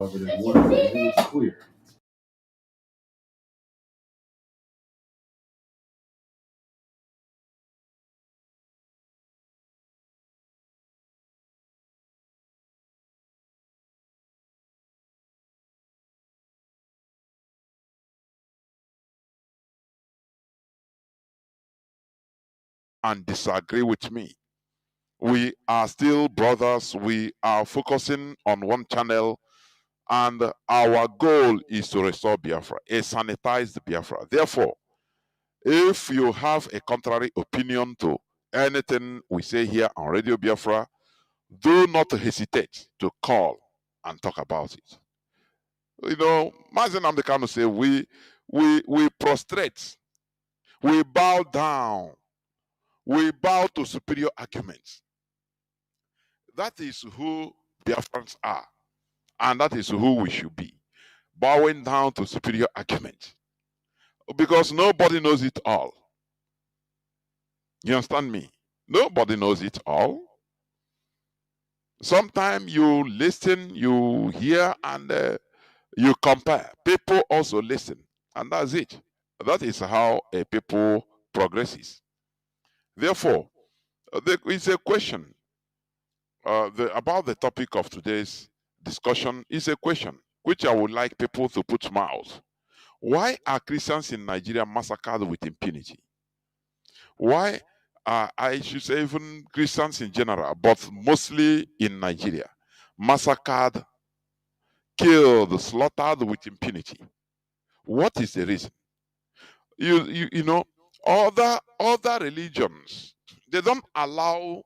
It was clear. And disagree with me. We are still brothers. We are focusing on one channel, and our goal is to restore Biafra, a sanitized Biafra. Therefore, if you have a contrary opinion to anything we say here on Radio Biafra, do not hesitate to call and talk about it. You know, Mazi Nnamdi Kanu say we prostrate, we bow down, we bow to superior arguments. That is who Biafrans are, and that is who we should be, bowing down to superior arguments, because nobody knows it all. You understand me? Nobody knows it all. Sometimes you listen, you hear, and you compare. People also listen, and that's it. That is how a people progresses. Therefore, there is a question about the topic of today's discussion. Is a question which I would like people to put mouth. Why are Christians in Nigeria massacred with impunity? Why are, I should say, even Christians in general, but mostly in Nigeria, massacred, killed, slaughtered with impunity? What is the reason? You know, other religions, they don't allow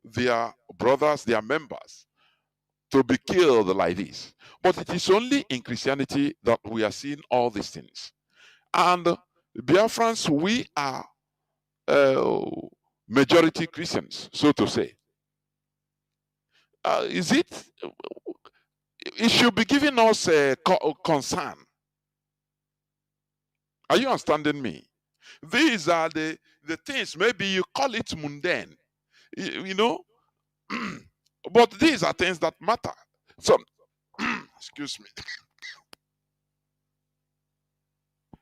their brothers, their members, to be killed like this. But it is only in Christianity that we are seeing all these things. And Biafrans, we are uh, majority Christians, so to say. Is it? It should be giving us a concern. Are you understanding me? These are the things. Maybe you call it mundane, you know, but these are things that matter. So, excuse me.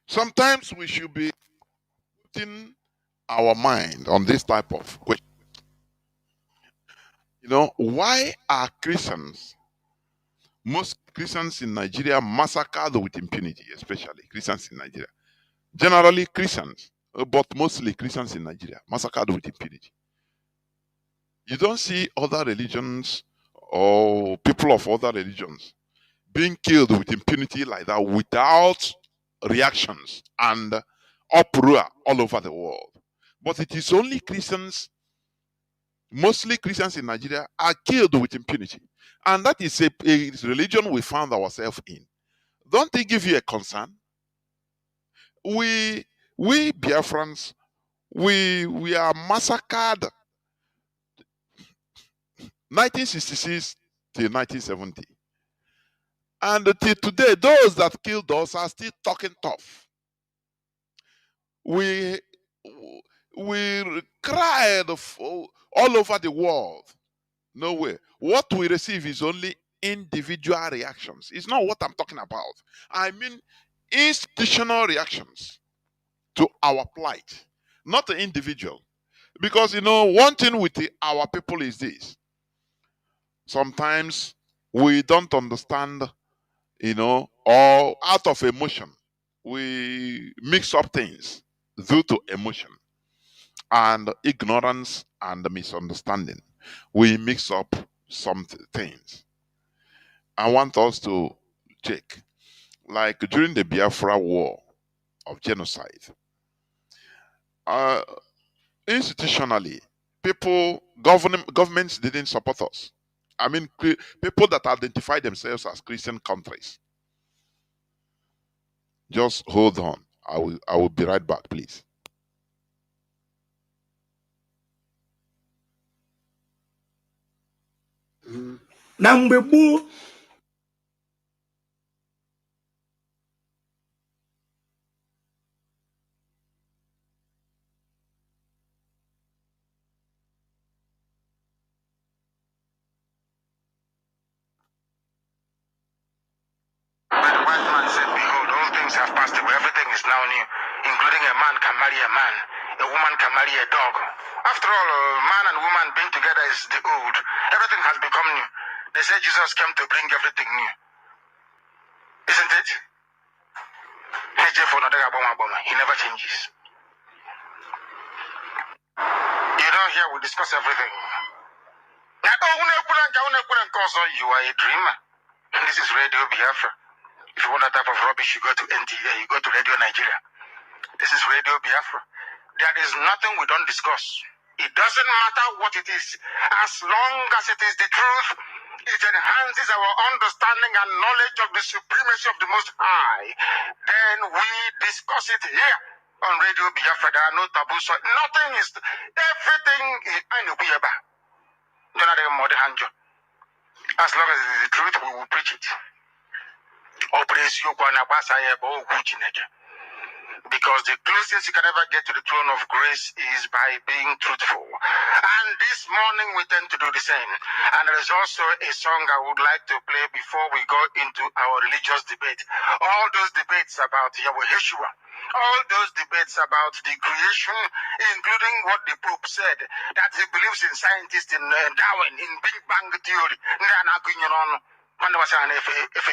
Sometimes we should be putting our mind on this type of question. You know, why are Christians, most Christians in Nigeria, massacred with impunity, especially Christians in Nigeria? Generally Christians, but mostly Christians in Nigeria, massacred with impunity. You don't see other religions or people of other religions being killed with impunity like that without reactions and uproar all over the world. But it is only Christians, mostly Christians in Nigeria, are killed with impunity. And that is a religion we found ourselves in. Don't it give you a concern? We we Biafrans, we are massacred 1966 till 1970. And till today, those that killed us are still talking tough. We we cried all over the world. No way. What we receive is only individual reactions. It's not what I'm talking about. I mean institutional reactions to our plight, not the individual. Because you know, one thing with our people is this. Sometimes we don't understand, you know, or out of emotion, we mix up things due to emotion and ignorance and misunderstanding. We mix up some things. I want us to check, like during the Biafra War of genocide, uh, institutionally, governments didn't support us. I mean, people that identify themselves as Christian countries. Just hold on. I will be right back, please. Na mgbe gboo, man said, behold, all things have passed away, everything is now new, including a man can marry a man, a woman can marry a dog. After all, man and woman being together is the old. Everything has become new. They say Jesus came to bring everything new. Isn't it? He never changes. You don't hear we discuss everything. You are a dreamer. This is Radio Biafra. If you want that type of rubbish, you go to NTA, you go to Radio Nigeria. This is Radio Biafra. There is nothing we don't discuss. It doesn't matter what it is. As long as it is the truth, it enhances our understanding and knowledge of the supremacy of the Most High. Then we discuss it here on Radio Biafra. There are no taboos. So nothing is, everything is Anubiaba. As long as it is the truth, we will preach it. Because the closest you can ever get to the throne of grace is by being truthful. And this morning we tend to do the same. And there is also a song I would like to play before we go into our religious debate. All those debates about Yahweh Yeshua, all those debates about the creation, including what the Pope said, that he believes in scientists, in Darwin, in Big Bang Theory,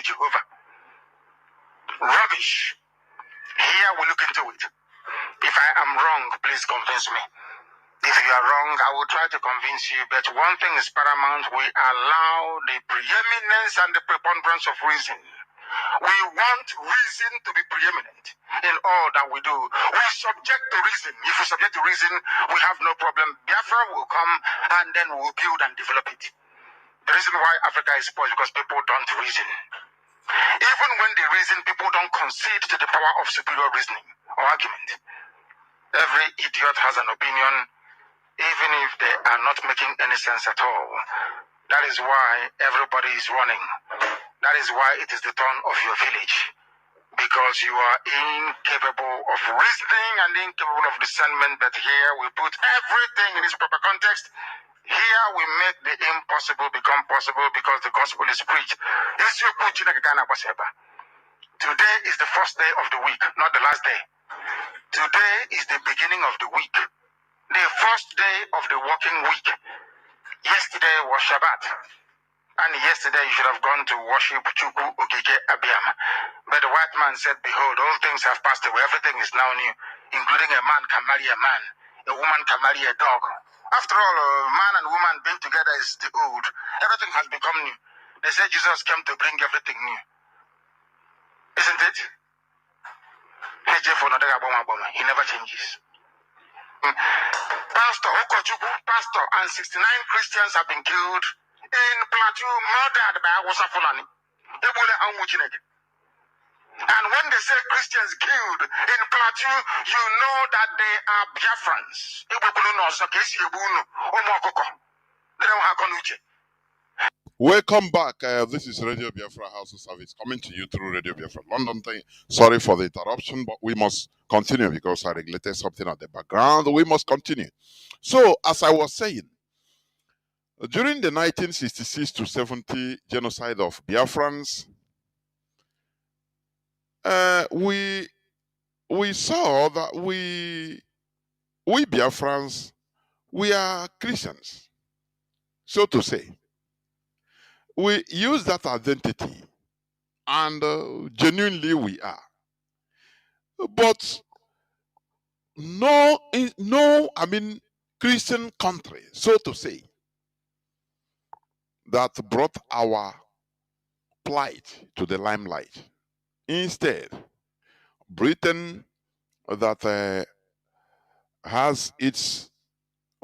Jehovah. Rubbish. Here we look into it. If I am wrong, please convince me. If you are wrong, I will try to convince you. But one thing is paramount. We allow the preeminence and the preponderance of reason. We want reason to be preeminent in all that we do. We subject to reason. If we subject to reason, we have no problem. Biafra will come and then we will build and develop it. The reason why Africa is poor is because people don't reason. Even when they reason, people don't concede to the power of superior reasoning or argument. Every idiot has an opinion, even if they are not making any sense at all. That is why everybody is running. That is why it is the turn of your village. Because you are incapable of reasoning and incapable of discernment. But here we put everything in its proper context. Here we make the impossible become possible because the gospel is preached. Today is the first day of the week, not the last day. Today is the beginning of the week. The first day of the working week. Yesterday was Shabbat. And yesterday you should have gone to worship Chukwu Okike Abiyama. But the white man said, behold, all things have passed away. Everything is now new, including a man can marry a man. A woman can marry a dog. After all, man and woman being together is the old. Everything has become new. They say Jesus came to bring everything new. Isn't it? He never changes. Pastor Okochukwu, pastor, and 69 Christians have been killed in Plateau, murdered by Awusa Fulani. And when they say Christians killed in Plateau, you know that they are Biafrans. Welcome back. This is Radio Biafra House of Service coming to you through Radio Biafra London. Sorry for the interruption, but we must continue because I regulated something at the background. We must continue. So, as I was saying, during the 1966 to 70 genocide of Biafrans, we saw that we Biafrans, we are Christians, so to say. We use that identity, and genuinely we are. But no, Christian country, so to say, that brought our plight to the limelight. Instead, Britain, that has its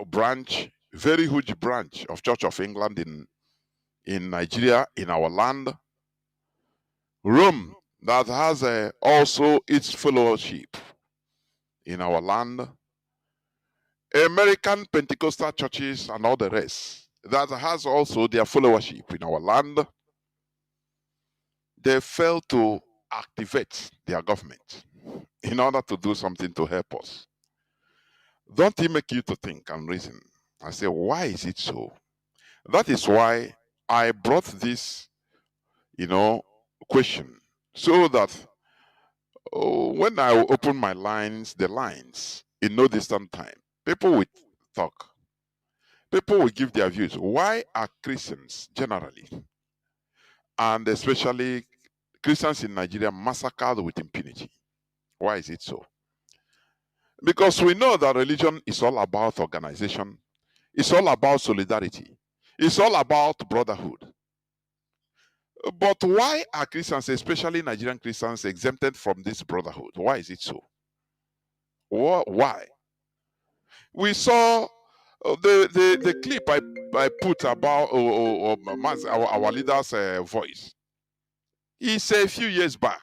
branch, very huge branch of Church of England in Nigeria, in our land. Rome, that has also its fellowship in our land. American Pentecostal churches and all the rest, that has also their fellowship in our land. They failed to activate their government in order to do something to help us. Don't it make you to think and reason? I say, why is it so? That is why I brought this, question So that when I open my lines, the lines in no distant time, people will talk. People will give their views. Why are Christians generally, and especially Christians in Nigeria, massacred with impunity? Why is it so? Because we know that religion is all about organization, it's all about solidarity, it's all about brotherhood. But why are Christians, especially Nigerian Christians, exempted from this brotherhood? Why is it so? Why? We saw the clip I put about our leader's voice. It's a few years back.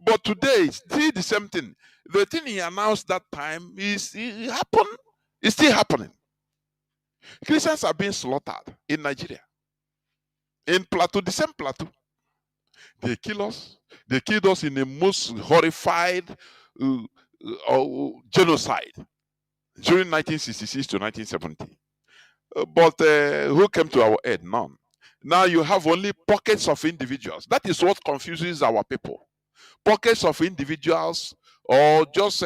But today, still the same thing. The thing he announced that time it happened. It's still happening. Christians are being slaughtered in Nigeria. In Plateau, the same Plateau. They kill us. They killed us in the most horrified genocide during 1966 to 1970. But who came to our aid? None. Now you have only pockets of individuals. That is what confuses our people. Pockets of individuals or just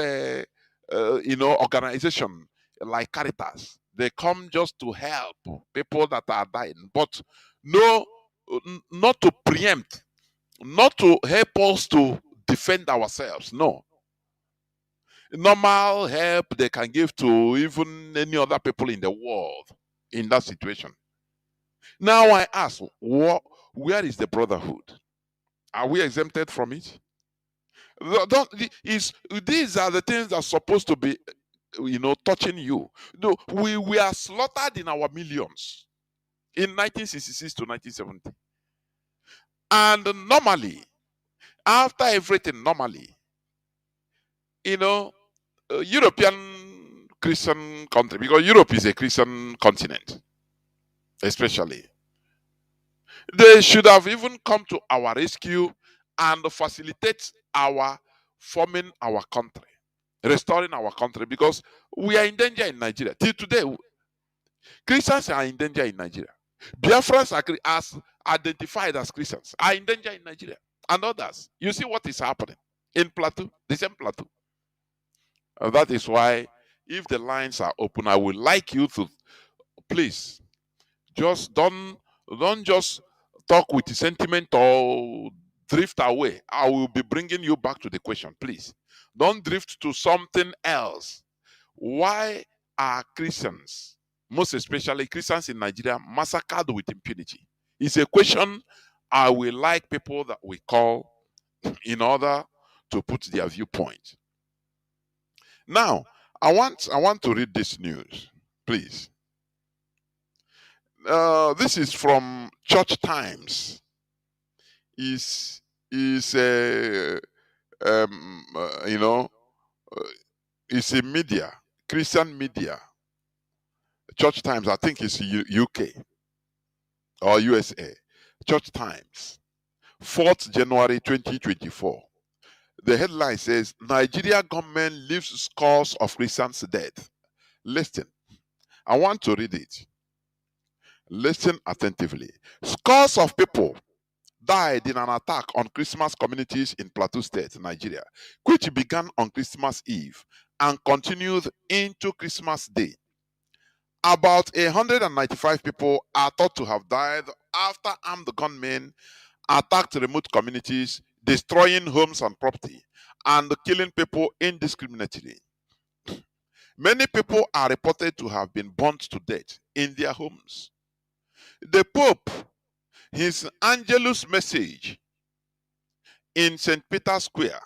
organization like Caritas. They come just to help people that are dying, but not to preempt, not to help us to defend ourselves. No. Normal help they can give to even any other people in the world in that situation. Now I ask, where is the brotherhood? Are we exempted from it? These are the things that are supposed to be, touching you. No, we are slaughtered in our millions in 1966 to 1970. And normally, after everything, European Christian country, because Europe is a Christian continent, especially, they should have even come to our rescue and facilitate our forming our country, restoring our country, because we are in danger in Nigeria. Till today, Christians are in danger in Nigeria. Biafrans are as identified as Christians are in danger in Nigeria, and others. You see what is happening in Plateau, the same Plateau. That is why, if the lines are open, I would like you to please just don't just talk with sentiment or drift away. I will be bringing you back to the question. Please don't drift to something else. Why are Christians, most especially Christians in Nigeria, massacred with impunity? It's a question I will like people that we call in order to put their viewpoint. Now, I want to read this news, please. This is from Church Times. Is it's a media, Christian media. Church Times, I think it's UK or USA. Church Times, 4th January 2024. The headline says, Nigeria government leaves scores of Christians dead. Listen, I want to read it. Listen attentively. Scores of people died in an attack on Christmas communities in Plateau State, Nigeria, which began on Christmas Eve and continued into Christmas Day. About 195 people are thought to have died after armed gunmen attacked remote communities, destroying homes and property, and killing people indiscriminately. Many people are reported to have been burnt to death in their homes. The Pope, his Angelus message in St. Peter's Square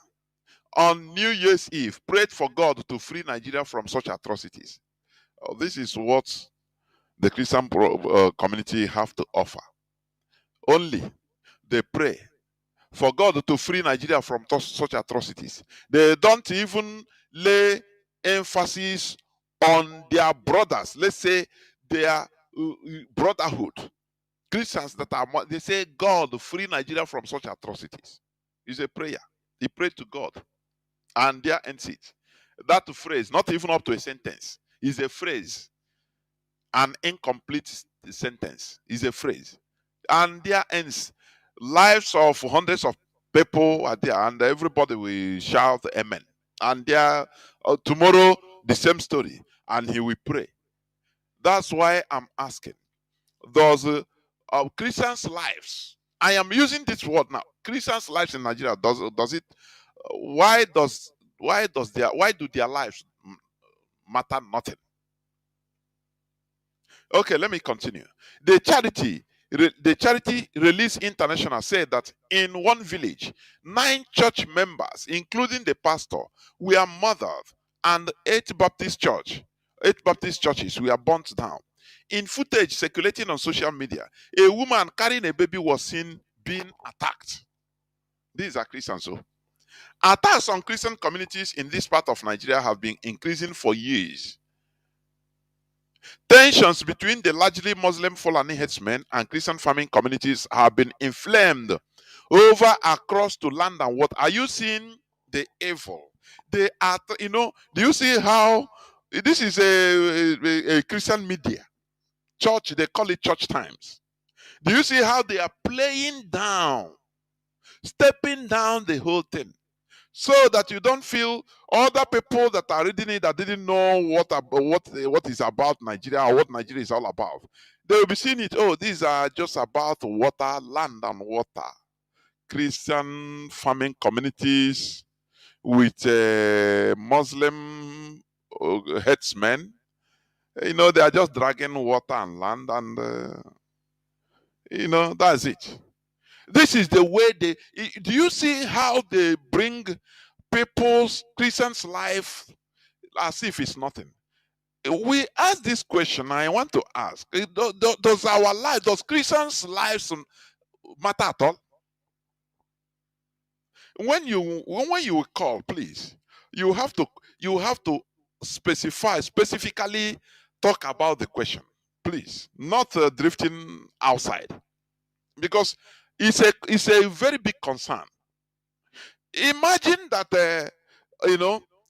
on New Year's Eve, prayed for God to free Nigeria from such atrocities. This is what the Christian community have to offer. Only they pray for God to free Nigeria from such atrocities. They don't even lay emphasis on their brothers. Let's say their brotherhood. Christians that are, they say, God, free Nigeria from such atrocities. It's a prayer. He prayed to God. And there ends it. That phrase, not even up to a sentence, is a phrase. An incomplete sentence is a phrase. And there ends. Lives of hundreds of People are there, and everybody will shout amen. And there, tomorrow, the same story, and he will pray. That's why I'm asking, does Christians' lives, I am using this word now, Christians' lives in Nigeria, does it, why do their lives matter nothing? Okay, let me continue. The charity Release International said that in one village, 9 church members, including the pastor, were murdered, and 8 Baptist churches were burnt down. In footage circulating on social media, a woman carrying a baby was seen being attacked. These are Christians, so attacks on Christian communities in this part of Nigeria have been increasing for years. Tensions between the largely Muslim Fulani headsmen and Christian farming communities have been inflamed over across to land and water. Are you seeing the evil? They are, do you see how this is a Christian media? Church, they call it Church Times. Do you see how they are playing down, stepping down the whole thing? So that you don't feel other people that are reading it that didn't know what is about Nigeria or what Nigeria is all about. They will be seeing it. Oh, these are just about water, land and water. Christian farming communities with Muslim headsmen. They are just dragging water and land, and that's it. This is the way they. Do you see how they bring Christians' life as if it's nothing? We ask this question. I want to ask: does our life, does Christians' lives matter at all? When you call, please, you have to specifically talk about the question, please, not drifting outside, because it's a very big concern. Imagine that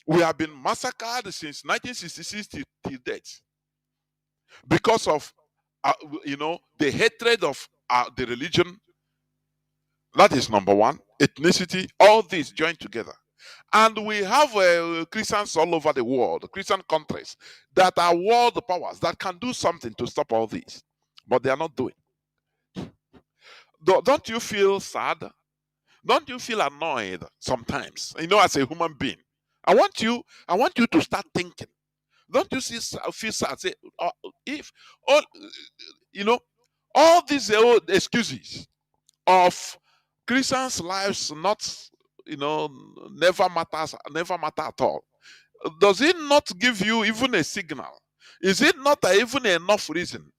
we have been massacred since 1966 till date because of the hatred of the religion. That is number one. Ethnicity, all these joined together. And we have Christians all over the world, Christian countries that are world powers that can do something to stop all this, but they are not doing. Don't you feel sad? Don't you feel annoyed sometimes? As a human being, I want you to start thinking. Don't you feel sad? Say, if all all these old excuses of Christians' lives never matter at all. Does it not give you even a signal? Is it not even enough reason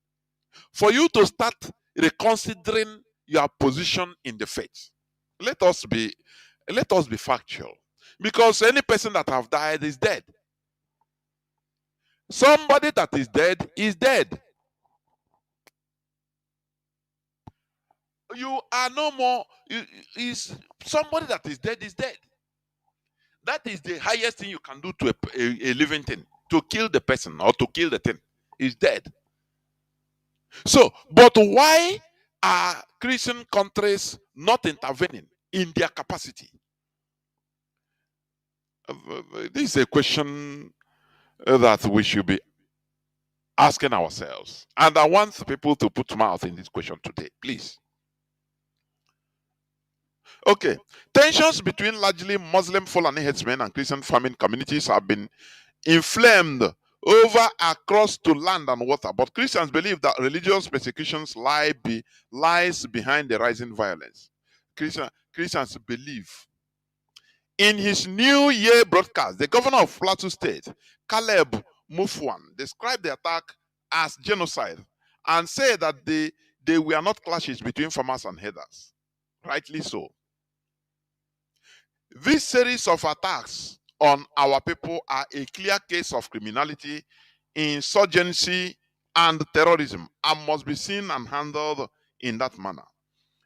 for you to start reconsidering your position in the faith? Let us be factual, because any person that have died is dead. Somebody that is dead is dead. You are no more. Is somebody that is dead is dead. That is the highest thing you can do to a living thing. To kill the person or to kill the thing is dead. So, but why are Christian countries not intervening in their capacity? This is a question that we should be asking ourselves. And I want people to put mouth in this question today, please. Okay. Tensions between largely Muslim Fulani headsmen and Christian farming communities have been inflamed over across to land and water. But Christians believe that religious persecutions lies behind the rising violence. Christians believe. In his New Year broadcast, the governor of Plateau State, Caleb Mufwan, described the attack as genocide and said that they were not clashes between farmers and herders. Rightly so. This series of attacks on our people are a clear case of criminality, insurgency, and terrorism, and must be seen and handled in that manner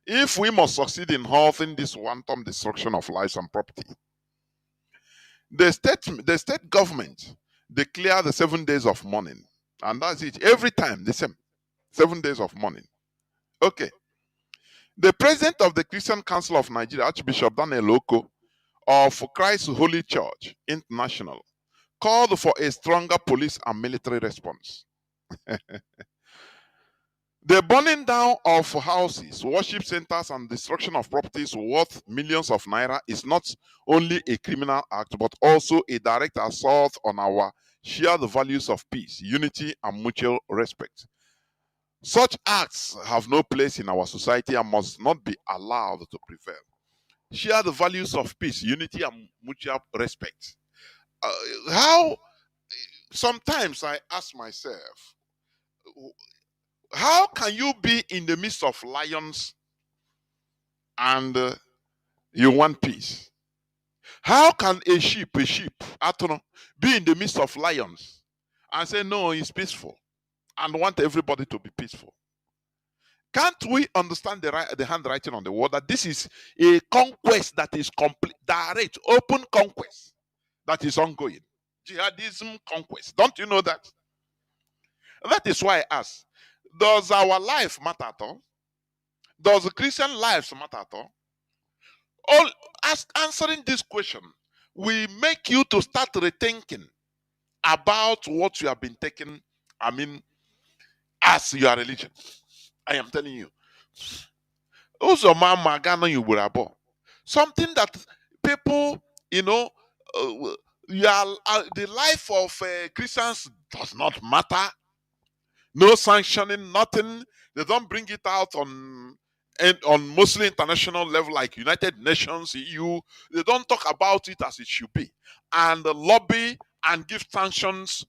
if we must succeed in halting this wanton destruction of lives and property. The state government declare the 7 days of mourning, and that's it. Every time the same 7 days of mourning. Okay. The president of the Christian Council of Nigeria, Archbishop Daniel Oko of Christ Holy Church International, called for a stronger police and military response. The burning down of houses, worship centers, and destruction of properties worth millions of naira is not only a criminal act, but also a direct assault on our shared values of peace, unity, and mutual respect. Such acts have no place in our society and must not be allowed to prevail. Share the values of peace, unity, and mutual respect. How sometimes I ask myself, how can you be in the midst of lions and you want peace? How can a sheep, Atono, be in the midst of lions and say, no, it's peaceful and want everybody to be peaceful? Can't we understand the handwriting on the wall that this is a conquest that is complete, direct, open conquest that is ongoing? Jihadism conquest. Don't you know that? That is why I ask, does our life matter at all? Does the Christian lives matter at all? All answering this question will make you to start rethinking about what you have been taking, as your religion. I am telling you. Something that people, the life of Christians does not matter. No sanctioning, nothing. They don't bring it out on mostly international level like United Nations, EU. They don't talk about it as it should be, and lobby and give sanctions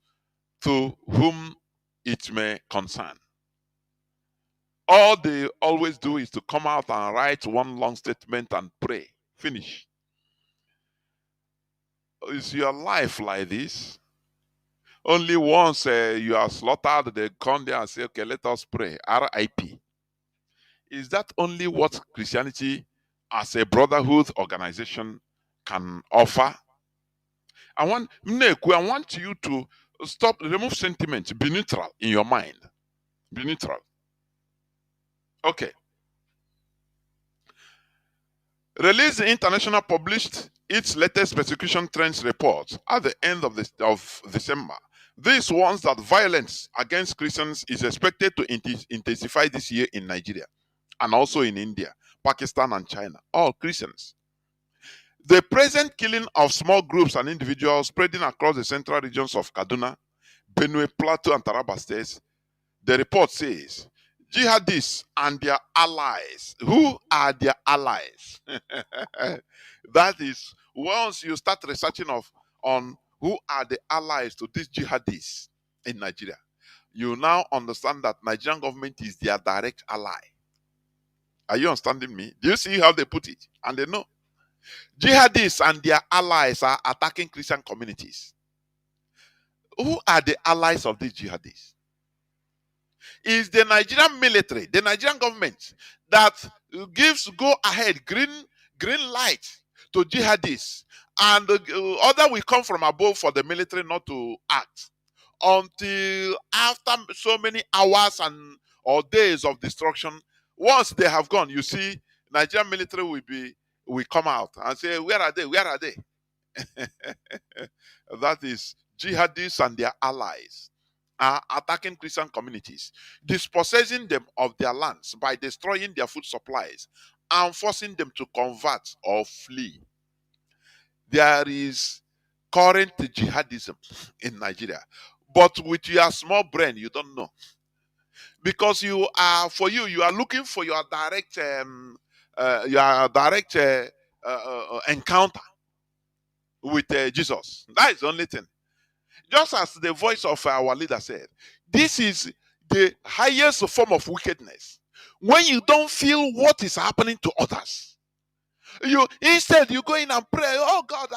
to whom it may concern. All they always do is to come out and write one long statement and pray. Finish. Is your life like this? Only once you are slaughtered, they come there and say, okay, let us pray. RIP. Is that only what Christianity as a brotherhood organization can offer? I want you to stop, remove sentiment, be neutral in your mind. Be neutral. Okay. Release International published its latest persecution trends report at the end of December. This warns that violence against Christians is expected to intensify this year in Nigeria and also in India, Pakistan, and China. All Christians. The present killing of small groups and individuals spreading across the central regions of Kaduna, Benue, Plateau, and Taraba states, the report says, jihadists and their allies. Who are their allies? That is, once you start researching on who are the allies to these jihadists in Nigeria, you now understand that Nigerian government is their direct ally. Are you understanding me? Do you see how they put it? And they know. Jihadists and their allies are attacking Christian communities. Who are the allies of these jihadists? Is the Nigerian military, the Nigerian government, that gives go ahead, green light to jihadists, and order will come from above for the military not to act until after so many hours or days of destruction. Once they have gone, you see, Nigerian military will come out and say, where are they? Where are they? That is jihadists and their allies are attacking Christian communities, dispossessing them of their lands by destroying their food supplies and forcing them to convert or flee. There is current jihadism in Nigeria, but with your small brain, you don't know. Because you are looking for your direct encounter with Jesus. That is the only thing. Just as the voice of our leader said, this is the highest form of wickedness. When you don't feel what is happening to others, instead you go in and pray, oh God,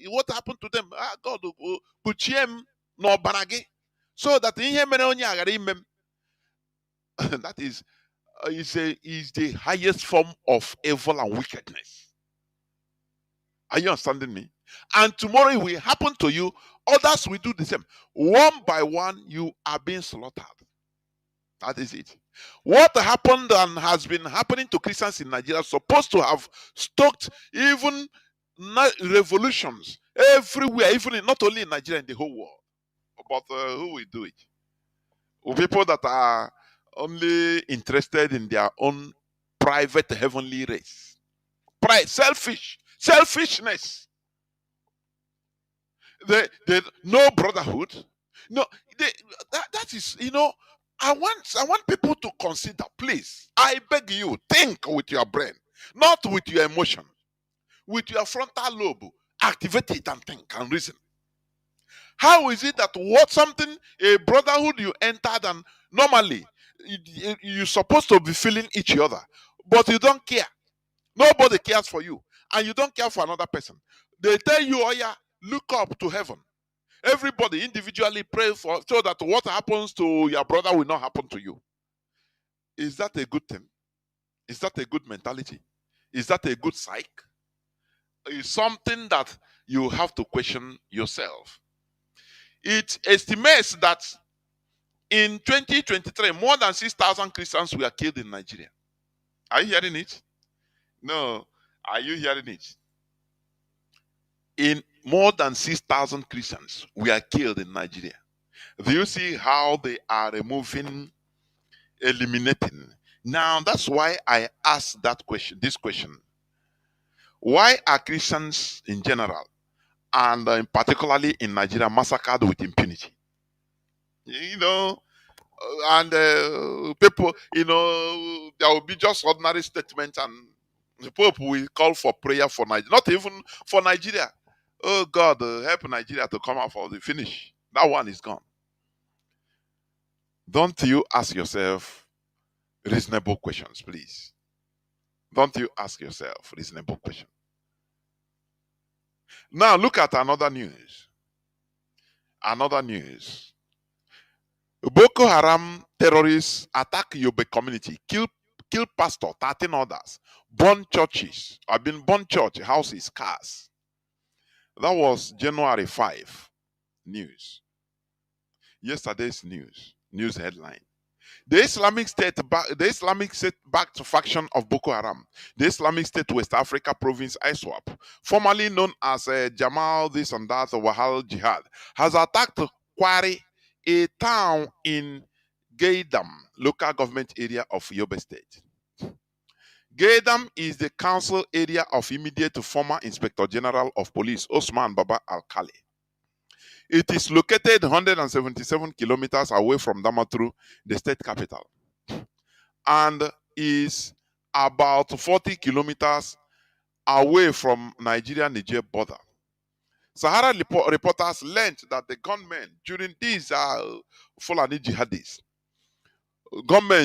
what happened to them? God, no banage, so that that is the highest form of evil and wickedness. Are you understanding me? And tomorrow it will happen to you. Others will do the same. One by one, you are being slaughtered. That is it. What happened and has been happening to Christians in Nigeria is supposed to have stoked even revolutions everywhere, even not only in Nigeria, in the whole world. But who will do it? People that are only interested in their own private heavenly race. Pride, selfishness. They no brotherhood. No, that is, I want people to consider, please. I beg you, think with your brain, not with your emotion, with your frontal lobe. Activate it and think and reason. How is it that a brotherhood you entered and normally you're supposed to be feeling each other, but you don't care. Nobody cares for you, and you don't care for another person. They tell you, oh yeah, look up to heaven. Everybody individually pray for so that what happens to your brother will not happen to you. Is that a good thing? Is that a good mentality? Is that a good psyche? It's something that you have to question yourself. It estimates that in 2023, more than 6,000 Christians were killed in Nigeria. Are you hearing it? No. Are you hearing it? In more than 6,000 Christians were killed in Nigeria. Do you see how they are removing, eliminating? Now, that's why I asked this question. Why are Christians in general, and particularly in Nigeria, massacred with impunity? And people, there will be just ordinary statements, and the Pope will call for prayer for Nigeria, not even for Nigeria. Oh God, help Nigeria to come out for the finish. That one is gone. Don't you ask yourself reasonable questions, please? Don't you ask yourself reasonable questions? Now look at another news. Another news. Boko Haram terrorists attack Yobe community, kill pastor, 13 others, burn churches, burn church, houses, cars. That was January 5 news. Yesterday's news headline. The Islamic State backed faction of Boko Haram, the Islamic State West Africa province ISWAP, formerly known as Jamal this and that Wahal Jihad, has attacked Kwari, a town in Gaydam, local government area of Yobe State. Gaydam is the council area of immediate to former Inspector General of Police Osman Baba Al-Khali. It is located 177 kilometers away from Damaturu, the state capital, and is about 40 kilometers away from Nigeria-Niger border. Sahara reporters learned that the gunmen during these Fulani jihadists,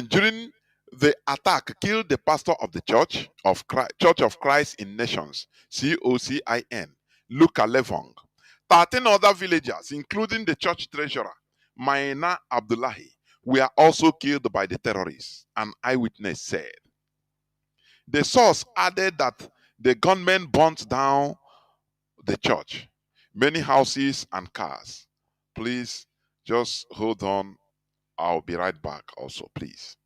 during the attack killed the pastor of the Church of Christ in Nations, COCIN, Luka Levong. 13 other villagers, including the church treasurer, Maina Abdullahi, were also killed by the terrorists, an eyewitness said. The source added that the gunmen burnt down the church, many houses and cars. Please just hold on. I'll be right back also, please.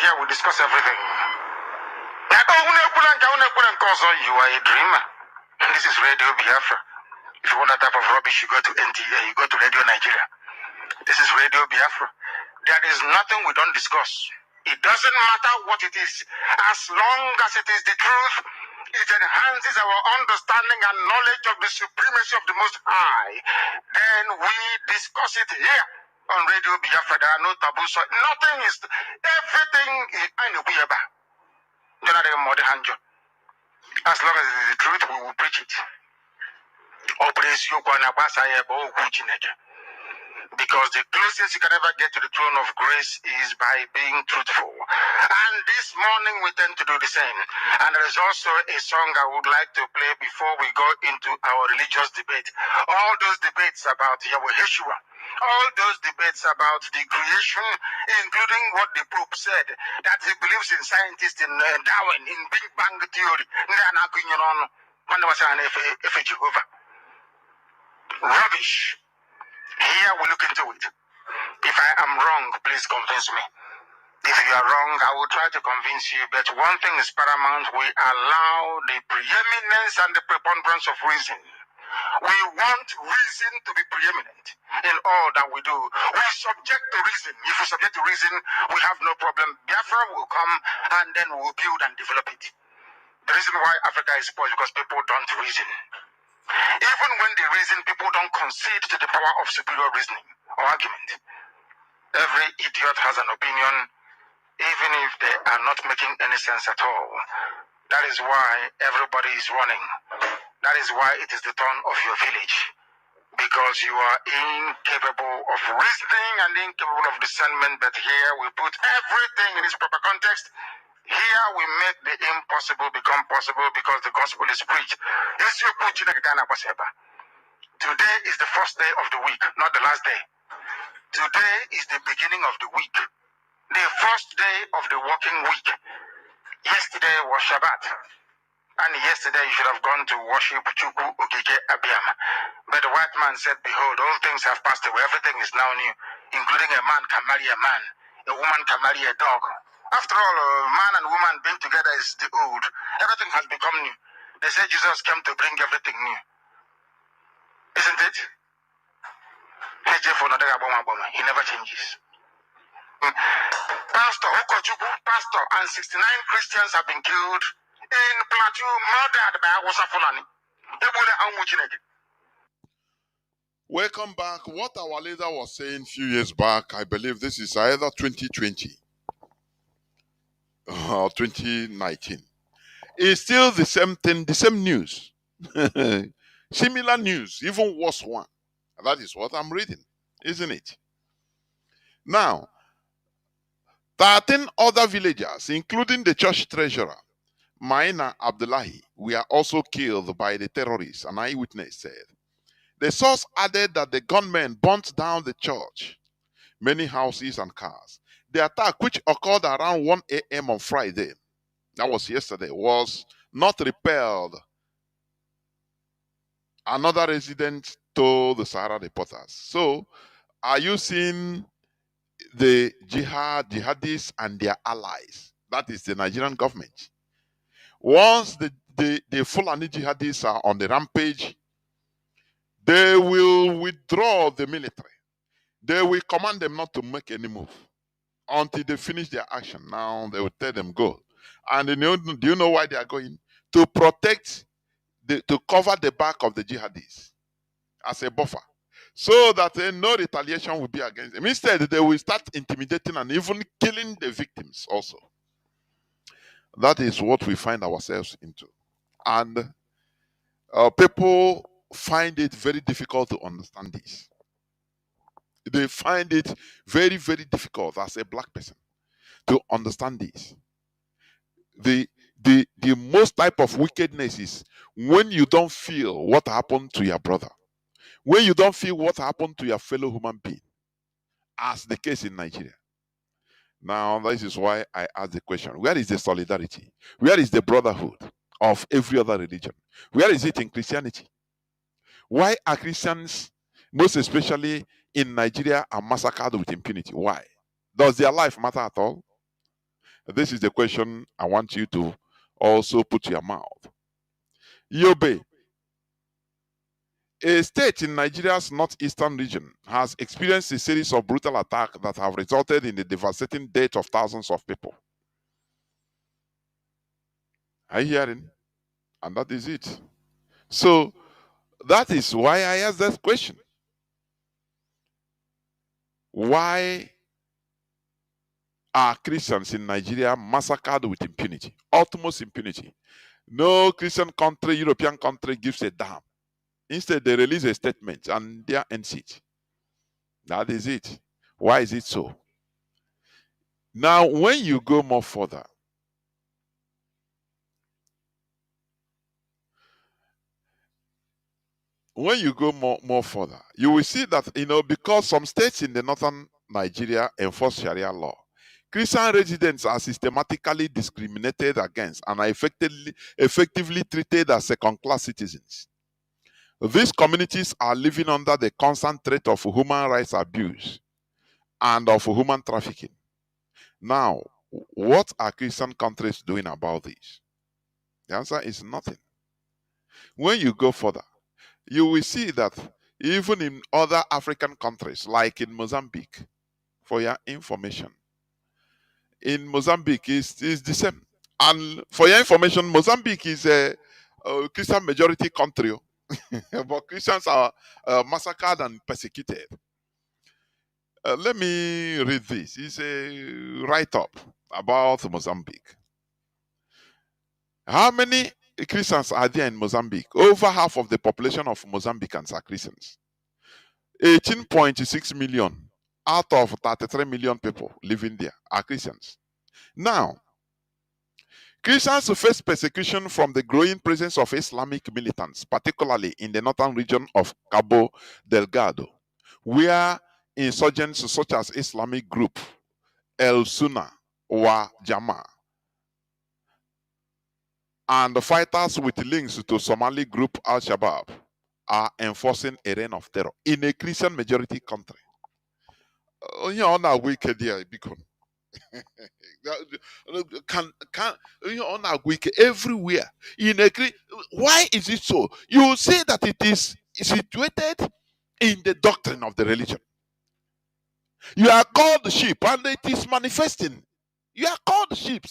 Here we discuss everything. You are a dreamer. This is Radio Biafra. If you want that type of rubbish, you go to NTA, you go to Radio Nigeria. This is Radio Biafra. There is nothing we don't discuss. It doesn't matter what it is. As long as it is the truth, it enhances our understanding and knowledge of the supremacy of the Most High. Then we discuss it here on Radio Biafra. There are no taboos. Nothing is, everything is as long as it is the truth, we will preach it. Because the closest you can ever get to the throne of grace is by being truthful. And this morning we tend to do the same. And there is also a song I would like to play before we go into our religious debate. All those debates about Yahweh Yeshua, All those debates about the creation, including what the Pope said, that he believes in scientists in Darwin, in Big Bang theory, Jehovah. Rubbish. Here we look into it. If I am wrong, please convince me. If you are wrong, I will try to convince you. But one thing is paramount: we allow the preeminence and the preponderance of reason. We want reason to be preeminent in all that we do. We subject to reason. If we subject to reason, we have no problem. Biafra will come and then we will build and develop it. The reason why Africa is poor is because people don't reason. Even when they reason, people don't concede to the power of superior reasoning or argument. Every idiot has an opinion, even if they are not making any sense at all. That is why everybody is running. That is why it is the turn of your village. Because you are incapable of reasoning and incapable of discernment. But here we put everything in its proper context. Here we make the impossible become possible because the gospel is preached. Today is the first day of the week, not the last day. Today is the beginning of the week. The first day of the working week. Yesterday was Shabbat. And yesterday you should have gone to worship Chukwu Okike Abiyam. But the white man said, behold, all things have passed away. Everything is now new, including a man can marry a man. A woman can marry a dog. After all, a man and woman being together is the old. Everything has become new. They say Jesus came to bring everything new. Isn't it? He never changes. Pastor, Pastor, and 69 Christians have been killed in Plateau, murdered by Awusa Fulani. Welcome back. What our leader was saying a few years back, I believe this is either 2020 or 2019. It's still the same thing, the same news. Similar news, even worse one. That is what I'm reading, isn't it? Now, 13 other villagers, including the church treasurer, Maina Abdullahi, were also killed by the terrorists, an eyewitness said. The source added that the gunmen burnt down the church, many houses and cars. The attack, which occurred around 1 a.m. on Friday, that was yesterday, was not repelled. Another resident told the Sahara reporters. So, are you seeing the jihadists and their allies? That is the Nigerian government. Once the Fulani jihadists are on the rampage, they will withdraw the military. They will command them not to make any move until they finish their action. Now they will tell them go. And do you know why they are going? To protect, to cover the back of the jihadists as a buffer, so that no retaliation will be against them. Instead, they will start intimidating and even killing the victims also. That is what we find ourselves into. And people find it very difficult to understand this. They find it very, very difficult as a black person to understand this. The most type of wickedness is when you don't feel what happened to your brother, when you don't feel what happened to your fellow human being, as the case in Nigeria. Now, this is why I ask the question, where is the solidarity? Where is the brotherhood of every other religion? Where is it in Christianity? Why are Christians, most especially in Nigeria, are massacred with impunity? Why? Does their life matter at all? This is the question I want you to also put to your mouth. Yobe, a state in Nigeria's northeastern region, has experienced a series of brutal attacks that have resulted in the devastating death of thousands of people. Are you hearing? And that is it. So that is why I asked that question. Why are Christians in Nigeria massacred with impunity? Utmost impunity. No Christian country, European country gives a damn. Instead, they release a statement and they ends it. That is it. Why is it so? Now, when you go more further, when you go more further, you will see that, because some states in the northern Nigeria enforce Sharia law, Christian residents are systematically discriminated against and are effectively treated as second-class citizens. These communities are living under the constant threat of human rights abuse and of human trafficking. Now, what are Christian countries doing about this? The answer is nothing. When you go further, you will see that even in other African countries, like in Mozambique, for your information, in Mozambique is the same. And for your information, Mozambique is a Christian majority country, but Christians are massacred and persecuted. Let me read this. It's a write-up about Mozambique. How many Christians are there in Mozambique? Over half of the population of Mozambicans are Christians. 18.6 million out of 33 million people living there are Christians. Now, Christians face persecution from the growing presence of Islamic militants, particularly in the northern region of Cabo Delgado, where insurgents such as Islamic group El Sunna wa Jama and fighters with links to Somali group Al-Shabaab are enforcing a reign of terror in a Christian majority country. On our wicked here, because on our wicked everywhere in a why is it so? You say that it is situated in the doctrine of the religion. You are called sheep, and it is manifesting. You are called sheep.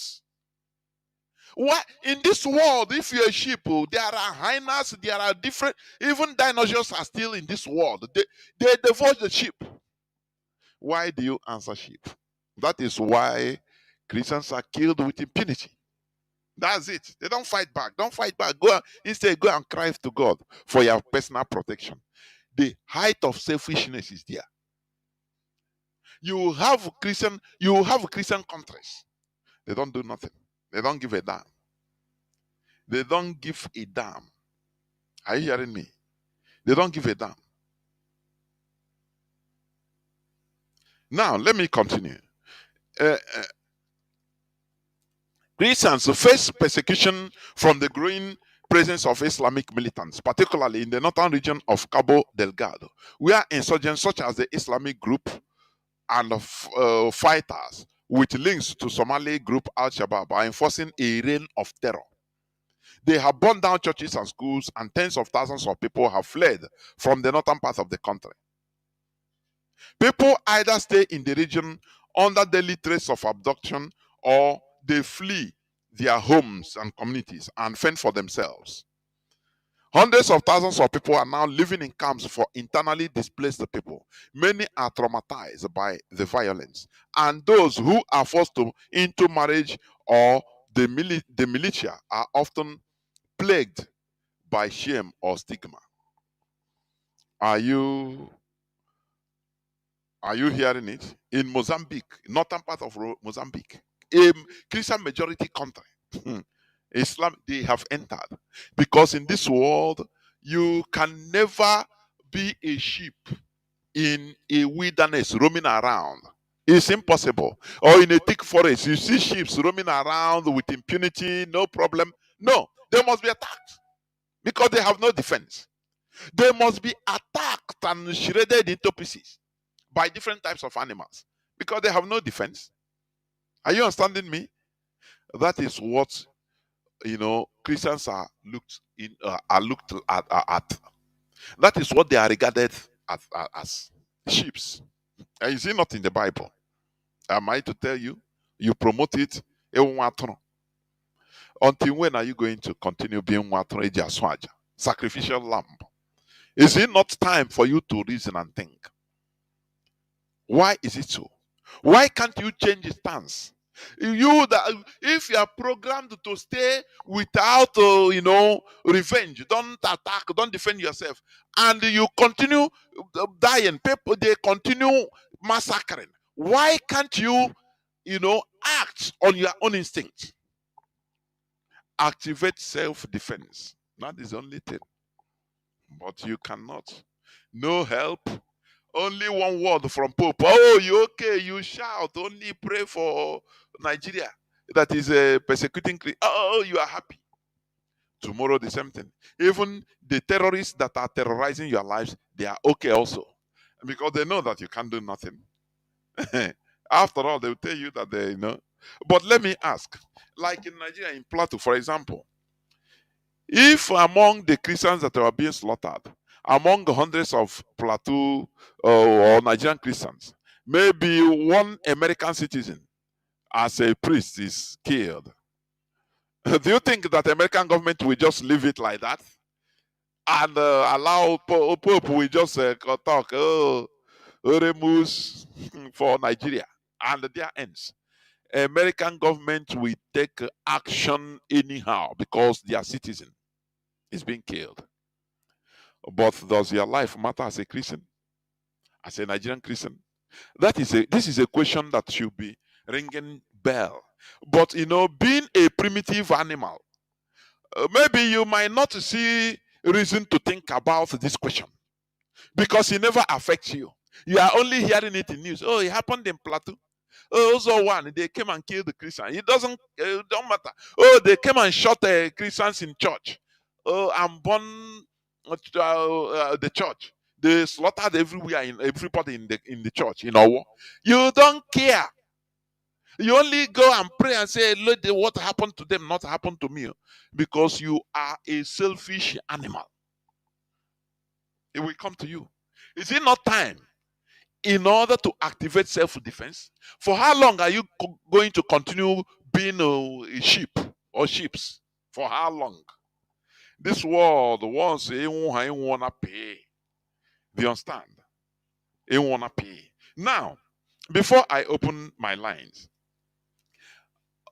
Why in this world, if you're a sheep, there are hyenas, there are different, even dinosaurs are still in this world. They devour the sheep. Why do you answer sheep? That is why Christians are killed with impunity. That's it. They don't fight back. Don't fight back. Instead, go and cry to God for your personal protection. The height of selfishness is there. You have Christian countries. They don't do nothing. They don't give a damn. They don't give a damn. Are you hearing me? They don't give a damn. Now, let me continue. Christians face persecution from the growing presence of Islamic militants, particularly in the northern region of Cabo Delgado, where insurgents such as the Islamic group and fighters with links to Somali group Al-Shabaab are enforcing a reign of terror. They have burned down churches and schools, and tens of thousands of people have fled from the northern part of the country. People either stay in the region under daily threats of abduction, or they flee their homes and communities and fend for themselves. Hundreds of thousands of people are now living in camps for internally displaced people. Many are traumatized by the violence, and those who are forced into marriage or the militia are often plagued by shame or stigma. Are you hearing it? In Mozambique, northern part of Mozambique, a Christian majority country, Islam, they have entered. Because in this world, you can never be a sheep in a wilderness roaming around. It's impossible. Or in a thick forest, you see sheep roaming around with impunity, no problem. No, they must be attacked because they have no defense. They must be attacked and shredded into pieces by different types of animals because they have no defense. Are you understanding me? That is what Christians are looked at. That is what they are regarded as sheep. And is it not in the Bible? Am I to tell you? You promote it. Until when are you going to continue being sacrificial lamb? Is it not time for you to reason and think? Why is it so? Why can't you change the stance? If you are programmed to stay without revenge, don't attack, don't defend yourself, and you continue dying, people, they continue massacring, why can't you act on your own instinct? Activate self-defense. That is the only thing. But you cannot. No help. Only one word from Pope. Oh, you okay? You shout. Only pray for Nigeria that is persecuting. Oh, you are happy. Tomorrow, the same thing. Even the terrorists that are terrorizing your lives, they are okay also. Because they know that you can't do nothing. After all, they will tell you that they know. But let me ask, like in Nigeria, in Plateau, for example, if among the Christians that are being slaughtered, among hundreds of Plateau or Nigerian Christians, maybe one American citizen as a priest is killed, do you think that the American government will just leave it like that and allow Pope will just talk, oh, Oremus for Nigeria, and there ends? American government will take action anyhow because their citizen is being killed. But does your life matter as a Christian, as a Nigerian Christian? This is a question that should be ringing bell. But being a primitive animal, maybe you might not see reason to think about this question because it never affects you. You are only hearing it in news. Oh, it happened in Plateau. Oh, also one, they came and killed the Christian. It don't matter. Oh, they came and shot Christians in church. Oh, and burned the church. They slaughtered everybody in the church. You don't care. You only go and pray and say, Lord, what happened to them not happen to me, because you are a selfish animal. It will come to you. Is it not time in order to activate self-defense? For how long are you going to continue being a sheep or sheeps? For how long? This world wants it wanna pay. Do you understand? It wanna pay. Now, before I open my lines,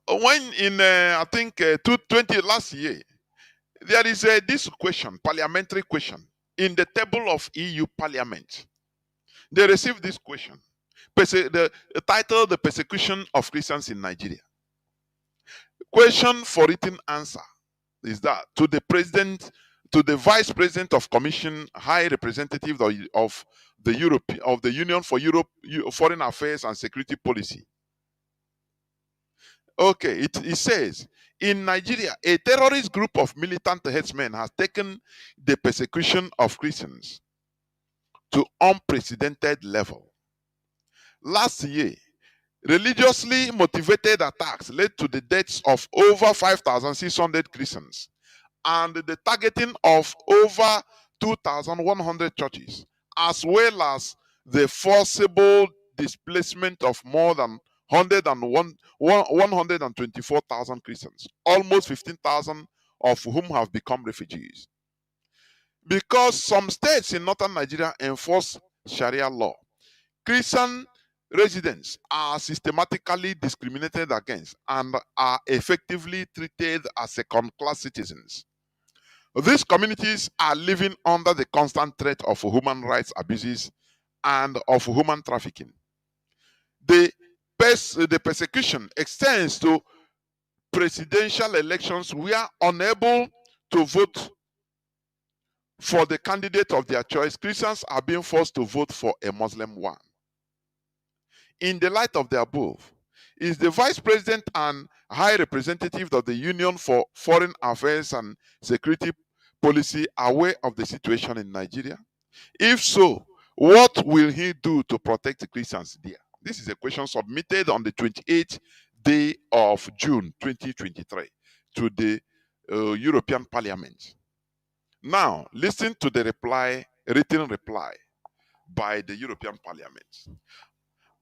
when in I think 2020 last year, there is this question, parliamentary question, in the table of EU Parliament. They received this question. The title, The Persecution of Christians in Nigeria. Question for written answer is that to the Vice President of Commission, High Representative of the Union for Europe, Foreign Affairs and Security Policy. Okay, it says, in Nigeria, a terrorist group of militant headsmen has taken the persecution of Christians to unprecedented level. Last year, religiously motivated attacks led to the deaths of over 5,600 Christians and the targeting of over 2,100 churches, as well as the forcible displacement of more than 124,000 Christians, almost 15,000 of whom have become refugees. Because some states in northern Nigeria enforce Sharia law, Christian residents are systematically discriminated against and are effectively treated as second-class citizens. These communities are living under the constant threat of human rights abuses and of human trafficking. The persecution extends to presidential elections. We are unable to vote for the candidate of their choice. Christians are being forced to vote for a Muslim one. In the light of the above, is the Vice President and High Representative of the Union for Foreign Affairs and Security Policy aware of the situation in Nigeria? If so, what will he do to protect the Christians there? This is a question submitted on the 28th day of June 2023 to the European Parliament. Now, listen to the written reply by the European Parliament.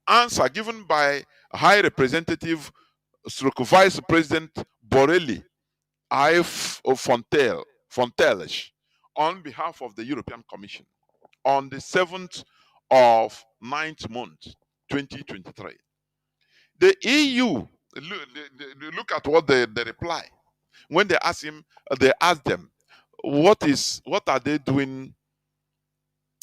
Answer given by High Representative Vice President Borrelli I. Fonteles on behalf of the European Commission on the 7th of 9th month, 2023. The EU, look at what they reply. When they ask them, what are they doing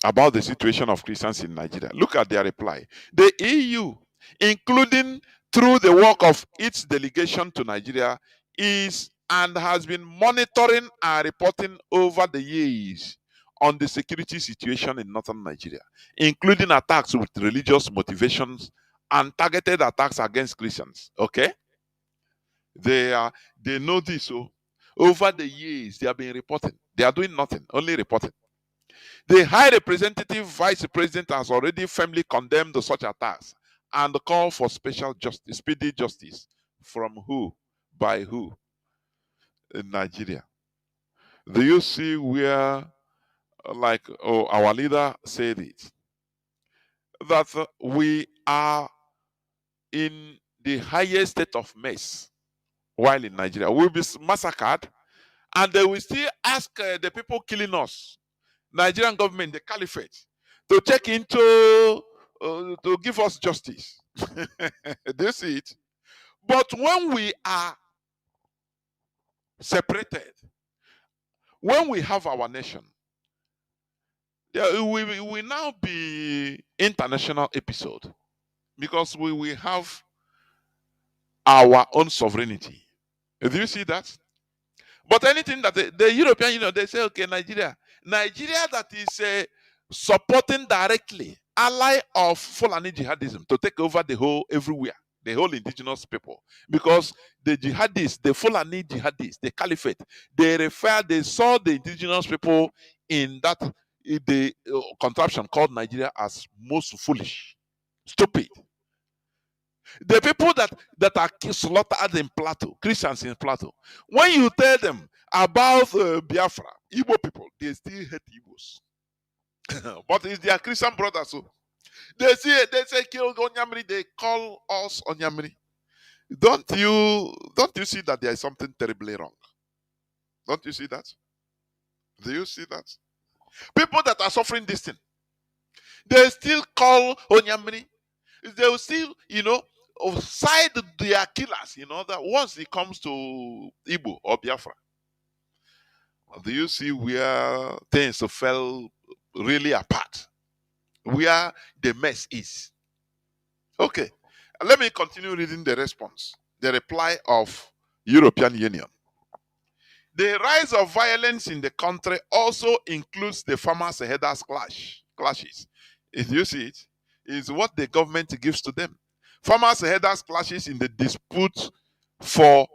about the situation of Christians in Nigeria? Look at their reply. The EU, including through the work of its delegation to Nigeria, is and has been monitoring and reporting over the years on the security situation in northern Nigeria, including attacks with religious motivations and targeted attacks against Christians. Okay? They know this. So over the years, they have been reporting. They are doing nothing, only reporting. The High Representative Vice President has already firmly condemned such attacks and called for special justice, speedy justice. From who? By who? In Nigeria. Do you see where, like, our leader said it, that we are in the highest state of mess while in Nigeria? We'll be massacred, and they will still ask the people killing us, Nigerian government, the caliphate, to check into, to give us justice. Do you see it? But when we are separated, when we have our nation, there will now be international episode, because we will have our own sovereignty. Do you see that? But anything that the European Union, they say, okay, Nigeria that is supporting directly ally of Fulani jihadism to take over the whole everywhere, the whole indigenous people, because the jihadists, the Fulani jihadists, the caliphate, they saw the indigenous people in that the contraption called Nigeria as most foolish, stupid. The people that are slaughtered in Plateau, Christians in Plateau, when you tell them about Biafra, Igbo people, they still hate Igbos. But it's their Christian brothers. So they say kill Onyamiri, they call us Onyamiri. Don't you see that there is something terribly wrong? Don't you see that? Do you see that? People that are suffering this thing, they still call Onyamiri. They will still, side their killers, that once it comes to Igbo or Biafra. Do you see where things fell really apart? Where the mess is? Okay, let me continue reading the response, the reply of European Union. The rise of violence in the country also includes the farmers' headers clashes. If you see it, is what the government gives to them. Farmers' headers clashes in the dispute for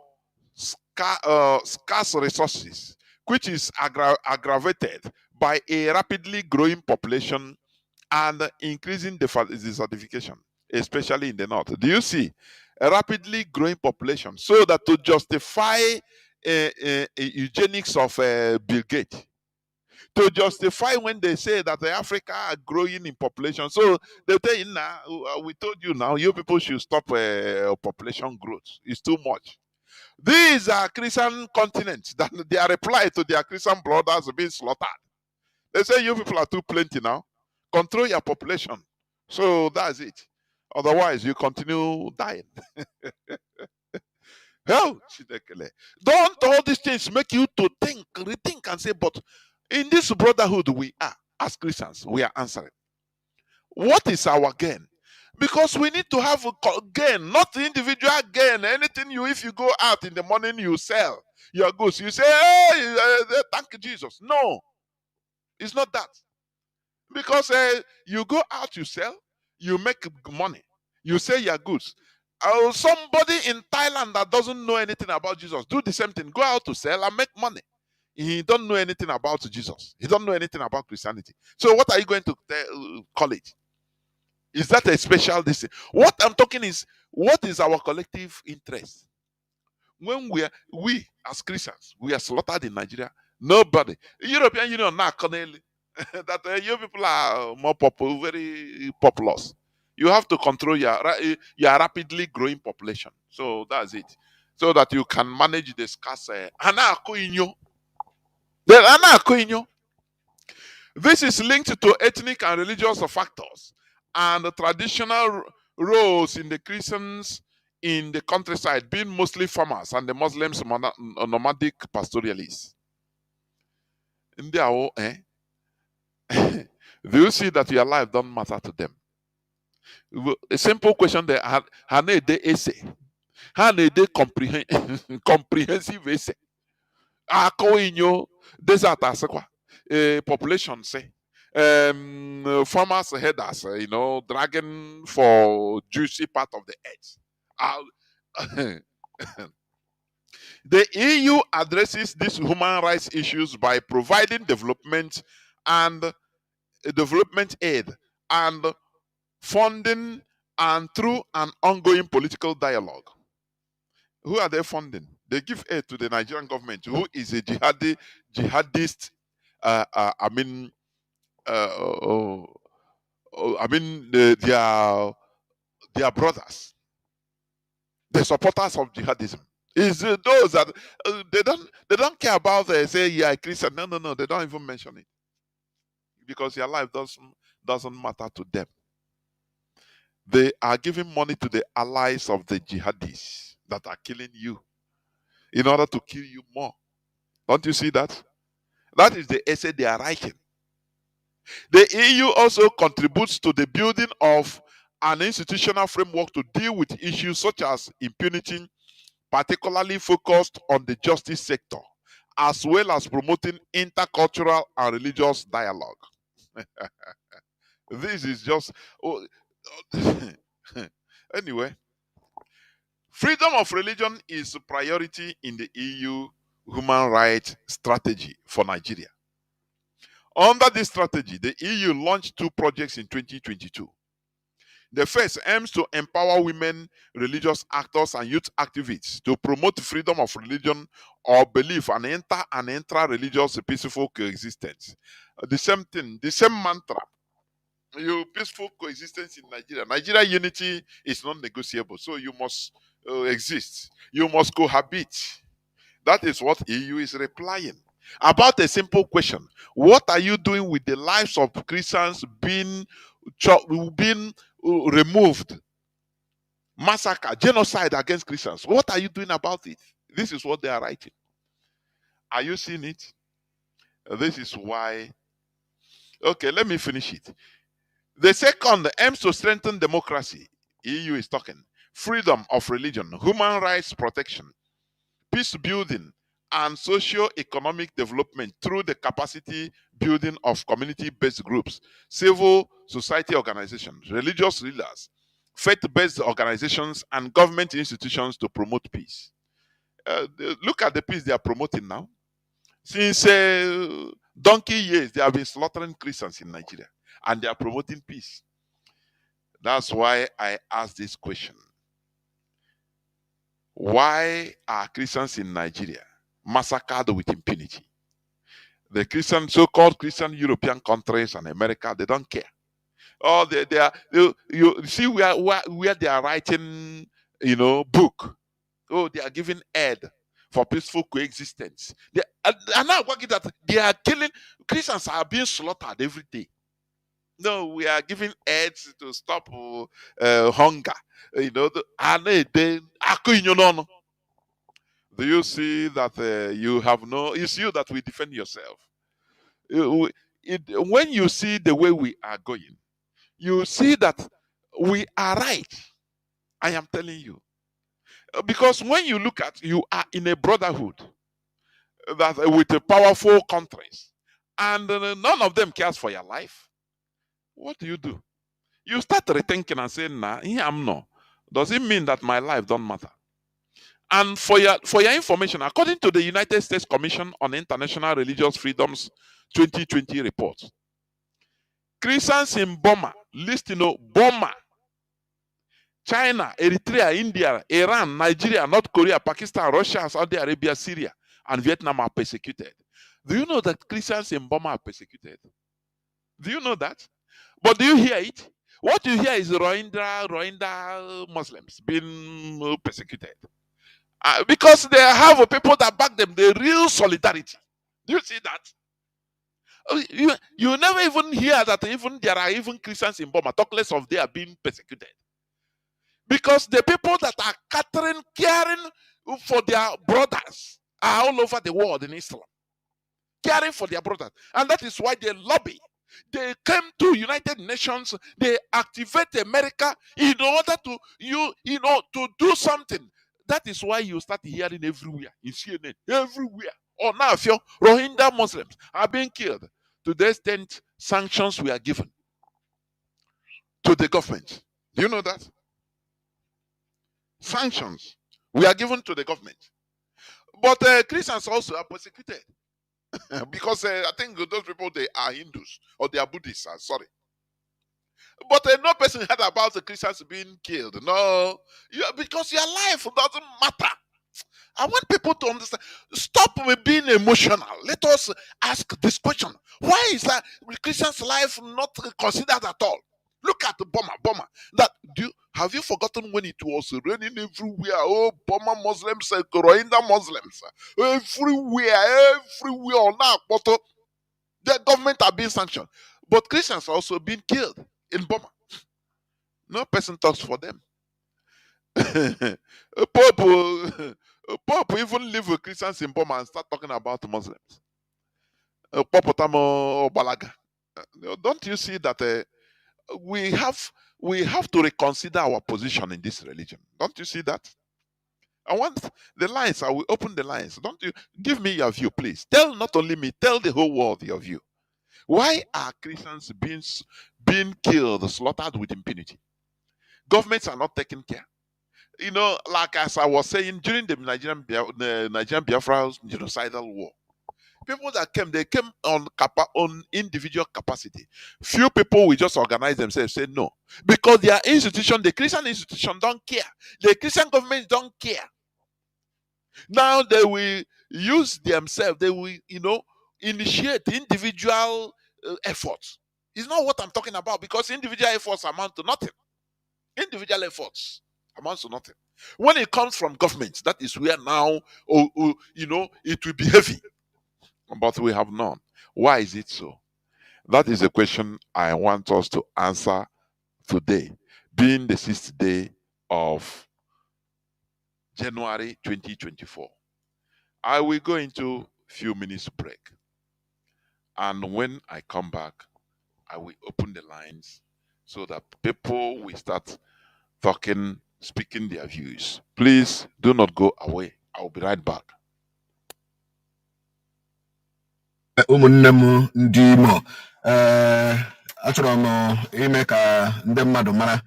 scarce resources, which is aggravated by a rapidly growing population and increasing desertification, especially in the north. Do you see a rapidly growing population? So that to justify eugenics of Bill Gates, to justify when they say that Africa are growing in population, so they tell you now, we told you now, you people should stop population growth. It's too much. These are Christian continents that their reply to their Christian brothers being slaughtered. They say you people are too plenty now. Control your population. So that's it. Otherwise, you continue dying. Hell, don't all these things make you to think, rethink, and say, but in this brotherhood we are, as Christians, we are answering. What is our gain? Because we need to have a gain, not individual gain. Anything if you go out in the morning, you sell your goods. You say, hey, thank you, Jesus. No, it's not that. Because you go out, you sell, you make money, you sell your goods. Somebody in Thailand that doesn't know anything about Jesus, do the same thing. Go out to sell and make money. He don't know anything about Jesus. He don't know anything about Christianity. So what are you going to call it? Is that a special thing? What I'm talking is, what is our collective interest? When we as Christians, we are slaughtered in Nigeria. Nobody. European Union now, that you people are more very populous. You have to control your rapidly growing population. So that's it. So that you can manage the scarce. This is linked to ethnic and religious factors and the traditional roles in the Christians in the countryside being mostly farmers and the Muslims nomadic pastoralists. Do you see that your life don't matter to them? A simple question there. How they essay? How they comprehensive essay? Desert asekwa. population say, farmers headers, dragging for juicy part of the earth. The EU addresses these human rights issues by providing development aid and funding and through an ongoing political dialogue. Who are they funding? They give aid to the Nigerian government, who is a jihadist. Their brothers, the supporters of jihadism. Is those that they don't care about say yeah Christian. No, they don't even mention it because your life doesn't matter to them. They are giving money to the allies of the jihadis that are killing you in order to kill you more. Don't you see that? That is the essay they are writing. The EU also contributes to the building of an institutional framework to deal with issues such as impunity, particularly focused on the justice sector, as well as promoting intercultural and religious dialogue. This is just anyway. Freedom of religion is a priority in the EU human rights strategy for Nigeria. Under this strategy, the EU launched 2 projects in 2022. The first aims to empower women, religious actors, and youth activists to promote freedom of religion or belief and intra-religious peaceful coexistence. The same thing, the same mantra. Peaceful coexistence in Nigeria. Nigeria unity is non-negotiable, so you must exist. You must cohabit. That is what EU is replying. About a simple question: what are you doing with the lives of Christians being removed, massacre, genocide against Christians? What are you doing about it? This is what they are writing. Are you seeing it? This is why. Okay, let me finish it. The second aims to strengthen democracy. EU is talking. Freedom of religion, human rights protection, peace building, and socio-economic development through the capacity building of community-based groups, civil society organizations, religious leaders, faith-based organizations, and government institutions to promote peace. Look at the peace they are promoting now. Since donkey years, they have been slaughtering Christians in Nigeria, and they are promoting peace. That's why I asked this question. Why are Christians in Nigeria massacred with impunity? The Christian, so-called Christian European countries and America, they don't care. Oh, they are. You see where they are writing, book. Oh, they are giving aid for peaceful coexistence. And now working that they are killing Christians are being slaughtered every day. No, we are giving aids to stop hunger. Do you see that you see that we defend yourself? When you see the way we are going, you see that we are right. I am telling you. Because when you look at, you are in a brotherhood that with powerful countries, and none of them cares for your life. What do? You start rethinking and saying, nah, here I'm no. Does it mean that my life don't matter? And for your information, according to the United States Commission on International Religious Freedoms 2020 report, Christians in Burma, Burma, China, Eritrea, India, Iran, Nigeria, North Korea, Pakistan, Russia, Saudi Arabia, Syria, and Vietnam are persecuted. Do you know that Christians in Burma are persecuted? Do you know that? But do you hear it? What you hear is Rohingya Muslims being persecuted. Because they have people that back them, the real solidarity. Do you see that? You never even hear that even there are even Christians in Burma, talk less of they are being persecuted. Because the people that are caring for their brothers are all over the world in Islam. Caring for their brothers. And that is why they lobby. They came to United Nations, they activate America in order to to do something. That is why you start hearing everywhere in CNN, everywhere, or now if your Rohingya Muslims are being killed to the extent sanctions were given to the government. Do you know that? Sanctions we are given to the government. But Christians also are persecuted because I think those people, they are Hindus or they are Buddhists. Sorry. But no person heard about the Christians being killed. No, because your life doesn't matter. I want people to understand. Stop with being emotional. Let us ask this question: why is that Christian's life not considered at all? Look at the bomber. Have you forgotten when it was raining everywhere? Oh, bomber Muslims, Rohingya Muslims, everywhere. Now, but the government are being sanctioned, but Christians are also being killed in Burma. No person talks for them. Pope even live with Christians in Burma and start talking about Muslims. Pope Tamo Balaga. Don't you see that we have to reconsider our position in this religion? Don't you see that? I want the lines. I will open the lines. Don't you give me your view, please? Tell not only me, tell the whole world your view. Why are Christians being killed, slaughtered with impunity? Governments are not taking care. You know, like as I was saying, during the Nigerian Biafra genocidal war, people that came, they came on individual capacity. Few people will just organize themselves, say no. Because their institution, the Christian institution, don't care. The Christian government don't care. Now they will use themselves, they will, initiate individual efforts. It's not what I'm talking about, because individual efforts amount to nothing. Individual efforts amounts to nothing. When it comes from governments, that is where now, it will be heavy. But we have none. Why is it so? That is a question I want us to answer today, being the 6th day of January 2024. I will go into a few minutes break. And when I come back, I will open the lines so that people will start talking, speaking their views. Please do not go away. I'll be right back. Ụmụnne m ndị Imo, achọrọ m ime ka ndị mmadụ mara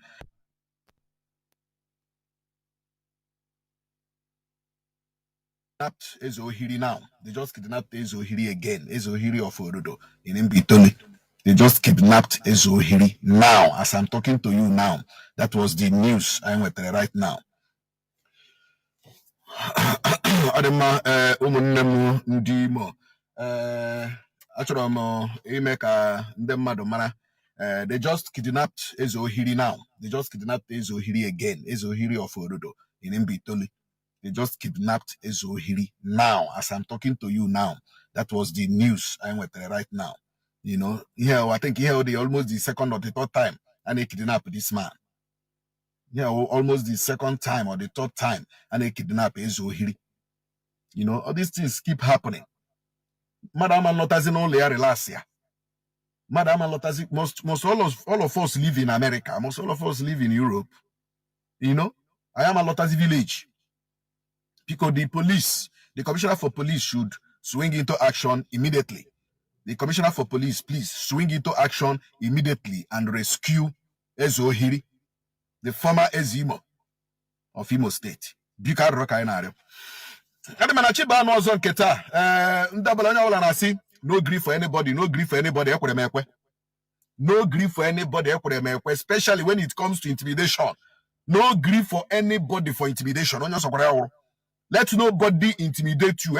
kidnapped Ezohiri now. They just kidnapped Ezohiri again. Ezohiri of Orudo in Mbitoli. They just kidnapped Ezohiri now, as I'm talking to you now. That was the news I'm with right now. Adema ụmụnne m ndị Imo, achọrọ m ime ka ndị mmadụ mara. They just kidnapped Ezohiri now. They just kidnapped Ezohiri again. Ezohiri of Orudo in Mbitoli. They just kidnapped Ezohiri now, as I'm talking to you now. That was the news I'm with right now. I think here almost the second or the third time and they kidnapped this man. Almost the second time or the third time and they kidnapped Ezohiri. All these things keep happening. Madam and Lotazin only are relaxed here. Madam and Lotazin, most all of us live in America. Most all of us live in Europe. I am a Lotazi village. Because the commissioner for police should swing into action immediately. The commissioner for police, please swing into action immediately and rescue Ezohiri, the former Ezimo of Imo State. Bika Roka Inario. No grief for anybody, no grief for anybody, no grief for anybody, especially when it comes to intimidation. No grief for anybody for intimidation. Let nobody intimidate you.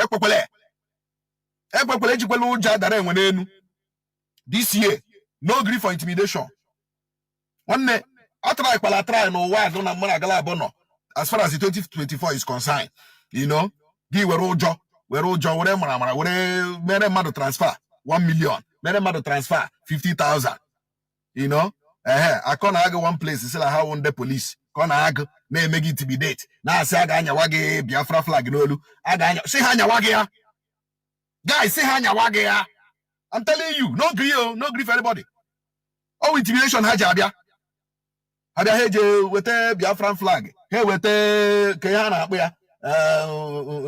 This year, no grief for intimidation. One day, as far as the 2024 is concerned, give a transfer 1 million, transfer 50,000. I can't argue one place, it's like how on the police. Konag na make intimidate. Na say aganya wage Biafra flag no. Aganya say hanya wage ya. Guys, say hanya wage ya. I'm telling you, no grief for anybody. Oh, intimidation haja abia. Abia heje wete Biafra flag. He wete ke ha na akpa ya.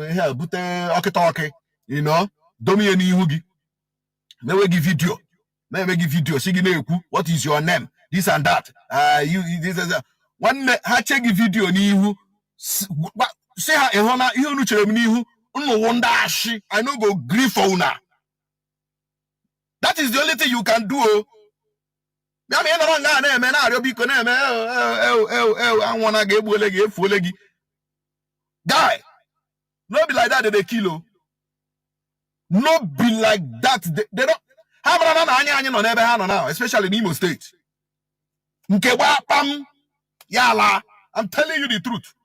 He bute okitoke. you know, domi eni hugi. Never give video. Never give video. What is your name? This and that. You this is one ha check video ni hu. Say ha ehona ihe unu chere m n'ihu. Unu wonder ashi. I no go grief for una. That is the only thing you can do. Guy, no be like that they kill. No be like that. They don't have now, especially in Imo State. I'm telling you the truth.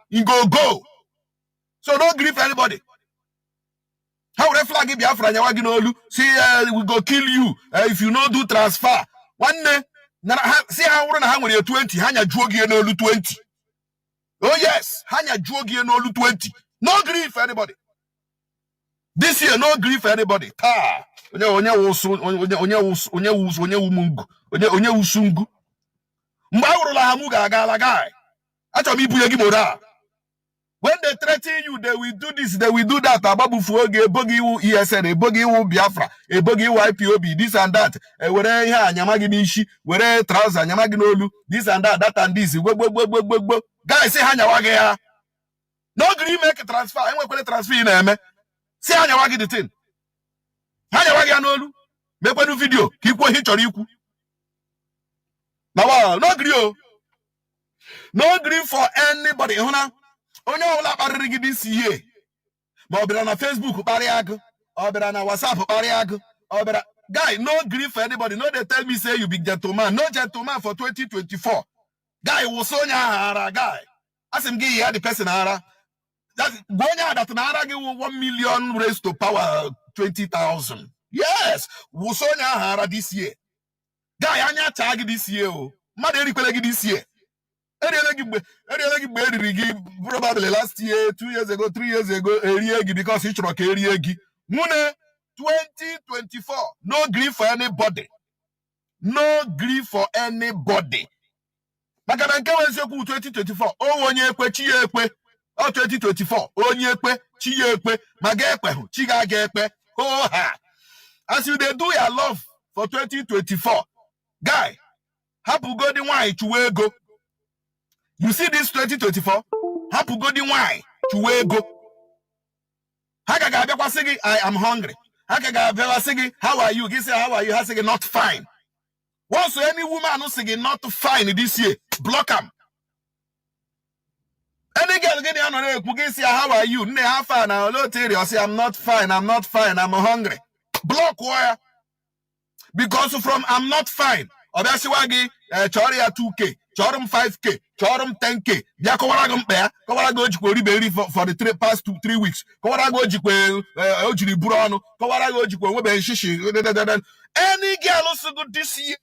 You go. So don't grieve anybody. How would I flag it? See, we go kill you if you don't do transfer. One day, see how we're going to 20. Hanya Jogi no 20. Oh, yes, Hanya Jogi no 20. No grief for anybody. This year, no grief for anybody. Ta. Onya usungu. Mbawro hamuga agala guy. Acho mi buyegi mora. When they threaten you, they will do this, they will do that. Ababu fuoge, bogi u ESN, bogi u Biafra, bogi u IPOB, this and that. Where ya nyamagi nishi, where trouser nyamagi nolu, this and that, that and this. Guys, say hanya wage ya. No green make a transfer. I want to transfer in eme. Say hanya wage the thing. Hanya wage ya nolu. Make one video. Keep one hit or you. Now, no green. No green for anybody. Onye ola barigi this year. Ma obira na Facebook bariag, obira na WhatsApp bariag, obira. Guy, no grief for anybody. No, they tell me say you big gentleman. No gentleman for 2024. Guy, wosonya hara guy. As him give you the person hara. That's gonya that nara give 1 million raised to power 20,000. Yes, wosonya hara this year. Guy, anya tag this year. Maderi kwelegi this year. Probably last year, 2 years ago, 3 years ago, because he struck Eriegi. Mune 2024. No grief for anybody. No grief for anybody. Makadanke 2024. Oh, onye kwe chi ekwe. Oh, 2024. Onye kwe chi ekwe. Magekwe chiga gekwe. Oh ha. As you they do your love for 2024. Guy, happy God why to go. You see this 2024? Happy God why to go. I am hungry. How are you? He say, how are you? I say, not fine. Once any woman who say not fine this year, block him. Any girl get on the say, how are you? Ne have fun. I say, I'm not fine. I'm not fine. I'm hungry. Block wire. Because from I'm not fine. Obasiwagi, Choria 2K, Chorum 5K, Chorum 10K. Ya Kawaragum Bear, Kawarago Jikori for the past 3 weeks. Kawarago Jikwe, Ojiri Burano, Kawarago Jikwe, Webe Shishi. Any girl also good this year.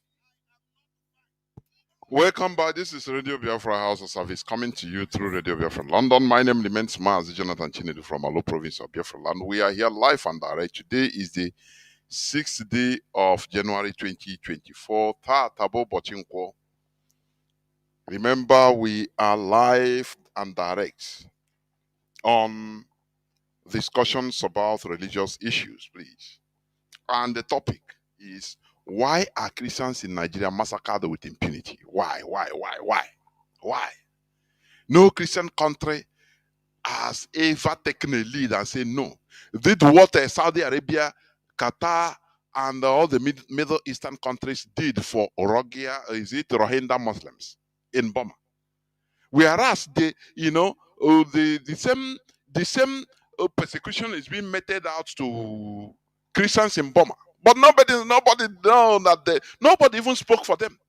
Welcome back. This is Radio Biafra House of Service coming to you through Radio Biafra London. My name remains Mazi Jonathan Chinedu from Alo province of Biafra land. We are here live and direct. Today is the 6th day of January 2024. Tabo Bochinkwo. Remember, we are live and direct on discussions about religious issues, please. And the topic is, why are Christians in Nigeria massacred with impunity? Why? No Christian country has ever taken a lead and said no. Did what Saudi Arabia, Qatar, and all the Middle Eastern countries did for Rohingya Muslims in Burma. Whereas the same persecution is being meted out to Christians in Burma. But nobody know that nobody even spoke for them.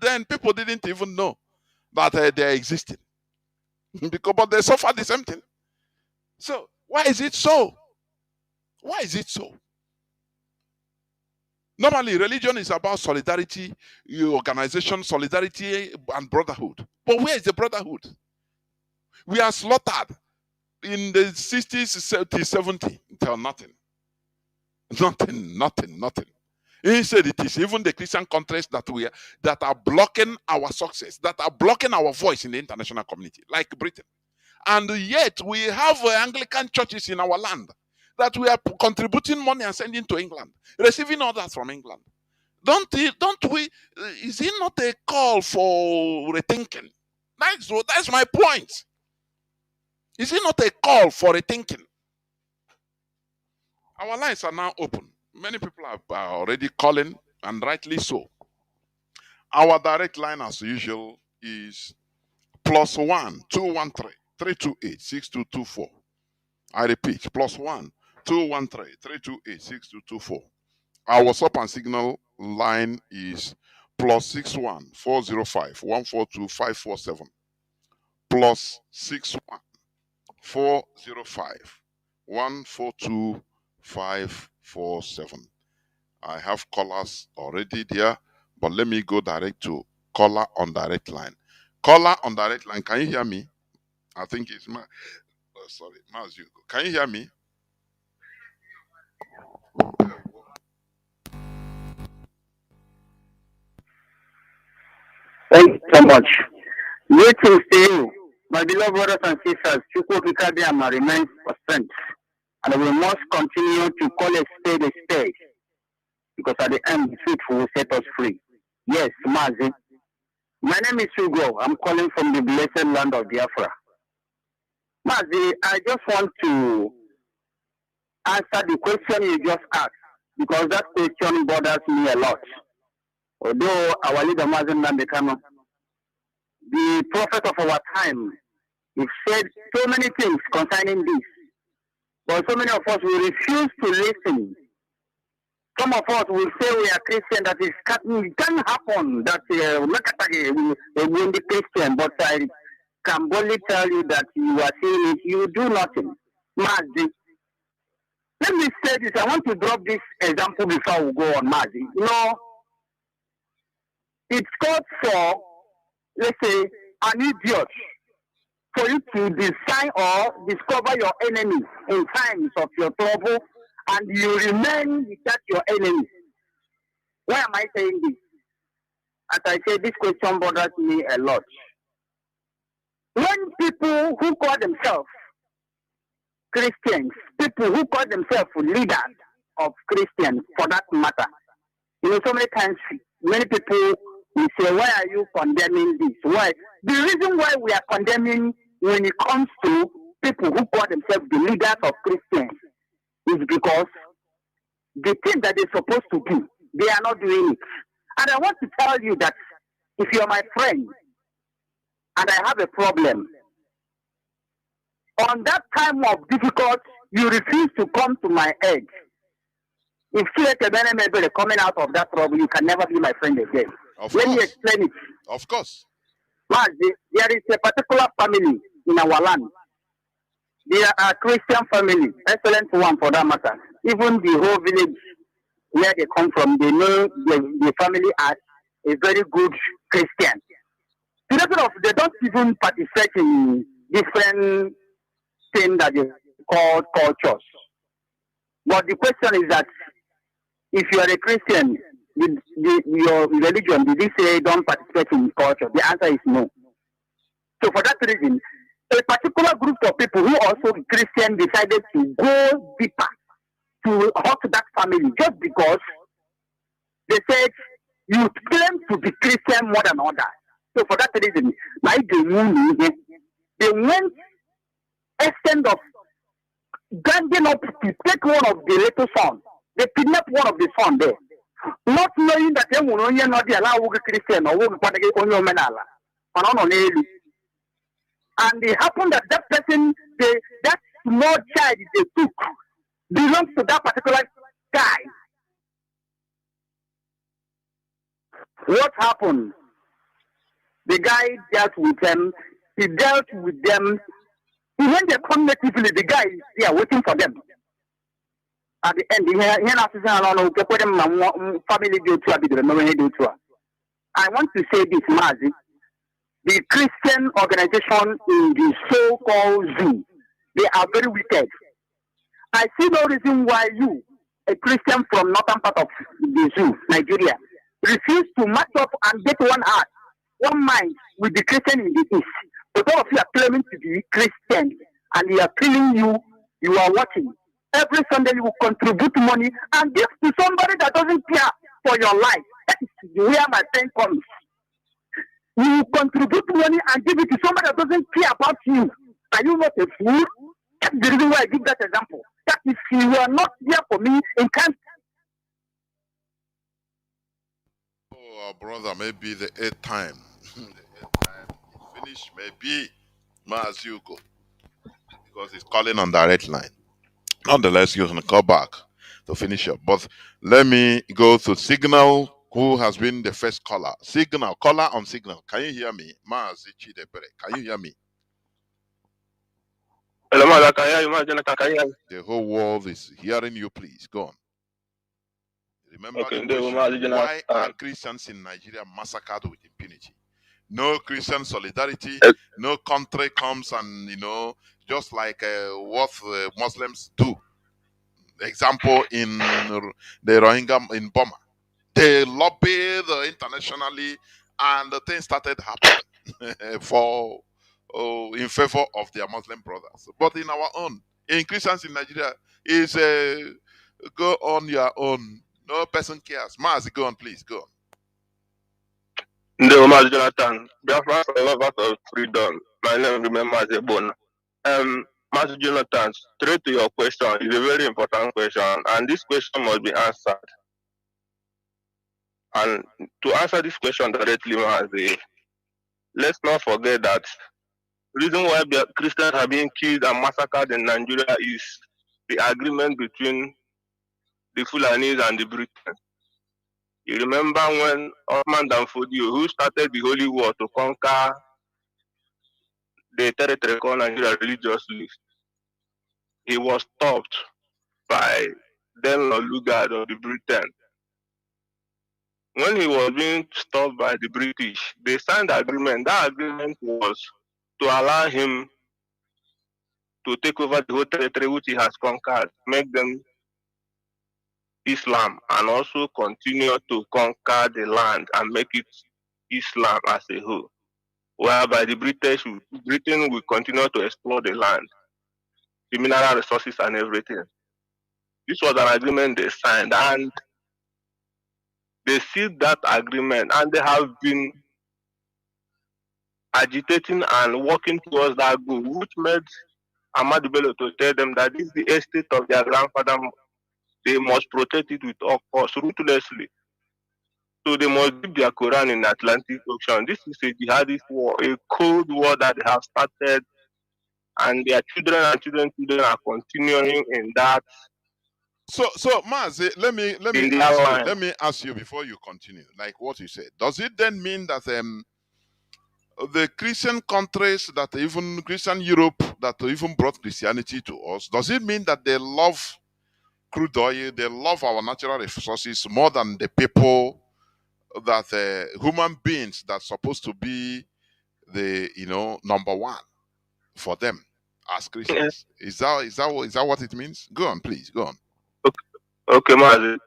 Then people didn't even know that they existed. But they suffer the same thing. So why is it so? Why is it so? Normally, religion is about solidarity, organization, solidarity, and brotherhood. But where is the brotherhood? We are slaughtered in the 60s, 70s, until nothing. Nothing. Instead, it is even the Christian countries that are blocking our success, that are blocking our voice in the international community, like Britain. And yet we have Anglican churches in our land that we are contributing money and sending to England, receiving orders from England. Don't we? Is it not a call for rethinking? That's my point. Is it not a call for rethinking? Our lines are now open. Many people are already calling, and rightly so. Our direct line, as usual, is +1 213 328 6224. I repeat, +1 213 328 6224. Our WhatsApp and Signal line is +61 405 142 547. +61 405 142 547. I have callers already there, but let me go direct to caller on direct line. Caller on direct line, can you hear me? I think it's sorry, Mazi. Can you hear me? Thank you so much. Greetings to you, my beloved brothers and sisters. Chukwukikabiyama remains for strength, and we must continue to call a spade, because at the end, the truth will set us free. Yes, Mazi. My name is Hugo. I'm calling from the blessed land of Biafra. Mazi, I just want to answer the question you just asked, because that question bothers me a lot. Although our leader Mazi Nnamdi, the prophet of our time, he said so many things concerning this, but so many of us will refuse to listen. Some of us will say we are Christian, that it can happen that we will be Christian, but I can boldly tell you that you are saying it, you do nothing. Mazi, let me say this. I want to drop this example before we go on, Mazi. You know, it's called for, let's say, an idiot for you to design or discover your enemy in times of your trouble, and you remain without your enemy. Why am I saying this? As I say, this question bothers me a lot. When people who call themselves Christians, people who call themselves leaders of Christians, for that matter, you know, so many times, many people will say, why are you condemning this? Why? The reason why we are condemning when it comes to people who call themselves the leaders of Christians is because the thing that they're supposed to do, they are not doing it. And I want to tell you that if you're my friend and I have a problem, on that time of difficulty, you refuse to come to my aid. If you let a man coming out of that trouble, you can never be my friend again. Let me explain it. Of course. There is a particular family in our land. They are a Christian family, excellent one for that matter. Even the whole village where they come from, they know the family as a very good Christian. To the point of they don't even participate in different things that they call cultures. But the question is that if you are a Christian, your religion, did you say don't participate in culture? The answer is no. So for that reason, a particular group of people who also Christian decided to go deeper to hurt that family just because they said you claim to be Christian more than others. So for that reason, they went extent of ganging up to take one of the little sons. They kidnapped one of the sons there, not knowing that they will not be allowed to be Christian or and it happened that that person, that small child they took, belongs to that particular guy. What happened? The guy dealt with them. He dealt with them. When they come natively, the guy is there waiting for them. At the end, I want to say this, Mazi. The Christian organization in the so-called zoo, they are very wicked. I see no reason why you, a Christian from northern part of the zoo, Nigeria, refuse to match up and get one heart, one mind with the Christian in the east. But all of you are claiming to be Christian, and they are killing you. You are watching. Every Sunday you will contribute money and give to somebody that doesn't care for your life. That is where my thing comes. You contribute money and give it to somebody that doesn't care about you. Are you not a fool? That's the reason why I give that example. That if you were not there for me in time. Oh, brother, maybe the 8th time. The 8th time he finished, maybe Mazi you go. Because he's calling on direct line. Nonetheless, you're going to call back to finish up. But let me go to Signal, who has been the first caller. Signal, caller on Signal. Can you hear me? Mazi Chidebere, can you hear me? Hello, Mazi, can you hear you, Mazi Jonathan? Can you hear me? The whole world is hearing you, please. Go on. Remember Okay, the question, why are Christians in Nigeria massacred with impunity? No Christian solidarity, no country comes and, just like what Muslims do. Example, in the Rohingya in Burma. They lobbied internationally and the thing started happening in favor of their Muslim brothers. But in our own, in Christians in Nigeria, is go on your own. No person cares. Mazi, go on, please, go on. No, Mazi Jonathan, Biafra lovers of freedom. My name remains Mazi Bona. Mazi Jonathan, straight to your question, is a very important question, and this question must be answered. And to answer this question directly, Mazi, let's not forget that the reason why Christians are being killed and massacred in Nigeria is the agreement between the Fulanis and the Britons. You remember when Osman Danfodio, who started the Holy War to conquer the territory called Nigeria religiously, he was stopped by then Lugard of the Britain. When he was being stopped by the British, they signed an agreement. That agreement was to allow him to take over the whole territory which he has conquered, make them Islam, and also continue to conquer the land and make it Islam as a whole. Whereby the Britain will continue to explore the land, the mineral resources and everything. This was an agreement they signed, and they sealed that agreement, and they have been agitating and working towards that goal, which made Ahmadu Bello to tell them that this is the estate of their grandfather. They must protect it with all costs, ruthlessly. So they must keep their Quran in the Atlantic Ocean. This is a jihadist war, a cold war that they have started, and their children and children are continuing in that. So Mazi, let me ask you before you continue, like what you said. Does it then mean that the Christian countries, that even Christian Europe, that even brought Christianity to us, does it mean that they love crude oil, they love our natural resources more than the people that human beings that's supposed to be the number one for them as Christians? Is that what it means? Go on, please, go on. Okay, Mazi.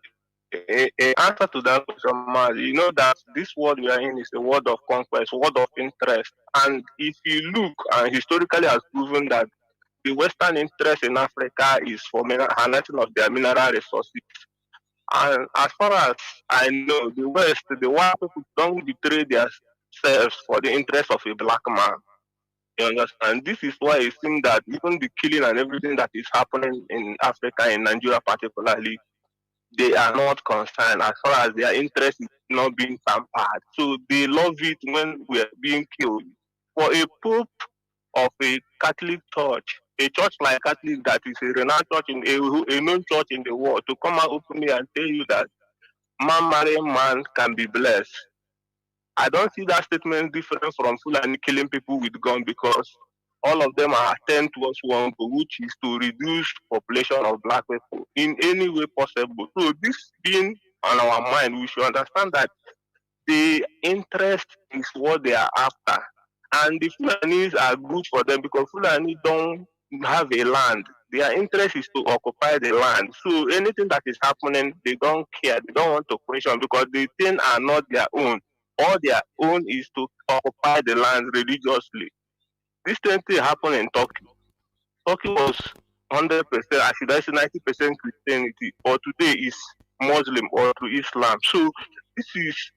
In answer to that question, Mazi, you know that this world we are in is a world of conquest, world of interest. And if you look, and historically has proven that the Western interest in Africa is for harnessing of their mineral resources. And as far as I know, the West, the white people don't betray themselves for the interest of a black man. You understand? This is why it seems that even the killing and everything that is happening in Africa, in Nigeria particularly, they are not concerned as far as their interest is not being tampered. So they love it when we are being killed. For a pope of a Catholic church, a church like Catholic that is a renowned church in a known church in the world, to come out openly and tell you that man marrying man can be blessed. I don't see that statement different from Fulani killing people with guns, because all of them are attempt towards one goal, which is to reduce population of black people in any way possible. So this being on our mind, we should understand that the interest is what they are after. And the Fulanis are good for them because Fulani don't have a land. Their interest is to occupy the land. So anything that is happening, they don't care. They don't want to question because the things are not their own. All their own is to occupy the land religiously. this same thing happened in Turkey. Turkey was 100%, I should say 90% Christianity, or today is Muslim or to Islam. So this is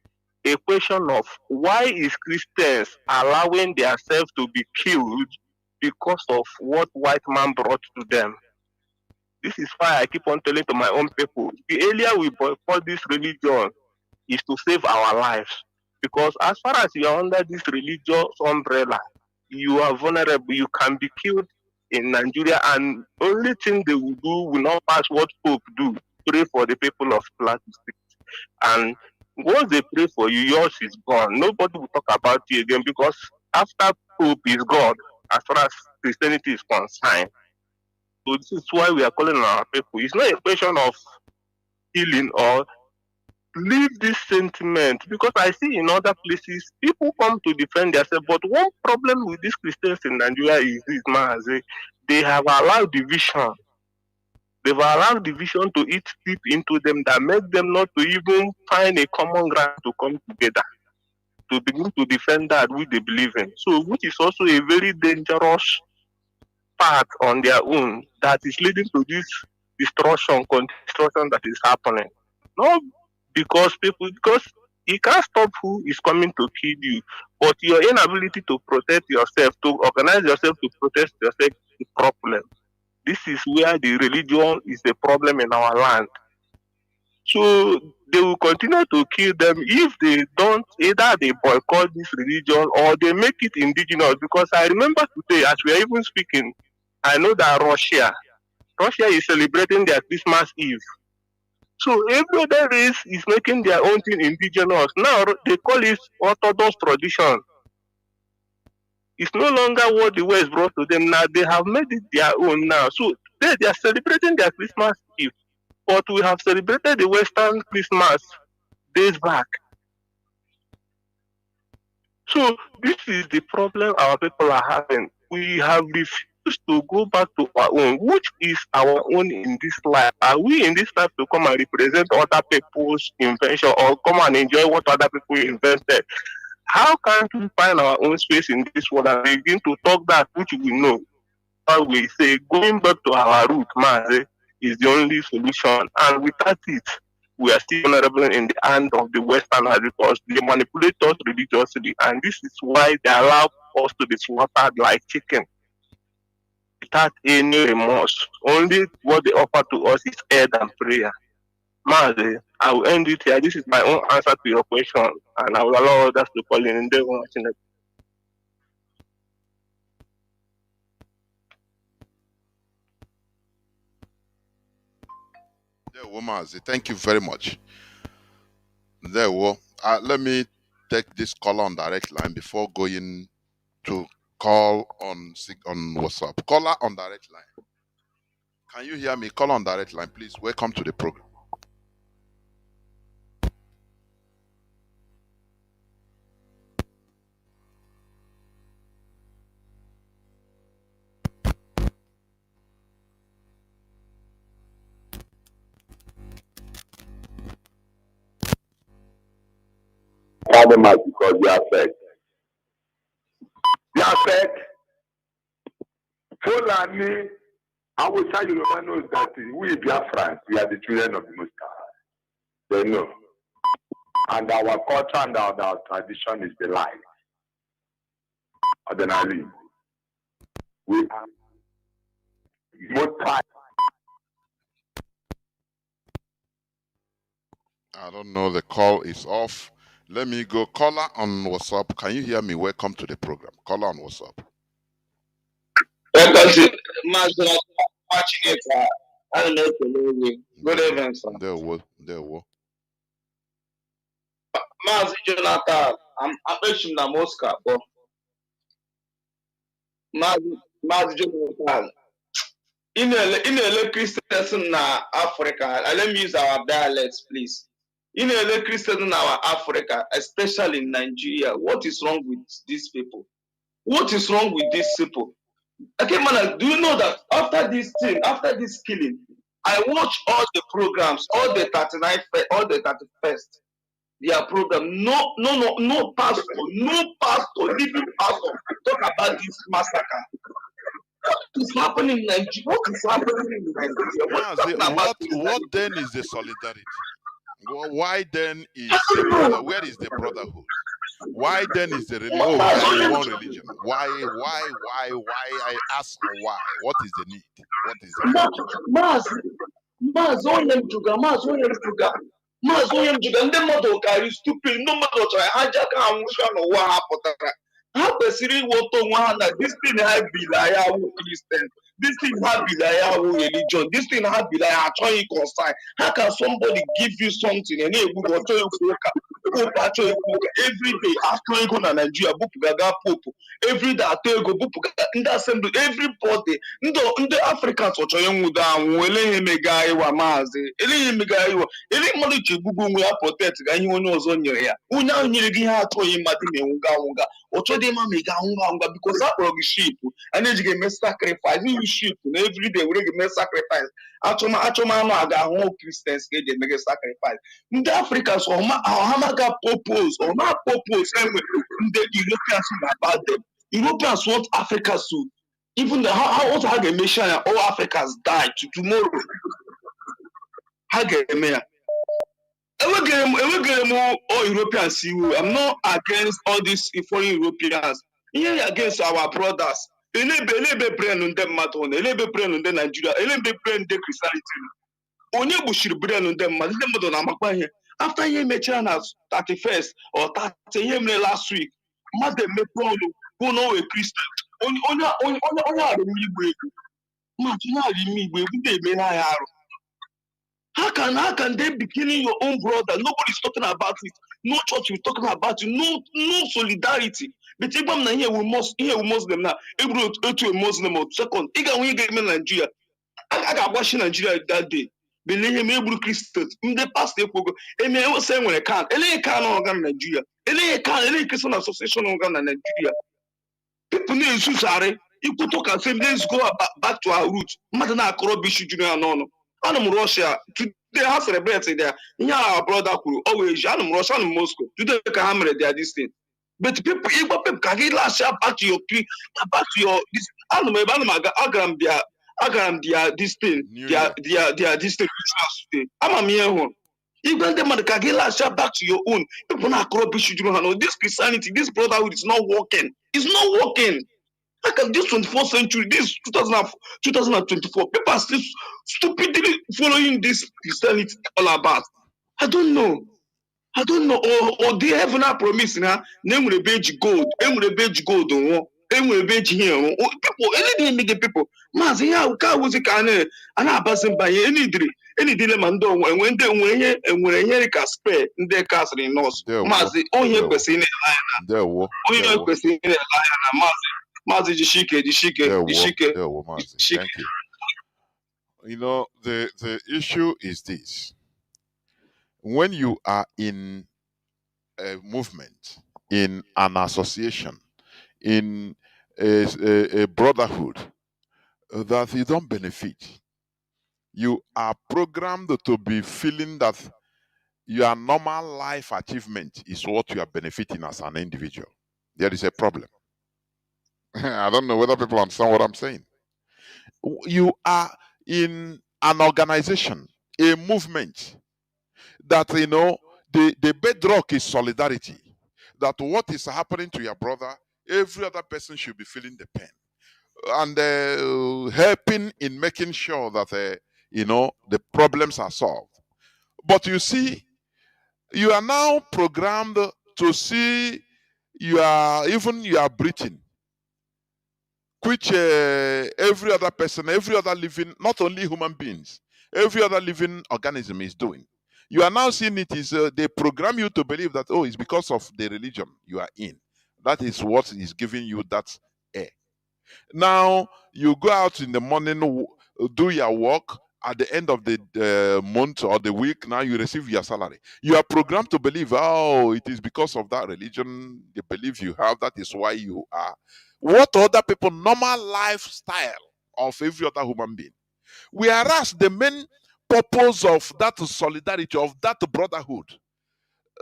a question of why is Christians allowing themselves to be killed because of what white man brought to them. This is why I keep on telling to my own people, the earlier we boycott this religion is to save our lives. Because as far as you are under this religious umbrella, you are vulnerable. You can be killed in Nigeria, and only thing they will do will not pass what Pope do, pray for the people of Plateau State. And once they pray for you, yours is gone. Nobody will talk about you again, because after Pope is God, as far as Christianity is concerned. So this is why we are calling on our people. It's not a question of healing or leave this sentiment, because I see in other places people come to defend themselves. But one problem with these Christians in Nigeria is this, Mazi, they have allowed division. They've allowed division to eat deep into them that make them not to even find a common ground to come together to begin to defend that which they believe in. So, which is also a very dangerous path on their own that is leading to this destruction that is happening. Not because you can't stop who is coming to kill you, but your inability to protect yourself, to organize yourself to protect yourself is the problem. This is where the religion is the problem in our land. So they will continue to kill them if they don't, either they boycott this religion or they make it indigenous. Because I remember today, as we are even speaking, I know that Russia is celebrating their Christmas Eve. So every other race is making their own thing indigenous. Now they call it Orthodox tradition. It's no longer what the West brought to them. Now they have made it their own now. So they are celebrating their Christmas Eve. But we have celebrated the Western Christmas days back. So this is the problem our people are having. We have refused to go back to our own, which is our own in this life. Are we in this life to come and represent other people's invention or come and enjoy what other people invented? How can we find our own space in this world and begin to talk that which we know? How we say going back to our root, Mazi, is the only solution. And without it, we are still vulnerable in the hand of the Westerners because they manipulate us religiously, and this is why they allow us to be slaughtered like chicken without any remorse. Only what they offer to us is aid and prayer. Mazi, I will end it here. This is my own answer to your question, and I will allow others to call in. They will watch it. Mazi, thank you very much. Let me take this call on direct line before going to call on WhatsApp. Caller on direct line. Can you hear me? Call on direct line, please. Welcome to the program. Because they are fed. They are fed. Fulani, I will tell you, knows that we Biafrans, we are the children of the Most High. They know. And our culture and our tradition is the life. Ordinarily, we are most high. I don't know, the call is off. Let me go. Caller on WhatsApp. Can you hear me? Welcome to the program. Caller on WhatsApp. Welcome to Mazi Jonathan watching it. I don't know if good evening, sir. There were. Mazi Jonathan, I'm actually in Moscow, but Mazi Jonathan. In a Christians in Africa, let me use our dialects, please. In a Christians in our Africa, especially in Nigeria, what is wrong with these people? What is wrong with these people? Okay, man, do you know that after this thing, after this killing, I watch all the programs, all the 39th, all the 31st, their program. No pastor, even pastor talk about this massacre? What is happening in Nigeria? What is happening in Nigeria? What are you talking about What then is the solidarity? Why then I is the don't brother? know. Where is the brotherhood? Why then is the religion? Oh, we are in one religion. Why? I ask why. What is the need? What is the point? Maazị onye m juga maazị onye m juga maazị onye m juga ndị mmadụ karị stupid ndị mmadụ chọrọ ha ji aka ha nwụcha n'ụwa ha pụtara ha kwesịrị iweta onwe ha na destin ha bili anya awụ Christian destin ha bili anya awụ religion destin ha bili anya achọghị consign how can somebody give you something and na-egbu gị ọchọ ekwu ụka pope achọ ekwu ụka everyday atụ ego na Nigeria bupụgaga pope everyday atụ ego bupụgaga ndị assembly everybody ndị Africans chọrọ ịnwụdo anwụ eleghị emega ịwa maazị eleghị emega ịwa ele mmadụ ji egbugbu onwe ya protect ga ihe onye ọzọ nyere ya onye ahụ nyere gị ihe atụghị mmadụ na-enwuga anwụga ọchọ dị mma ma ị ga-anwụga anwụga because a kpọrọ gị ship a na-eji ga-eme sacrifice iwu ship na everyday were ga-eme sacrifice achọmanụ a ga-ahụ Christians ka eji eme gị sacrifice ndị Africans ọhamaga purpose ọma purpose enwere ndị Europeans na about them Europeans want Africa to even how ha ga-emechi anya all Africans die to tomorrow ha ga-eme ya enwegere m all Europeans iwu I'm not against all these foreign Europeans ihe ya against our brothers elebe brain ndị mmadụ na elebe brain ndị Nigeria elebe brain ndị Christianity onye gbuchiri brain ndị mmadụ na-amakwa ihe after ihe mechara na 31st or 30 ihe mere last week mmadụ emepe ọnụ bụ na owe Christian onye arụm igbo ego mmadụ onye arụm igbo ego na-eme ha ya arụ how can they be killing your own brother? Nobody's talking about it. No church is talking about it. No solidarity. But even here we Muslim now. Able to a Muslim or second. Even when you get in Nigeria, I got watching Nigeria that day. Believe him, able Christians. In the past, they go. And I was saying when I can't. Any can organ Nigeria. Any Christian association organ in Nigeria. People need to sorry. You could talk and say let's go back to our roots. Madana Korobishi Junior no. I'm Russia. Today I celebrate there. Yeah, our brother Kuru. Always, I'm Russia and Moscow. Today I can hammer they are this thing. But people can get last year back to your this. I don't know. Agram dia this thing. Dia this thing. I'm a mere one. Even the man can get last year back to your own. People not corrupt. You know this Christianity, this brotherhood is not working. It's not working. Like this 24th century, this 2024, people are still stupidly following this Christianity all about. I don't know. Or they have not promise now. Name will be gold. Name will be gold. Name will be here. People, anything make the people. Mazi, yeah, car was a can. And I pass by any dilemma. And when they hear a spare, they cast in us. Mazi, oh, you're person. Oh, you're person. Mazi Jishike. Thank you. You know, the issue is this. When you are in a movement, in an association, in a brotherhood that you don't benefit, you are programmed to be feeling that your normal life achievement is what you are benefiting as an individual. There is a problem. I don't know whether people understand what I'm saying. You are in an organization, a movement that, you know, the bedrock is solidarity. That what is happening to your brother, every other person should be feeling the pain. And helping in making sure that, you know, the problems are solved. But you see, you are now programmed to see your breathing, which every other person, every other living, not only human beings, every other living organism is doing. You are now seeing it is, they program you to believe that, oh, it's because of the religion you are in. That is what is giving you that air. Now, you go out in the morning, do your work. At the end of the month or the week, now you receive your salary. You are programmed to believe, oh, it is because of that religion, the belief you have, that is why you are. What other people, normal lifestyle of every other human being. Whereas the main purpose of that solidarity, of that brotherhood,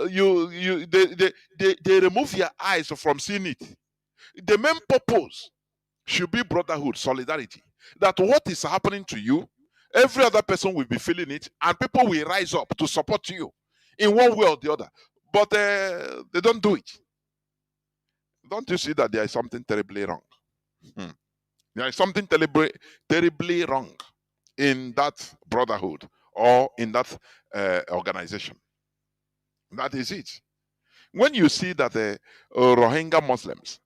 they remove your eyes from seeing it. the main purpose should be brotherhood, solidarity. That what is happening to you, every other person will be feeling it, and people will rise up to support you in one way or the other. But they don't do it. Don't you see that there is something terribly wrong? There is something terribly wrong in that brotherhood or in that organization. That is it. When you see that the Rohingya Muslims,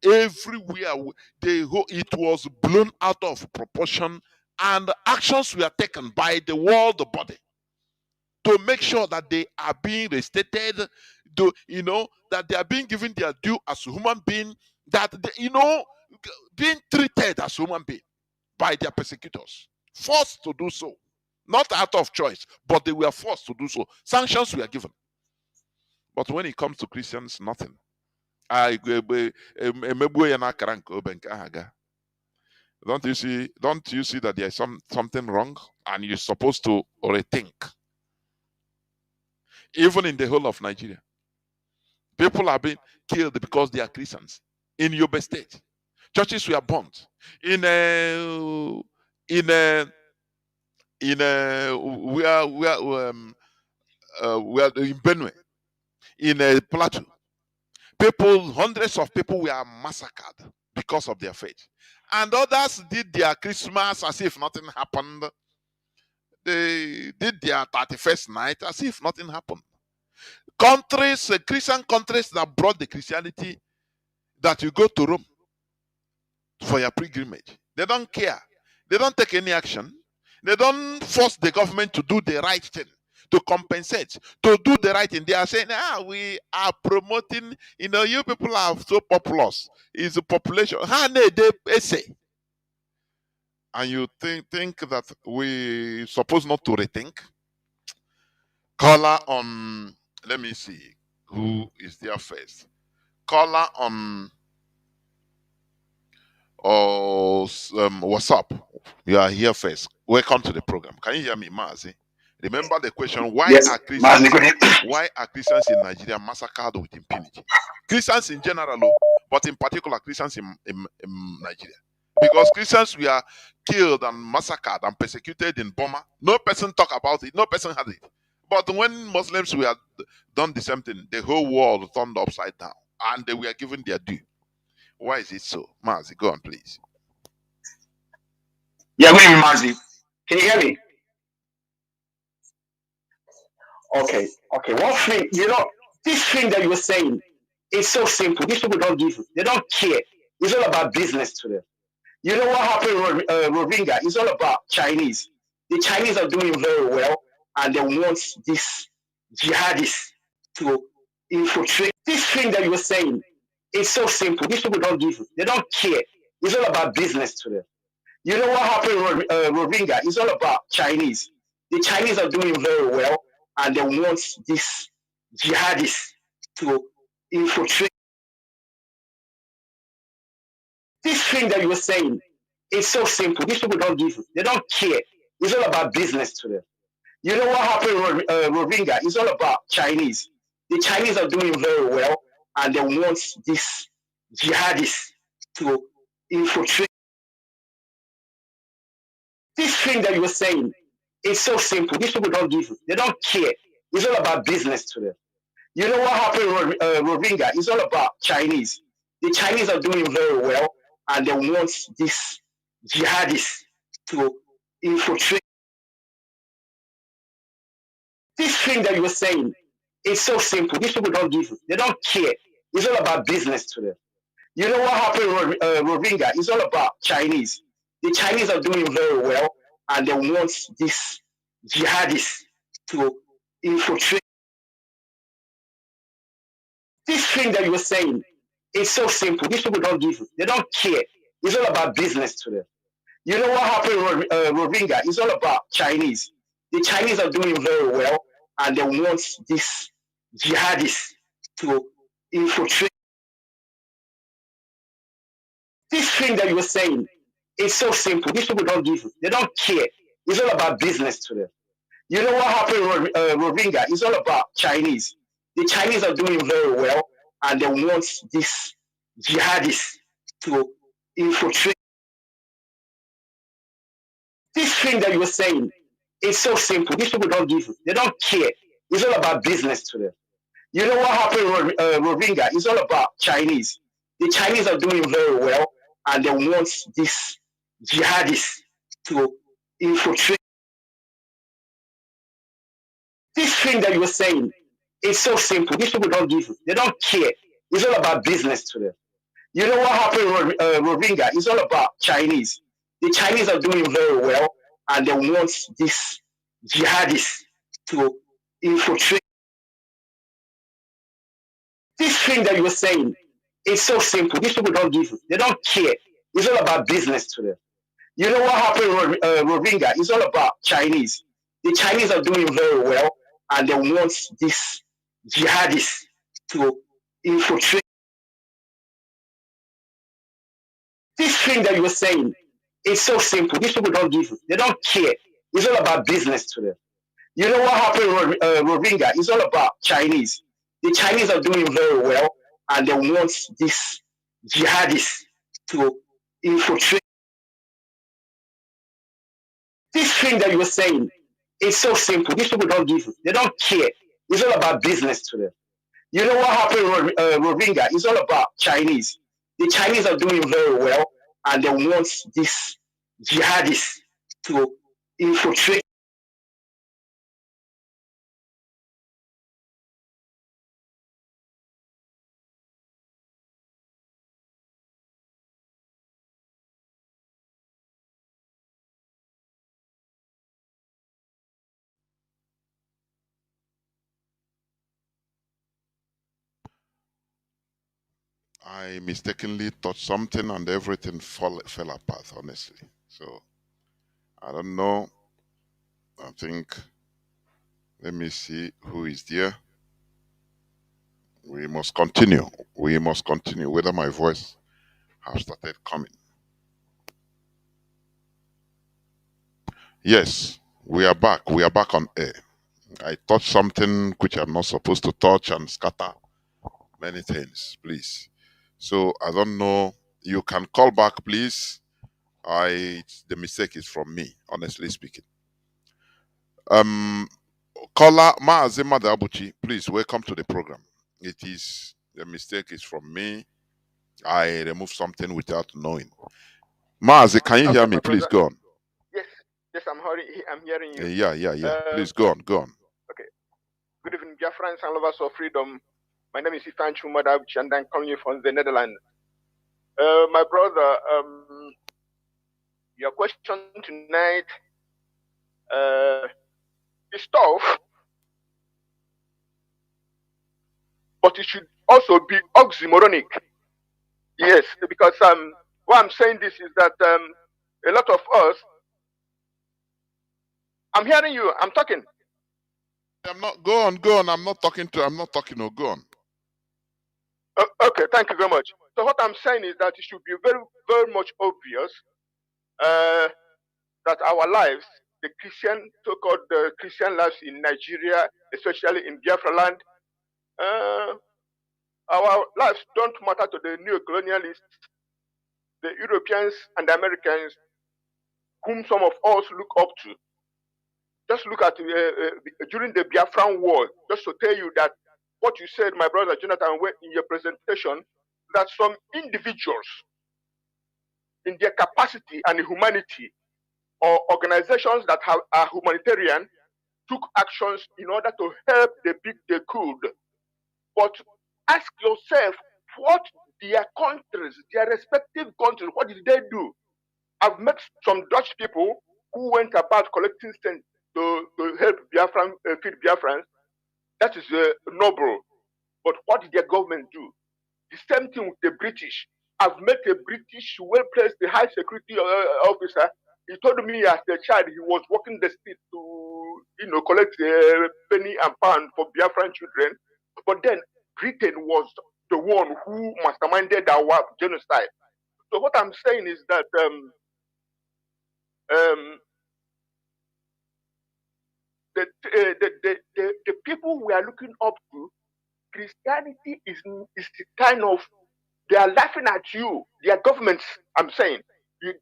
everywhere it was blown out of proportion, and actions were taken by the world body to make sure that they are being restated, that they are being given their due as human being, that they, being treated as human being by their persecutors, forced to do so, not out of choice, but they were forced to do so. Sanctions were given. But when it comes to Christians, nothing. Don't you see that there is something wrong, and you're supposed to rethink? Even in the whole of Nigeria, people are being killed because they are Christians. In Yobe State, churches were burnt. We are in Benue, in Plateau. Hundreds of people were massacred because of their faith. And others did their Christmas as if nothing happened. They did their 31st night as if nothing happened. Countries, Christian countries that brought the Christianity, that you go to Rome for your pilgrimage, they don't care. They don't take any action. They don't force the government to do the right thing, to compensate, to do the right thing. They are saying, we are promoting, you people are so populous. It's a population. And you think that we supposed not to rethink? Caller on, let me see who is there first. Caller on what's up? You are here first. Welcome to the program. Can you hear me, Mazi? Remember the question: why are Christians in Nigeria massacred with impunity? Christians in general, but in particular Christians in Nigeria, because Christians were killed and massacred and persecuted in Burma. No person talk about it. No person had it. But when Muslims were done the same thing, the whole world turned upside down, and they were given their due. Why is it so? Mazi, go on, please. Yeah, good evening, Mazi. Can you hear me? Okay. One thing, this thing that you were saying is so simple. These people they don't care. It's all about business to them. You know what happened in Rohingya? It's all about Chinese. The Chinese are doing very well, and they want these jihadists to infiltrate. This thing that you were saying is so simple. These people they don't care. It's all about business to them. You know what happened in Rohingya? It's all about Chinese. The Chinese are doing very well, and they want these jihadists to infiltrate. This thing that you were saying is so simple. These people they don't care. It's all about business to them. You know what happened in Rohingya? It's all about Chinese. The Chinese are doing very well, and they want these jihadists to infiltrate. This thing that you were saying is so simple. These people they don't care. It's all about business to them. You know what happened in Rohingya? It's all about Chinese. The Chinese are doing very well, and they want these jihadists to infiltrate. This thing that you were saying is so simple. These people they don't care. It's all about business to them. You know what happened in Rohingya? It's all about Chinese. The Chinese are doing very well, and they want these jihadists to infiltrate. This thing that you were saying is so simple. These people they don't care. It's all about business to them. You know what happened in Rohingya? It's all about Chinese. The Chinese are doing very well, and they want these jihadists to infiltrate. This thing that you were saying is so simple. These people they don't care. It's all about business to them. You know what happened in Rohingya? It's all about Chinese. The Chinese are doing very well, and they want these jihadists to infiltrate. This thing that you're saying is so simple. These people don't give, they don't care. It's all about business to them. You know what happened in Rohingya? It's all about Chinese. The Chinese are doing very well, and they want these jihadists to infiltrate. This thing that you're saying is so simple. These people don't give, they don't care. It's all about business to them. You know what happened in Rohingya? It's all about Chinese. The Chinese are doing very well, and they want these jihadists to infiltrate. This thing that you're saying is so simple. These people don't give, they don't care. It's all about business to them. You know what happened in Rohingya? It's all about Chinese. The Chinese are doing very well, and they want these jihadists to infiltrate. This thing that you're saying is so simple. These people don't give, they don't care. It's all about business to them. You know what happened in Rohingya? It's all about Chinese. The Chinese are doing very well, and they want these jihadists to infiltrate. This thing that you're saying is so simple. These people don't give, they don't care. It's all about business to them. You know what happened in Rohingya? It's all about Chinese. The Chinese are doing very well, and they want these jihadists to infiltrate. I mistakenly thought something and everything fell apart, honestly. So I don't know. I think, let me see who is there. We must continue. We must continue, whether my voice has started coming. Yes, we are back. We are back on air. I touched something which I'm not supposed to touch and scatter many things, please. So I don't know. You can call back, please. The mistake is from me, honestly speaking. Caller Mazi Madabuchi, please welcome to the program. The mistake is from me. I removed something without knowing. Mazi, can you hear me? Please go on. Yes, I'm hearing you. Yeah. Please go on. Okay. Good evening, dear friends and lovers of freedom. My name is Ifan Chumadabchi, and I'm calling you from the Netherlands. My brother, your question tonight is tough, but it should also be oxymoronic. Yes, because why I'm saying this is that a lot of us. I'm hearing you. I'm talking. I'm not. Go on. I'm not talking. No, go on. Okay, thank you very much. So what I'm saying is that it should be very, very much obvious that our lives, the so-called Christian lives in Nigeria, especially in Biafra land, our lives don't matter to the neo-colonialists, the Europeans and the Americans, whom some of us look up to. Just look at during the Biafran war, just to tell you that what you said, my brother Jonathan, in your presentation, that some individuals in their capacity and humanity, or organizations that are humanitarian, took actions in order to help the big they could. But ask yourself, what their countries, their respective countries, what did they do? I've met some Dutch people who went about collecting cents to help Biafran, feed Biafrans. That is noble. But what did their government do? The same thing with the British. I've met a British well-placed high security officer. He told me as a child he was walking the street to, collect penny and pound for Biafran children. But then Britain was the one who masterminded our genocide. So what I'm saying is that the people we are looking up to, Christianity is the kind of They are laughing at you. Their governments, I'm saying,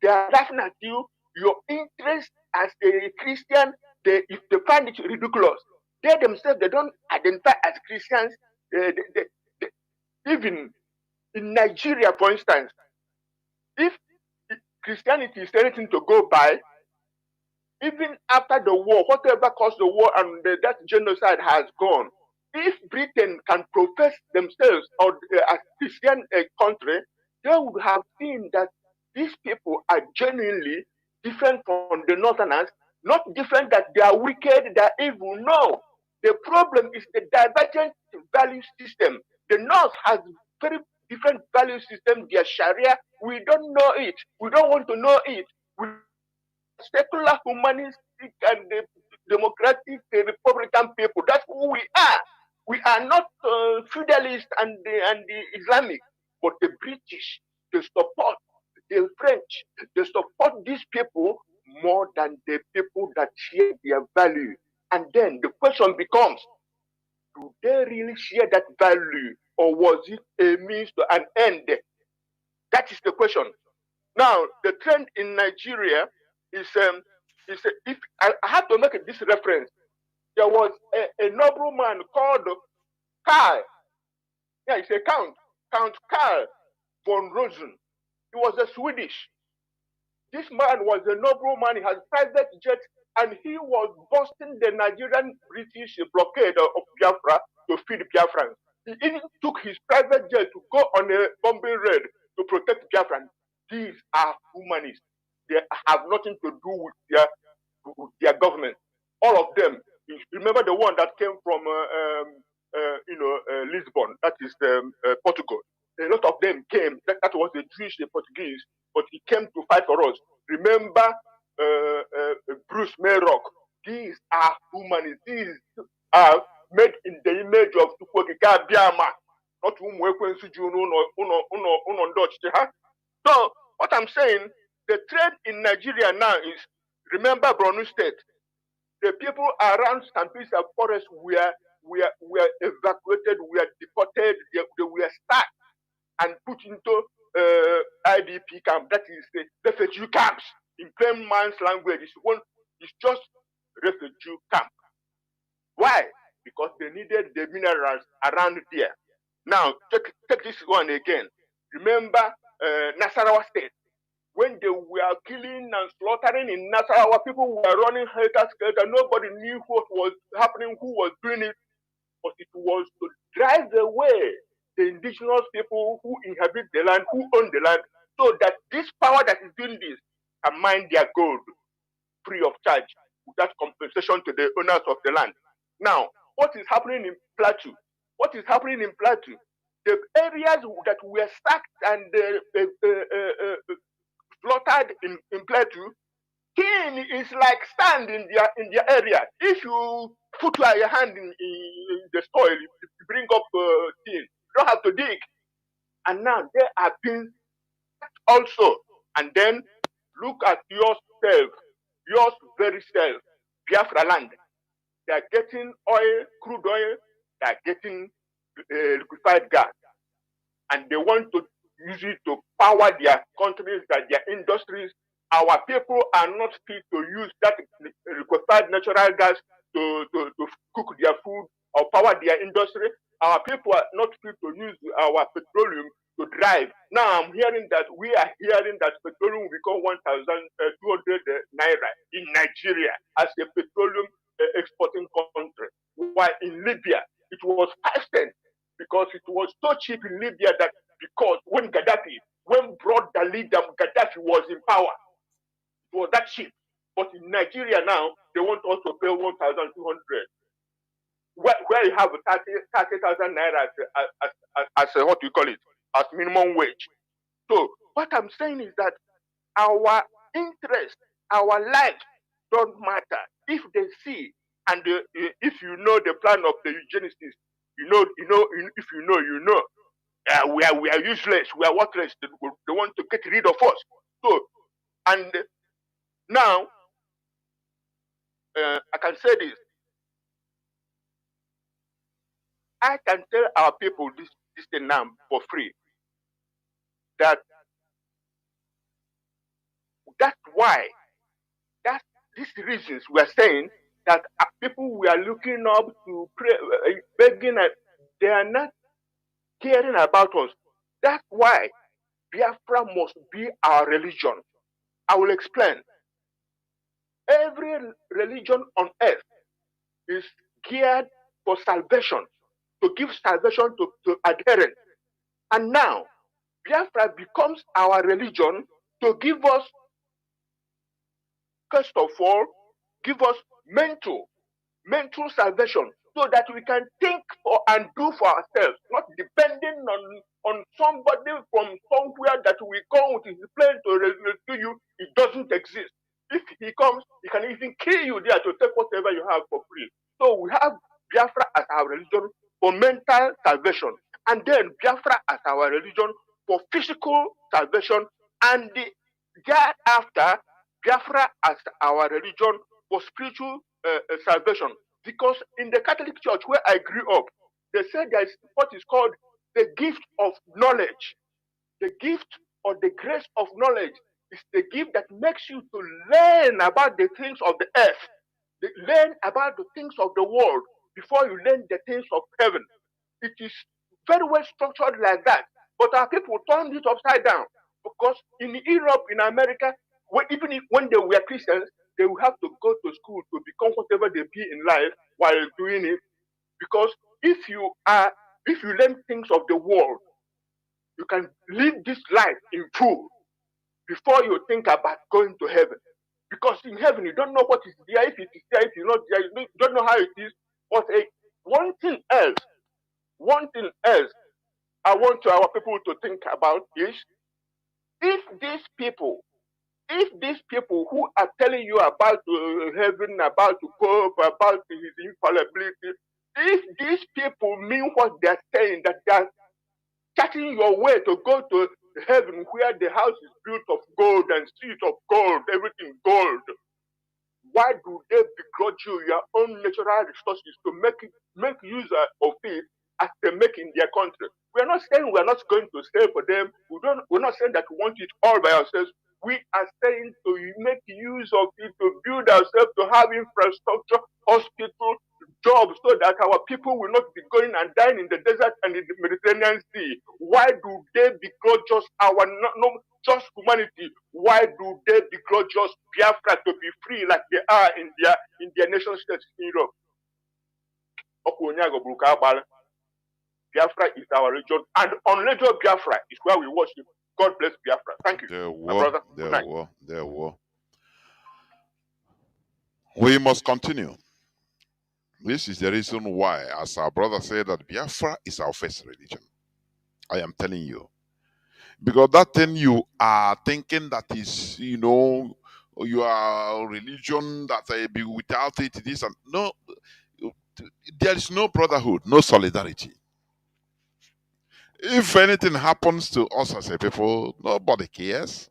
they are laughing at you. Your interest as a Christian, if they find it ridiculous, they themselves, they don't identify as Christians. Even in Nigeria, for instance, if Christianity is anything to go by, even after the war, whatever caused the war and that genocide has gone, if Britain can profess themselves or as Christian country, they would have seen that these people are genuinely different from the Northerners, not different that they are wicked, they are evil. No. The problem is the divergent value system. The North has very different value system, their Sharia. We don't know it. We don't want to know it. We secular, humanistic, and democratic Republican people. That's who we are. We are not feudalist and the Islamic, but the British, they support the French, they support these people more than the people that share their value. And then the question becomes, do they really share that value, or was it a means to an end? That is the question. Now, the trend in Nigeria is if I have to make this reference. There was a nobleman called Karl. Yeah, it's a Count Karl von Rosen. He was a Swedish. This man was a nobleman. He had private jets, and he was busting the Nigerian British blockade of Biafra to feed Biafrans. He even took his private jet to go on a bombing raid to protect Biafrans. These are humanists. They have nothing to do with their government. All of them. Remember the one that came from Lisbon, that is Portugal. A lot of them came. That was the Jewish, the Portuguese, but he came to fight for us. Remember Bruce Mayrock. These are humanists. These are made in the image of Tukwokika Biama. Not So what I'm saying, the trend in Nigeria now is, remember Borno State, the people around Sambisa Forest were evacuated, were deported, they were stuck and put into IDP camp. That is the refugee camps. In plain man's language, it's just refugee camp. Why? Because they needed the minerals around there. Now, take this one again. Remember Nasarawa State. When they were killing and slaughtering in Nasarawa, people were running helter-skelter. Nobody knew what was happening, who was doing it. But it was to drive away the indigenous people who inhabit the land, who own the land, so that this power that is doing this can mine their gold free of charge without compensation to the owners of the land. Now, what is happening in Plateau? What is happening in Plateau? The areas that were sacked and slaughtered in Plateau, tin is like sand in their area. If you put your hand in the soil, you bring up tin. You don't have to dig. And now they are being also. And then look at yourself, yours very self, Biafra land. They are getting oil, crude oil. They are getting liquefied gas, and they want to use it to power their countries, their industries. Our people are not fit to use that liquefied natural gas to cook their food or power their industry. Our people are not fit to use our petroleum to drive. Now we are hearing that petroleum will become 1,200 naira in Nigeria as a petroleum exporting country. While in Libya, it was 5 cents because it was so cheap in Libya that because when broad the leader Gaddafi was in power, it was that cheap. But in Nigeria now, they want us to pay 1,200. Where you have 30,000 naira as what you call it, as minimum wage. So what I'm saying is that our interest, our life don't matter. If they see, and if you know the plan of the eugenicists, if you know, we are useless, we are worthless. They want to get rid of us. So, and now I can say this. I can tell our people this thing now for free. that that's why, that's these reasons we are saying that people we are looking up to, pray, begging, they are not caring about us. That's why Biafra must be our religion. I will explain. Every religion on earth is geared for salvation, to give salvation to adherents. And now, Biafra becomes our religion to give us, first of all, give us mental salvation, so that we can think for and do for ourselves, not depending on somebody from somewhere that will come with his plan to rescue you. It doesn't exist. If he comes, he can even kill you there to take whatever you have for free. So we have Biafra as our religion for mental salvation, and then Biafra as our religion for physical salvation, and thereafter Biafra as our religion for spiritual salvation. Because in the Catholic Church where I grew up, they said there is what is called the gift of knowledge. The gift or the grace of knowledge is the gift that makes you to learn about the things of the earth, learn about the things of the world before you learn the things of heaven. It is very well structured like that. But our people turned it upside down, because in Europe, in America, even when they were Christians, they will have to go to school to become whatever they be in life while doing it. Because if you learn things of the world, you can live this life in full before you think about going to heaven. Because in heaven, you don't know what is there, if it is there, if it's not there, you don't know how it is. But one thing else I want our people to think about is, if these people who are telling you about heaven, about the Pope, about his infallibility, if these people mean what they're saying, that they're charting your way to go to heaven where the house is built of gold and street of gold, everything gold, why do they begrudge you your own natural resources to make use of it as they make in their country? We are not saying we are not going to stay for them. We're not saying that we want it all by ourselves. We are saying to make use of it, to build ourselves, to have infrastructure, hospital, jobs, so that our people will not be going and dying in the desert and in the Mediterranean Sea. Why do they begrudge us our just humanity? Why do they begrudge us Biafra to be free like they are in their nation states in Europe? Biafra is our religion, and on Radio Biafra is where we worship. God bless Biafra. Thank you, my brother. There were. We must continue. This is the reason why, as our brother said, that Biafra is our first religion. I am telling you. Because that thing you are thinking that is, your religion, that be without it, this and no, there is no brotherhood, no solidarity. If anything happens to us as a people, nobody cares.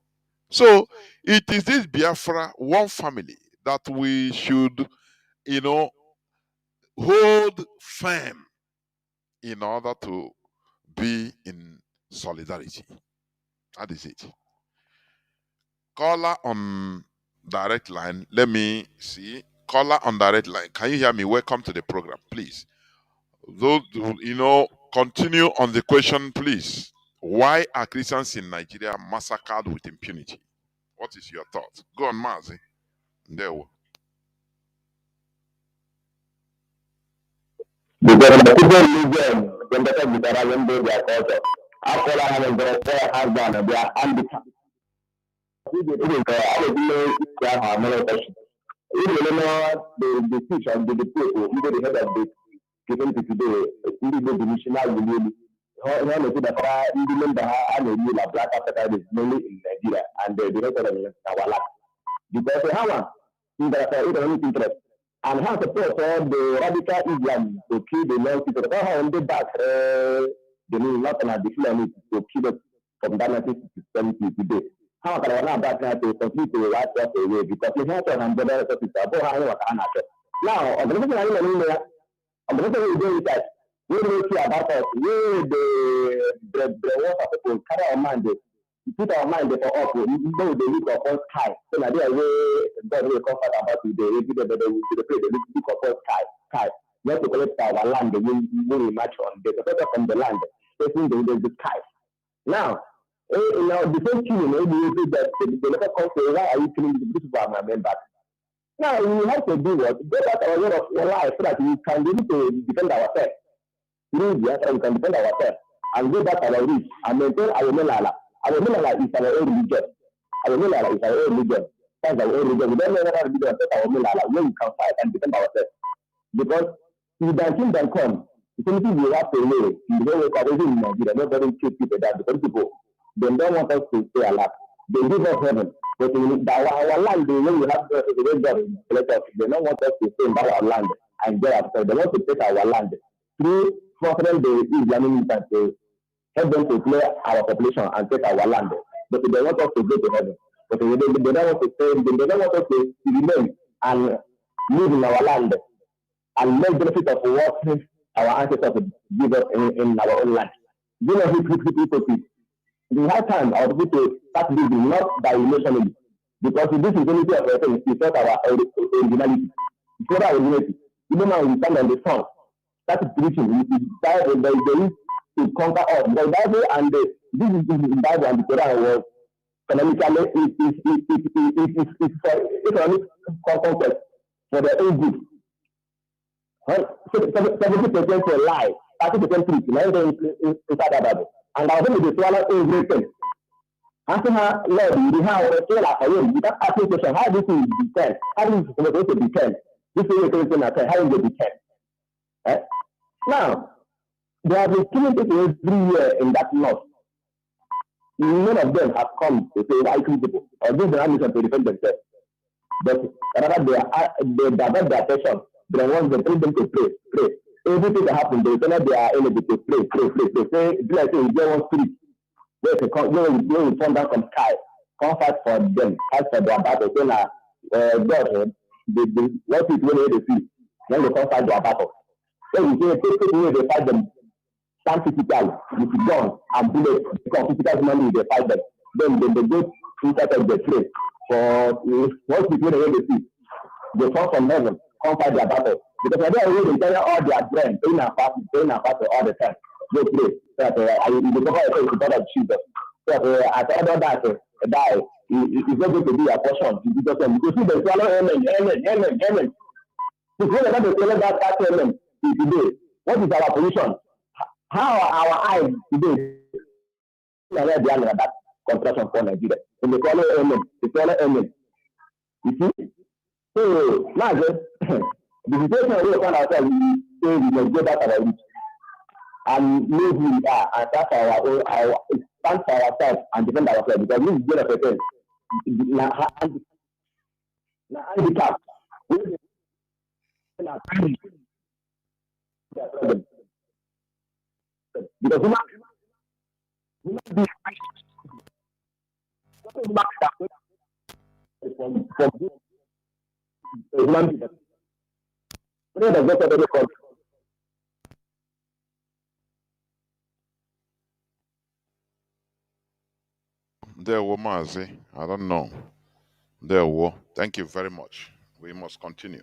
So it is this Biafra, one family, that we should, hold firm in order to be in solidarity. That is it. Caller on direct line. Let me see. Caller on direct line. Can you hear me? Welcome to the program, please. Those, continue on the question, please. Why are Christians in Nigeria massacred with impunity? What is your thought? Go on, Mazi. There we go. The speech of the people, even the head of the given to today, the divisional will Black Africa is mainly in Nigeria and the rest of them are because how economic interest and how support the radical Islam to kill the young people. How on the back the not an additional to kill us from that 1970 today. How can I not back to complete the right away because we have to handle the now, I'm going to do that. We will see about us. We the work of people carry our mind put our mind for up, we know the look of us sky. So now they are way God will comfort about today. They pray the look of us sky. We have to collect our land, we match on the protect from the land, facing the sky. Now, the same thing, you say that the local council, why are you killing this people are my members? Now, we have to do what? Get out our way of your life so that we can be able to defend ourselves. Through the answer, we can defend ourselves and go back our roots and maintain our melala. Our melala is our own religion. Our melala is our own religion. That's our own religion. We don't know how to do our melala where we can fight and defend ourselves. Because if the kingdom comes, it's something we have to know. In the way we're living in Nigeria, nobody treat people that because people, they don't want us to stay alive. They give us heaven. But in our land, the way we have the way God let us, they don't want us to stay in our land and get ourselves. They want to take our land through fostering the Islamic movement to help them to clear our population and take our land. But they want us to go to heaven. But they don't want to stay, they don't want us to remain and live in our land and make benefit of what our ancestors give us in our own land. You know, hypocrite. We have time our people to start living not by emotionally. Because this is unity of our thing, it's not our originality. It's not our originality. Even now we stand on the sun, start preaching, there is to conquer us. The Bible and this is the Bible and the Quran was economically it's economic conquest for the own good. 70% for lie, 30% truth, 90% inside the Bible. And I think the swallow everything. After her, Lord, we have a soul for you. You can't ask me question, how this is defend? How this is supposed to defend? This is a question I say, how is it defend? Now, there have been killing people every year in that north. None of them have come to say, I kill people, or give them ammunition to defend themselves. But rather, they divert their attention. They want to tell them to pray. Everything that happens, they tell their enemy to pray. Say, like you get one spirit, where we come down from sky, come fight for them, fight for their battle. So now, God, what is when they see, then they come fight their battle. So we say, take away, they fight them, stand physically, with guns and bullets, because physical money, they fight them. Then they go inside of the train. For what is when they see, they come from heaven, come fight their battle. Because I don't really tell all their brain, praying and fasting all the time. Go pray. That I will cover the blood of Jesus. So I tell them that die. It's not going to be a portion. Because you see the swallow amen. Because they're not the swallow that amen today. What is our position? How are our eyes today? That construction for Nigeria. And they swallow amen. You see? So now just the situation we find ourselves, we say we must go back our roots and know who we are and start our stand for ourselves and defend ourselves, because this is good of a thing. Handicap. Because human beings from human beings. There were Mazi. I don't know. There were. Thank you very much. We must continue.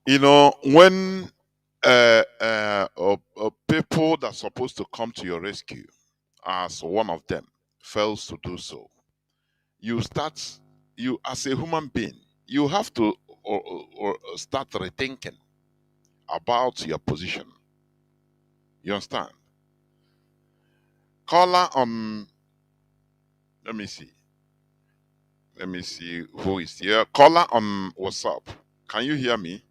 You know, when people that are supposed to come to your rescue, as one of them, fails to do so, you as a human being, you have to or start rethinking about your position. You understand? Caller on, let me see who is here. Caller on WhatsApp. Can you hear me?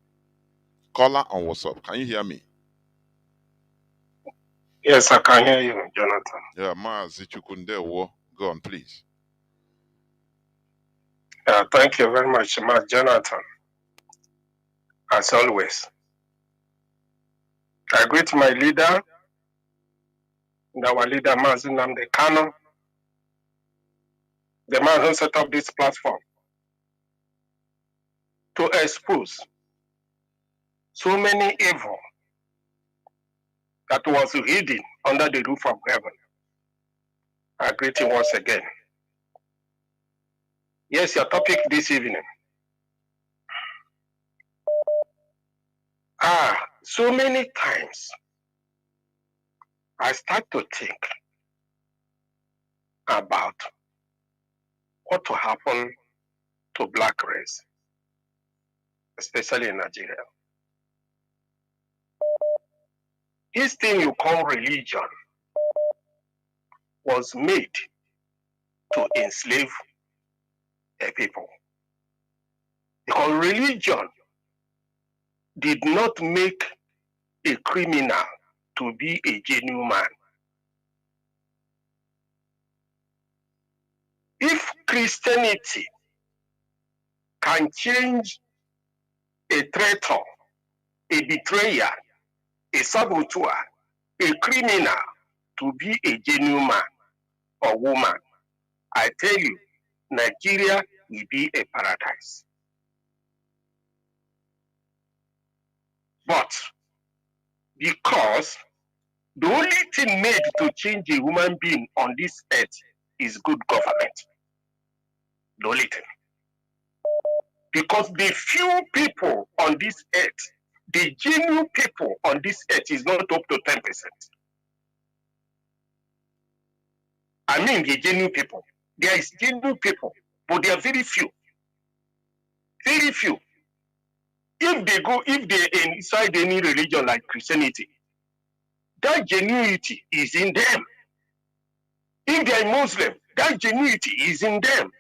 Caller on WhatsApp. Can you hear me? Yes, I can hear you, Jonathan. Yeah, Mazi Chukundewo. Go on, please. Thank you very much, Mazi Jonathan. As always, I greet my leader, our leader, Mazi Nnamdi Kanu, the man who set up this platform to expose so many evil that was hidden under the roof of heaven. I greet you once again. Yes, your topic this evening. So many times I start to think about what will happen to black race, especially in Nigeria. This thing you call religion was made to enslave a people. Because religion did not make a criminal to be a genuine man. If Christianity can change a traitor, a betrayer, a saboteur, a criminal to be a genuine man or woman, I tell you, Nigeria will be a paradise. But because the only thing made to change a human being on this earth is good government. The only thing. Because the few people on this earth, the genuine people on this earth is not up to 10%. I mean the genuine people. There is genuine people, but they are very few. Very few. If they're inside any religion like Christianity, that genuinity is in them. If they are Muslim, that genuinity is in them.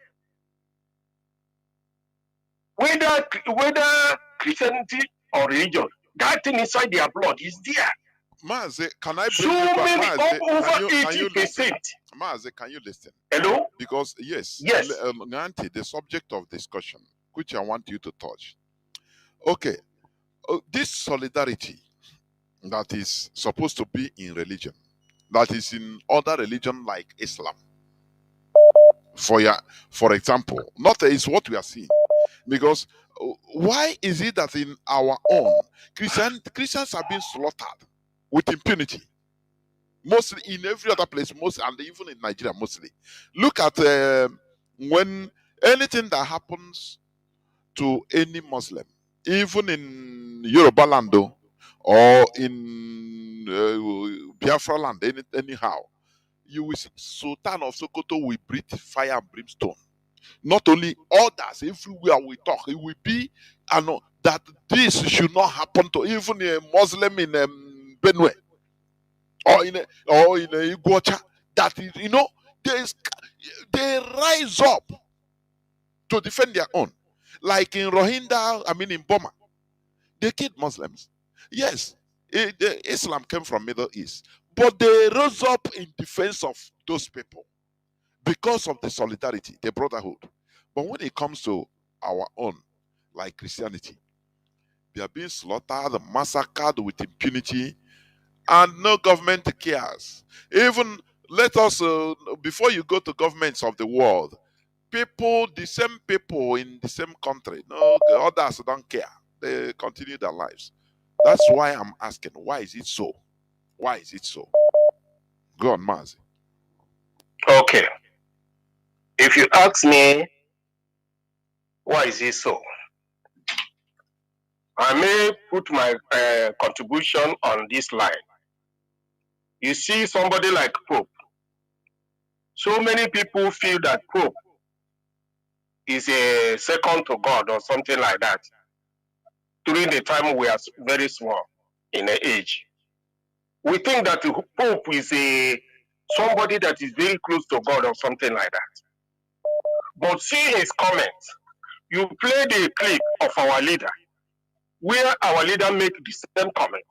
Whether Christianity or religion, that thing inside their blood is there. Mazi, can I bring So you back? many, Mazi, over can you 80%. listen? Mazi, can you listen? Hello? Because yes, Yes. Nganti, the subject of discussion, which I want you to touch. Okay, this solidarity that is supposed to be in religion, that is in other religion like Islam. For example, not is what we are seeing. Because why is it that in our own Christians are being slaughtered with impunity? Mostly in every other place, most and even in Nigeria, mostly. Look at when anything that happens to any Muslim, even in Yoruba land or in Biafra land, anyhow, you will see Sultan of Sokoto will breathe fire and brimstone. Not only others, everywhere we talk, it will be that this should not happen to even a Muslim in Benue or in Iguacha. That is, they rise up to defend their own. Like in Rohingya, in Burma, they killed Muslims. Yes, Islam came from Middle East, but they rose up in defense of those people because of the solidarity, the brotherhood. But when it comes to our own, like Christianity, they are being slaughtered, massacred with impunity, and no government cares. Even let us, before you go to governments of the world, the same people in the same country, no, others don't care. They continue their lives. That's why I'm asking, why is it so? Why is it so? Go on, Mazi. Okay. If you ask me, why is it so? I may put my contribution on this line. You see somebody like Pope. So many people feel that Pope is a second to God or something like that. During the time we are very small in age, we think that Pope is somebody that is very close to God or something like that. But see his comments. You play the clip of our leader, where our leader make the same comment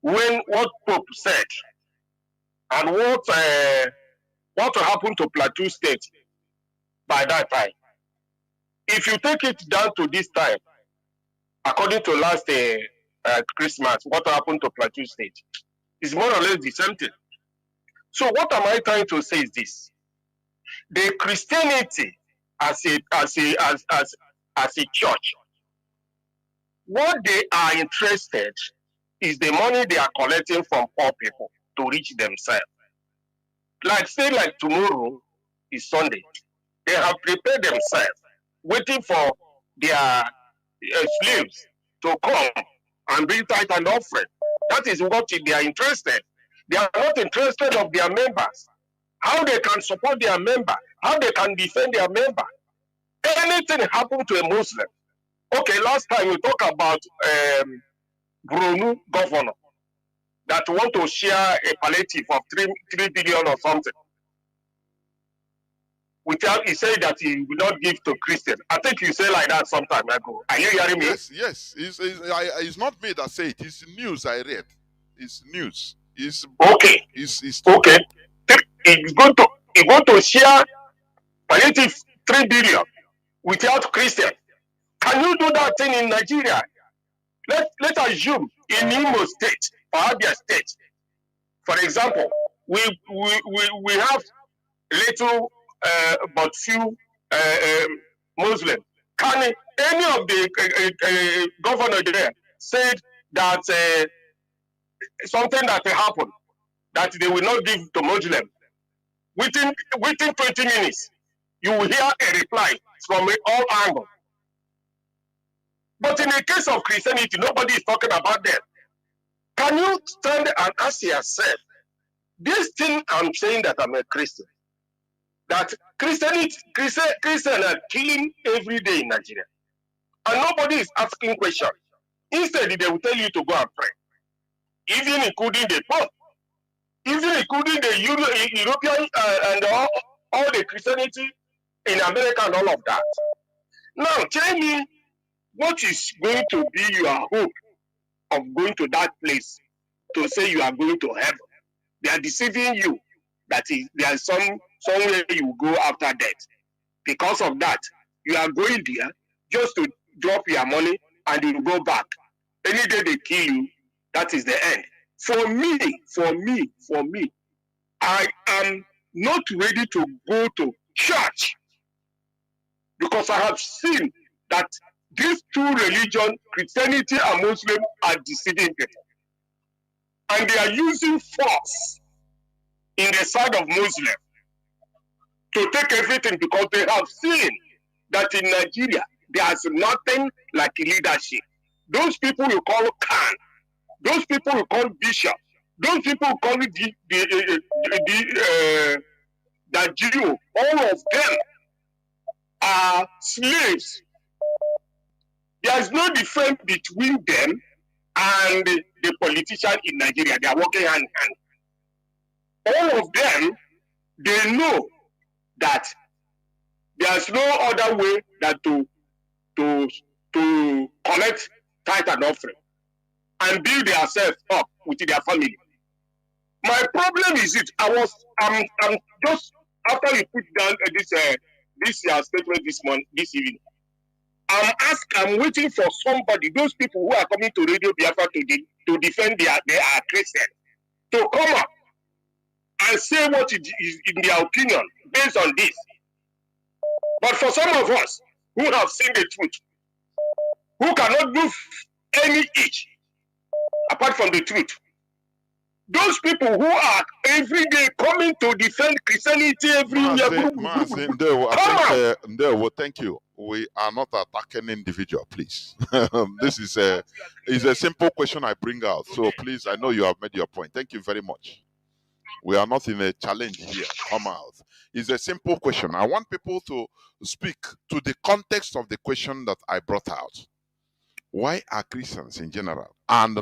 when what Pope said and what happened to Plateau State by that time. If you take it down to this time, according to last Christmas, what happened to Plateau State is more or less the same thing. So what am I trying to say is this: the Christianity as a church, what they are interested is the money they are collecting from poor people to reach themselves. Like say like tomorrow is Sunday. They have prepared themselves, waiting for their slaves to come and bring tithe and offering. That is what they are interested. They are not interested of their members. How they can support their member, how they can defend their member. Anything happen to a Muslim. Okay, last time we talked about Brunu governor that want to share a palliative of 3 billion or something. Without he said that he will not give to Christians. I think you say like that sometime ago. Are you hearing me? Yes. It's not me that say it. It's news I read. It's news. It's okay. It's okay. He's going to share palliative 3 billion without Christian. Can you do that thing in Nigeria? Let's assume in Imo State or Abia State, for example, we have little but few Muslims. Can any of the governor there said that something that happened that they will not give to Muslim? Within 20 minutes, you will hear a reply from all angles. But in the case of Christianity, nobody is talking about that. Can you stand and ask yourself, this thing I'm saying that I'm a Christian, that Christians are killing every day in Nigeria, and nobody is asking questions. Instead, they will tell you to go and pray, even including the Pope, even including the European and all the Christianity in America and all of that. Now, tell me, what is going to be your hope of going to that place to say you are going to heaven? They are deceiving you that there is somewhere you go after death. Because of that, you are going there just to drop your money and you go back. Any day they kill you, that is the end. For me, I am not ready to go to church because I have seen that these two religions, Christianity and Muslim, are deceiving people. And they are using force in the side of Muslim to take everything because they have seen that in Nigeria, there's nothing like leadership. Those people you call Khan, those people you call Bishop, those people you call the Jew, all of them are slaves. There's no difference between them and the politicians in Nigeria. They are working hand in hand. All of them, they know that there's no other way than to collect tithe and offering and build themselves up with their family. My problem is it. I'm just after you put down this statement this evening. I'm waiting for somebody, those people who are coming to Radio Biafra to defend their Christian, to come up and say what is in their opinion based on this. But for some of us who have seen the truth, who cannot move any inch apart from the truth, those people who are every day coming to defend Christianity everywhere. Thank you. We are not attacking individual, please. This is a simple question I bring out. So please, I know you have made your point. Thank you very much. We are not in a challenge here. Come out. It's a simple question. I want people to speak to the context of the question that I brought out. Why are Christians in general, and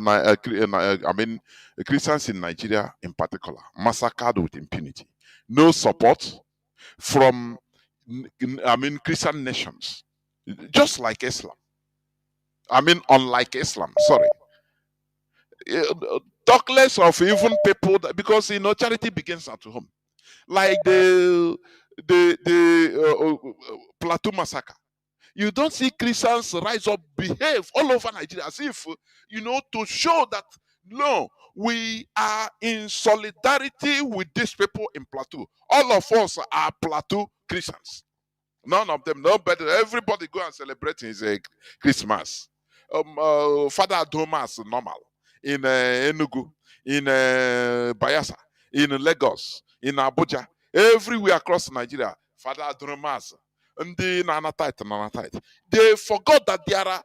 Christians in Nigeria in particular, massacred with impunity? No support from, Christian nations, just like Islam. Unlike Islam, sorry. Talk less of even people because charity begins at home. Like the Plateau massacre. You don't see Christians rise up, behave all over Nigeria as if, to show that, no, we are in solidarity with these people in Plateau. All of us are Plateau Christians. None of them, nobody, everybody go and celebrate his Christmas. Father Thomas, normal. In Enugu, in Bayelsa, in Lagos, in Abuja, everywhere across Nigeria, Father Adromas, and the Nanatite. They forgot that there are,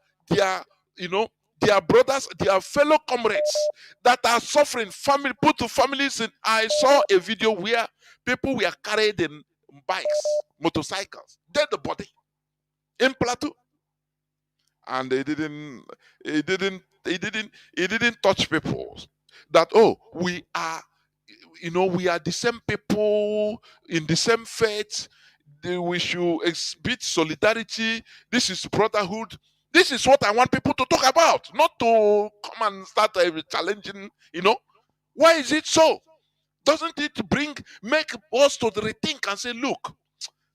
their brothers, their fellow comrades that are suffering, family put to families. I saw a video where people were carried in bikes, motorcycles, dead body in Plateau, and it didn't touch people. That we are, we are the same people in the same faith. We should exhibit solidarity. This is brotherhood. This is what I want people to talk about, not to come and start challenging. Why is it so? Doesn't it make us to rethink and say, look,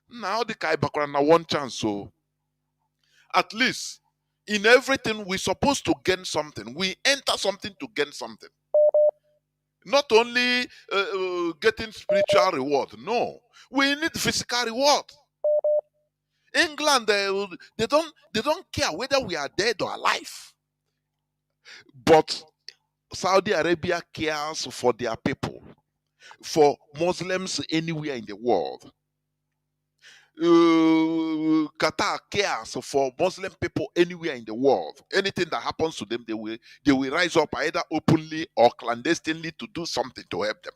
now the Kai Bakra na one chance, so at least in everything we're supposed to gain something. We enter something to gain something. Not only getting spiritual reward, no, we need physical reward. England, they don't care whether we are dead or alive, but Saudi Arabia cares for their people, for Muslims anywhere in the world. Qatar cares for Muslim people anywhere in the world. Anything that happens to them, they will rise up either openly or clandestinely to do something to help them.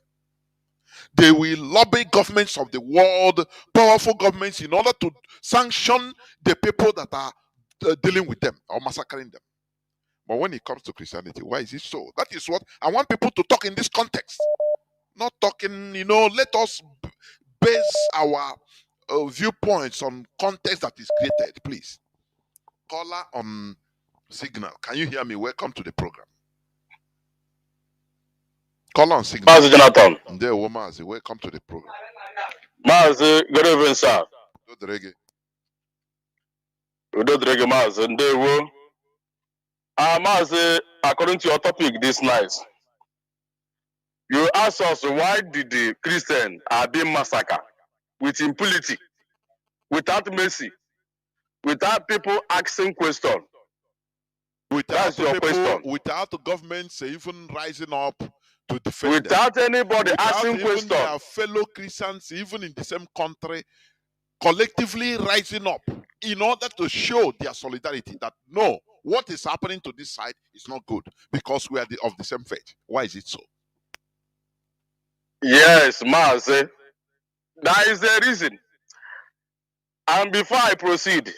They will lobby governments of the world, powerful governments, in order to sanction the people that are dealing with them or massacring them. But when it comes to Christianity, why is it so? That is what I want people to talk in this context. Not talking, let us base our viewpoints on context that is created, please. Caller on Signal. Can you hear me? Welcome to the program. Caller on Signal. Mazi Jonathan. There, Mazi. Welcome to the program. Mazi, good evening, sir. Udodrege. Udodrege, Mazi. Ndewo. Mazi, according to your topic this night, you asked us why did the Christians are being massacred with impunity, without mercy, without people asking questions. That's your question. Without the governments even rising up to defend without them. Anybody Without asking questions. Their fellow Christians, even in the same country, collectively rising up in order to show their solidarity that no, what is happening to this side is not good because we are of the same faith. Why is it so? Yes, Mazi. That is the reason. And before I proceed,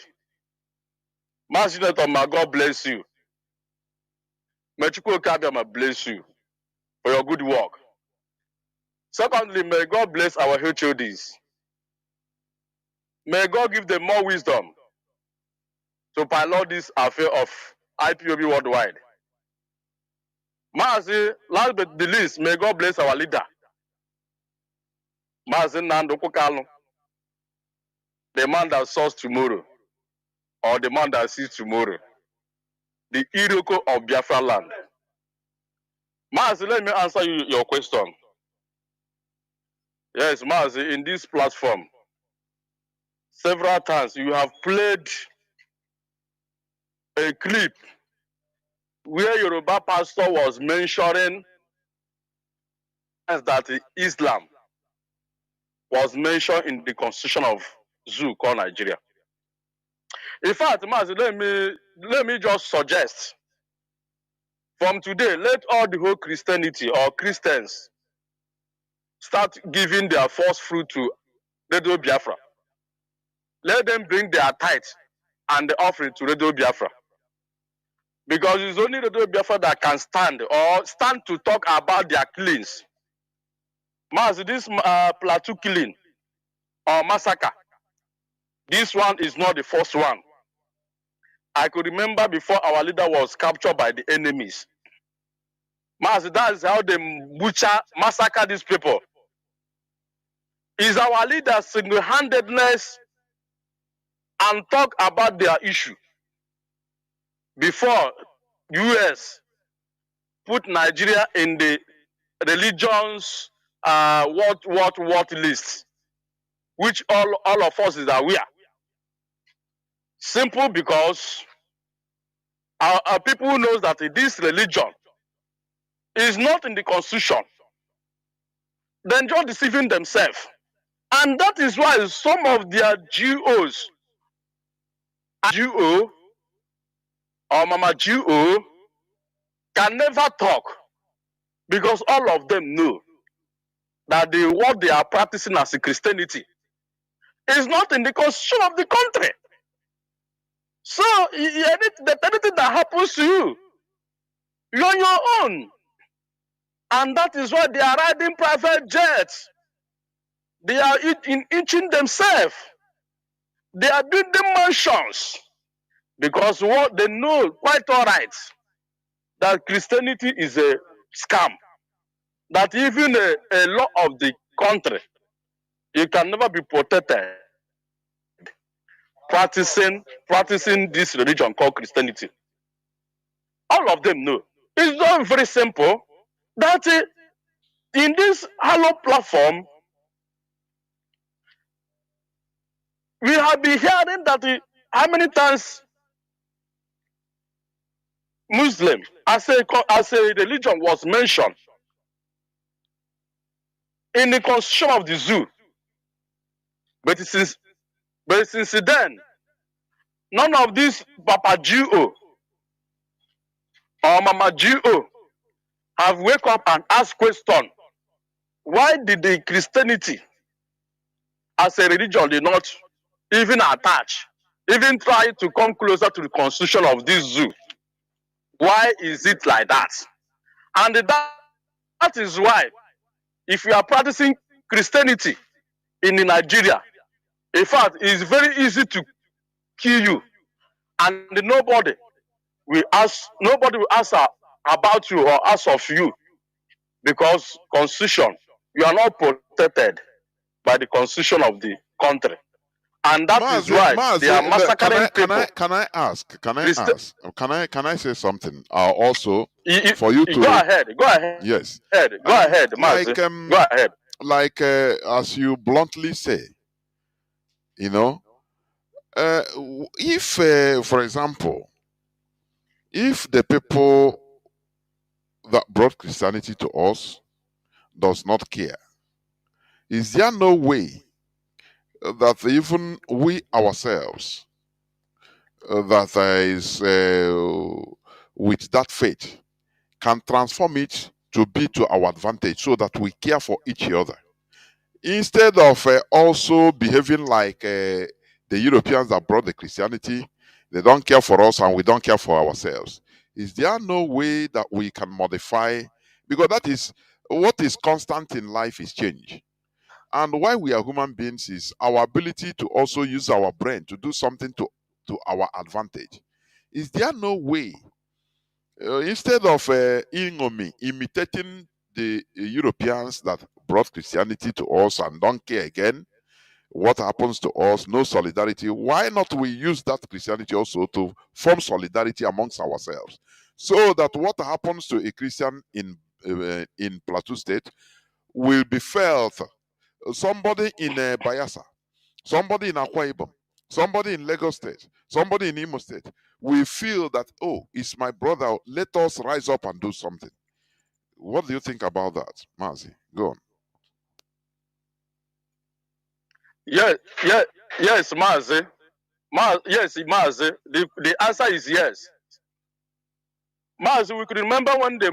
Mazi Jonathan, may God bless you. May Chukwu bless you for your good work. Secondly, may God bless our HODs. May God give them more wisdom to pilot this affair of IPOB worldwide. Mazi, last but the least, may God bless our leader, Mazi Nando Kokalo, the man that sows tomorrow, or the man that sees tomorrow, the Iroko of Biafra land. Mazi, let me answer you your question. Yes, Mazi, in this platform, several times you have played a clip where Yoruba pastor was mentioning that Islam was mentioned in the constitution of Zoo called Nigeria. In fact, Mazi, let me just suggest, from today, let all the whole Christianity or Christians start giving their first fruit to Radio Biafra. Let them bring their tithe and the offering to Radio Biafra. Because it's only Radio Biafra that can stand to talk about their killings. Mazi, this Plateau killing or massacre, this one is not the first one. I could remember before our leader was captured by the enemies. Mazi, that is how they massacre these people. Is our leader single-handedness and talk about their issue before US put Nigeria in the religions what list, which all of us is aware. Simple because our people knows that this religion is not in the constitution. Then just deceiving themselves. And that is why some of their GOs, GO or Mama GO, can never talk because all of them know that what they are practicing as a Christianity is not in the constitution of the country. So anything that happens to you, you're on your own. And that is why they are riding private jets. They are itching themselves. They are building mansions. Because what they know quite all right, that Christianity is a scam. That even a law of the country, you can never be protected practicing this religion called Christianity. All of them know. It's not very simple that in this hollow platform, we have been hearing that how many times Muslim as a religion was mentioned in the constitution of the zoo. But since then, none of these Papa Gio or Mama Gio have wake up and asked question. Why did the Christianity as a religion did not even attach, even try to come closer to the constitution of this zoo? Why is it like that? And that is why, if you are practicing Christianity in Nigeria, in fact, it's very easy to kill you, and nobody will ask about you or ask of you, because constitution, you are not protected by the constitution of the country, and that is why they are massacring people. Can I ask? Can I say something? Also, for you to go ahead. Yes. Go ahead, Mazi. Go ahead. Like as you bluntly say, you know, if, for example, if the people that brought Christianity to us does not care, is there no way that even we ourselves that is with that faith can transform it to be to our advantage, so that we care for each other, instead of also behaving like the Europeans that brought the Christianity? They don't care for us and we don't care for ourselves. Is there no way that we can modify? Because that is what is constant in life, is change. And why we are human beings is our ability to also use our brain to do something to our advantage. Is there no way, instead of imitating the Europeans that brought Christianity to us and don't care again what happens to us, no solidarity, why not we use that Christianity also to form solidarity amongst ourselves, so that what happens to a Christian in Plateau State will be felt? Somebody in Bayelsa, somebody in Akwa Ibom, somebody in Lagos State, somebody in Imo State, we feel that, oh, it's my brother, let us rise up and do something. What do you think about that, Mazi? Go on. Yes, Mazi. Yes, Mazi. The answer is yes. Mazi, we could remember when they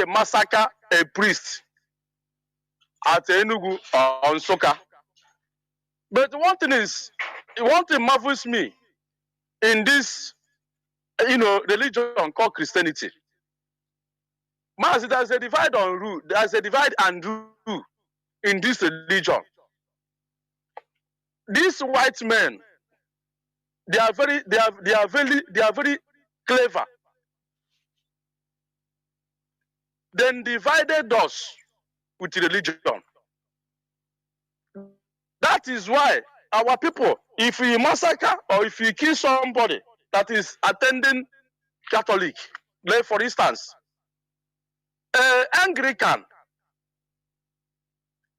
massacre a priest at Enugu on Soka. But one thing marvels me in this, religion called Christianity. Mazi, there's a divide and rule in this religion. These white men, they are very clever. Then divided us with religion. That is why our people, if we massacre or if we kill somebody that is attending Catholic, like for instance, Anglican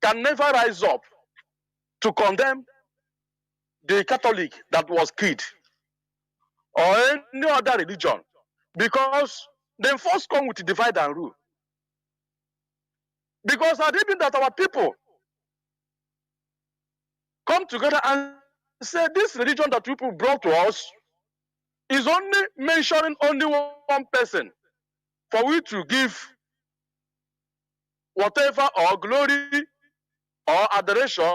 can never rise up to condemn the Catholic that was killed, or any other religion, because they first come with divide and rule. Because had it been that our people come together and say this religion that people brought to us is only mentioning only one person for we to give whatever or glory or adoration,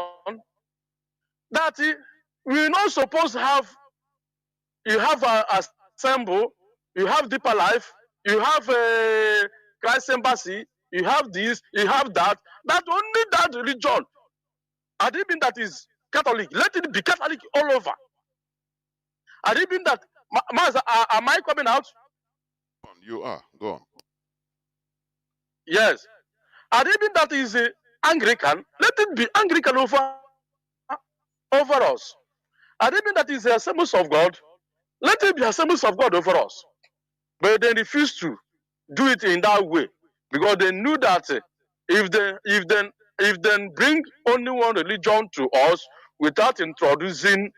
that we're not supposed to have, you have a symbol, you have deeper life, you have a Christ embassy, you have this, you have that. That only that religion. Had it been that is Catholic, let it be Catholic all over. Had it been that, am I coming out? You are. Go on. Yes. Had it been that is Anglican, let it be Anglican over us. Had it been that is the Assemblies of God, let it be Assemblies of God over us. But they refused to do it in that way because they knew that if they bring only one religion to us without introducing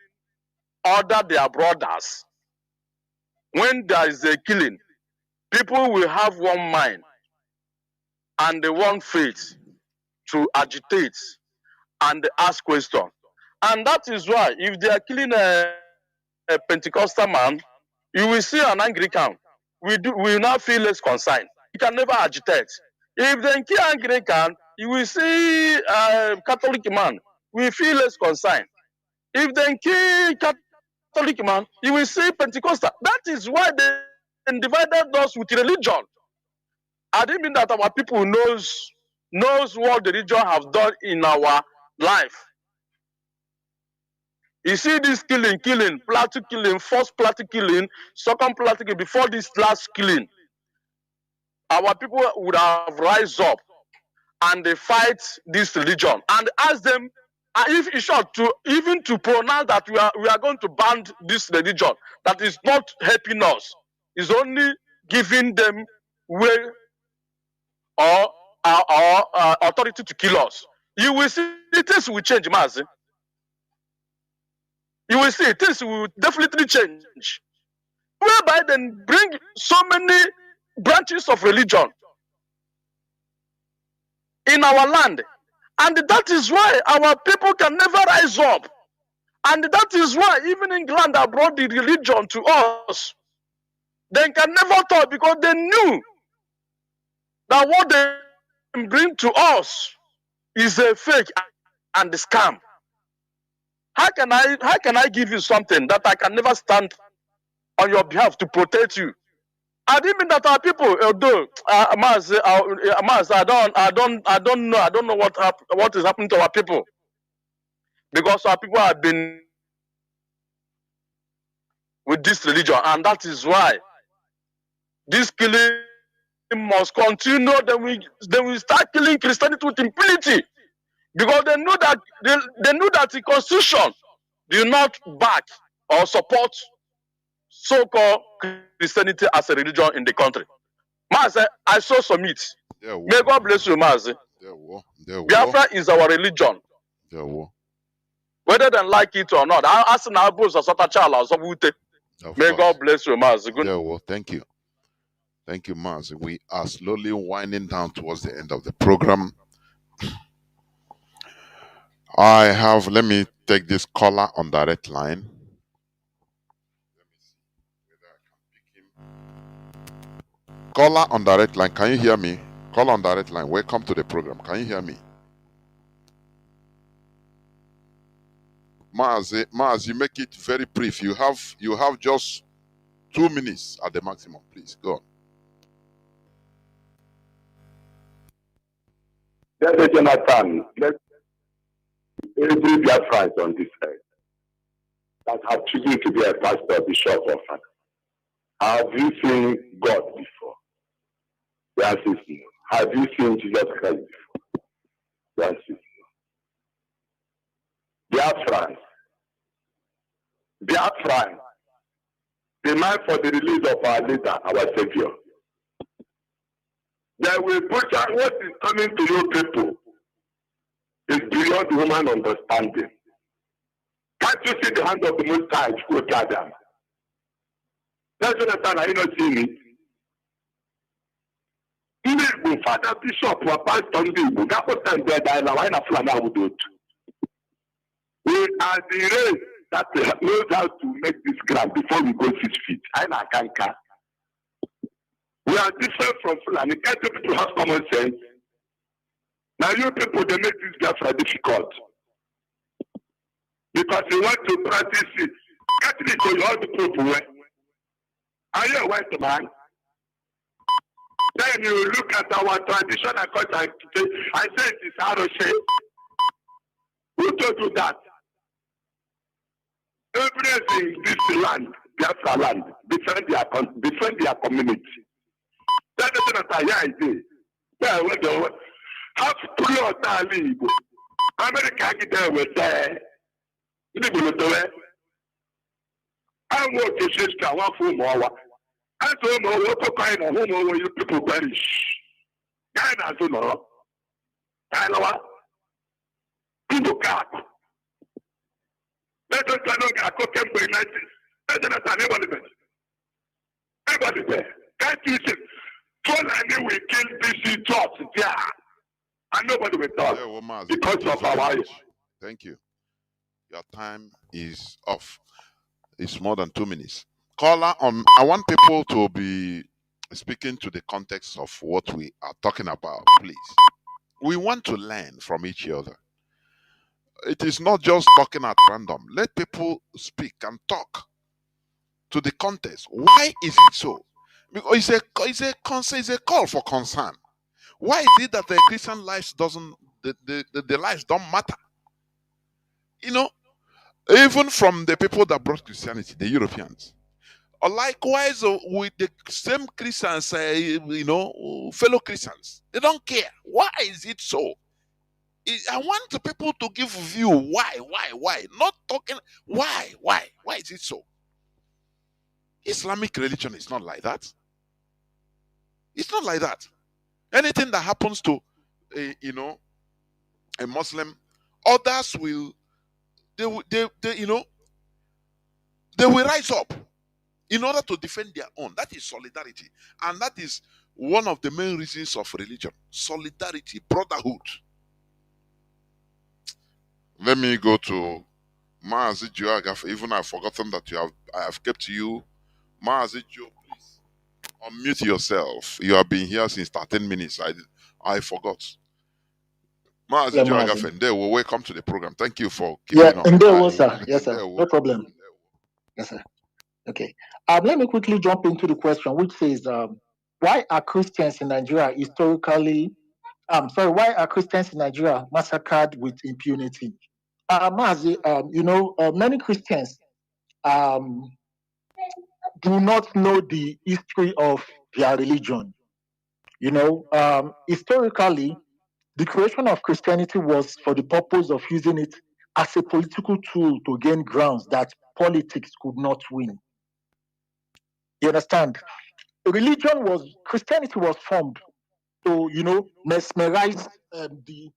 other their brothers, when there is a killing, people will have one mind and they want faith to agitate and ask questions. And that is why if they are killing a Pentecostal man, you will see an Anglican. We will not feel less concerned. You can never agitate. If they kill Anglican, you will see a Catholic man. We feel less concerned. If they kill Catholic man, you will see Pentecostal. That is why they divided us with religion. I didn't mean that our people knows what the religion have done in our life. You see this killing, platu killing, first platu killing, second platu killing, before this last killing, our people would have rise up and they fight this religion and ask them, if in short, to pronounce that we are going to ban this religion, that is not helping us, is only giving them way or authority to kill us. You will see things will change, Mazi. You will see things will definitely change. Whereby then bring so many branches of religion in our land. And that is why our people can never rise up. And that is why even England that brought the religion to us, they can never talk because they knew that what they bring to us is a fake and a scam. How can I give you something that I can never stand on your behalf to protect you? I didn't mean that our people, although Mazi, I don't know what is happening to our people, because our people have been with this religion, and that is why this killing must continue. Then we start killing Christianity with impunity, because they know that the Constitution do not back or support so-called Christianity as a religion in the country. Mazi, I saw some it. May God bless you, Mazi. Biafra is our religion. Whether they like it or not. May God bless you, Mazi. Thank you. Thank you, Mazi. We are slowly winding down towards the end of the program. Let me take this caller on direct line. Caller on direct line, can you hear me? Caller on direct line, welcome to the program. Can you hear me? Mazi, you make it very brief. You have just 2 minutes at the maximum. Please go on. Brother Jonathan, let every Biafran on this earth that have chosen to be a pastor, bishop, or father. Have you seen God before? The answer is no. Have you seen Jesus Christ before? The answer is no. Biafran, demand for the release of our leader, our Savior. They will put out what is coming to your people is beyond human understanding. Can't you see the hand of the Most High to go Adam? That's Jonathan, are you not seeing it? you, Father Bishop, or Pastor Ndibu, we are the race that knows how to make this ground before we go 6 feet. We are different from Fulani. Can't you people have common sense? Now you people, they make this Biafra difficult. Because you want to practice it. Catholic, you want to prove away. Are you a white man? Then you look at our traditional culture and say, I say it is Aroshe. Who told you that? Everything in this land, Biafra land, defend their community. That is not a idea. Yeah, what half pull out Igbo. America get there with there. I want to say that one for more. I don't know what to kind of home you people perish. I don't know. I know what. People got. Let us know that I can't bring 90. Let us know everybody there. Can't you see? Fulani will kill this jobs there. And nobody will talk because of our age. Thank you. Your time is off. It's more than 2 minutes. Caller, I want people to be speaking to the context of what we are talking about, please. We want to learn from each other. It is not just talking at random. Let people speak and talk to the context. Why is it so? Because it's a call for concern. Why is it that the Christian lives the lives don't matter? You know, even from the people that brought Christianity, the Europeans. Or likewise with the same Christians, fellow Christians. They don't care. Why is it so? I want the people to give view. Why? Not talking. Why is it so? Islamic religion is not like that. It's not like that. Anything that happens to a Muslim, others will they will rise up in order to defend their own. That is solidarity, and that is one of the main reasons of religion: solidarity, brotherhood. Let me go to Mazi Jonathan. Even I've forgotten that I have kept you. Mazi Jo, please unmute yourself. You have been here since 13 minutes. I forgot. Mazi Jonathan, there. Well, welcome to the program. Thank you for keeping on. And there was, sir. Yes, sir. No problem. Yes, sir. Okay. Let me quickly jump into the question, which says, why are Christians in Nigeria why are Christians in Nigeria massacred with impunity? Mazi, many Christians do not know the history of their religion. Historically, the creation of Christianity was for the purpose of using it as a political tool to gain grounds that politics could not win. You understand? Christianity was formed to, mesmerize the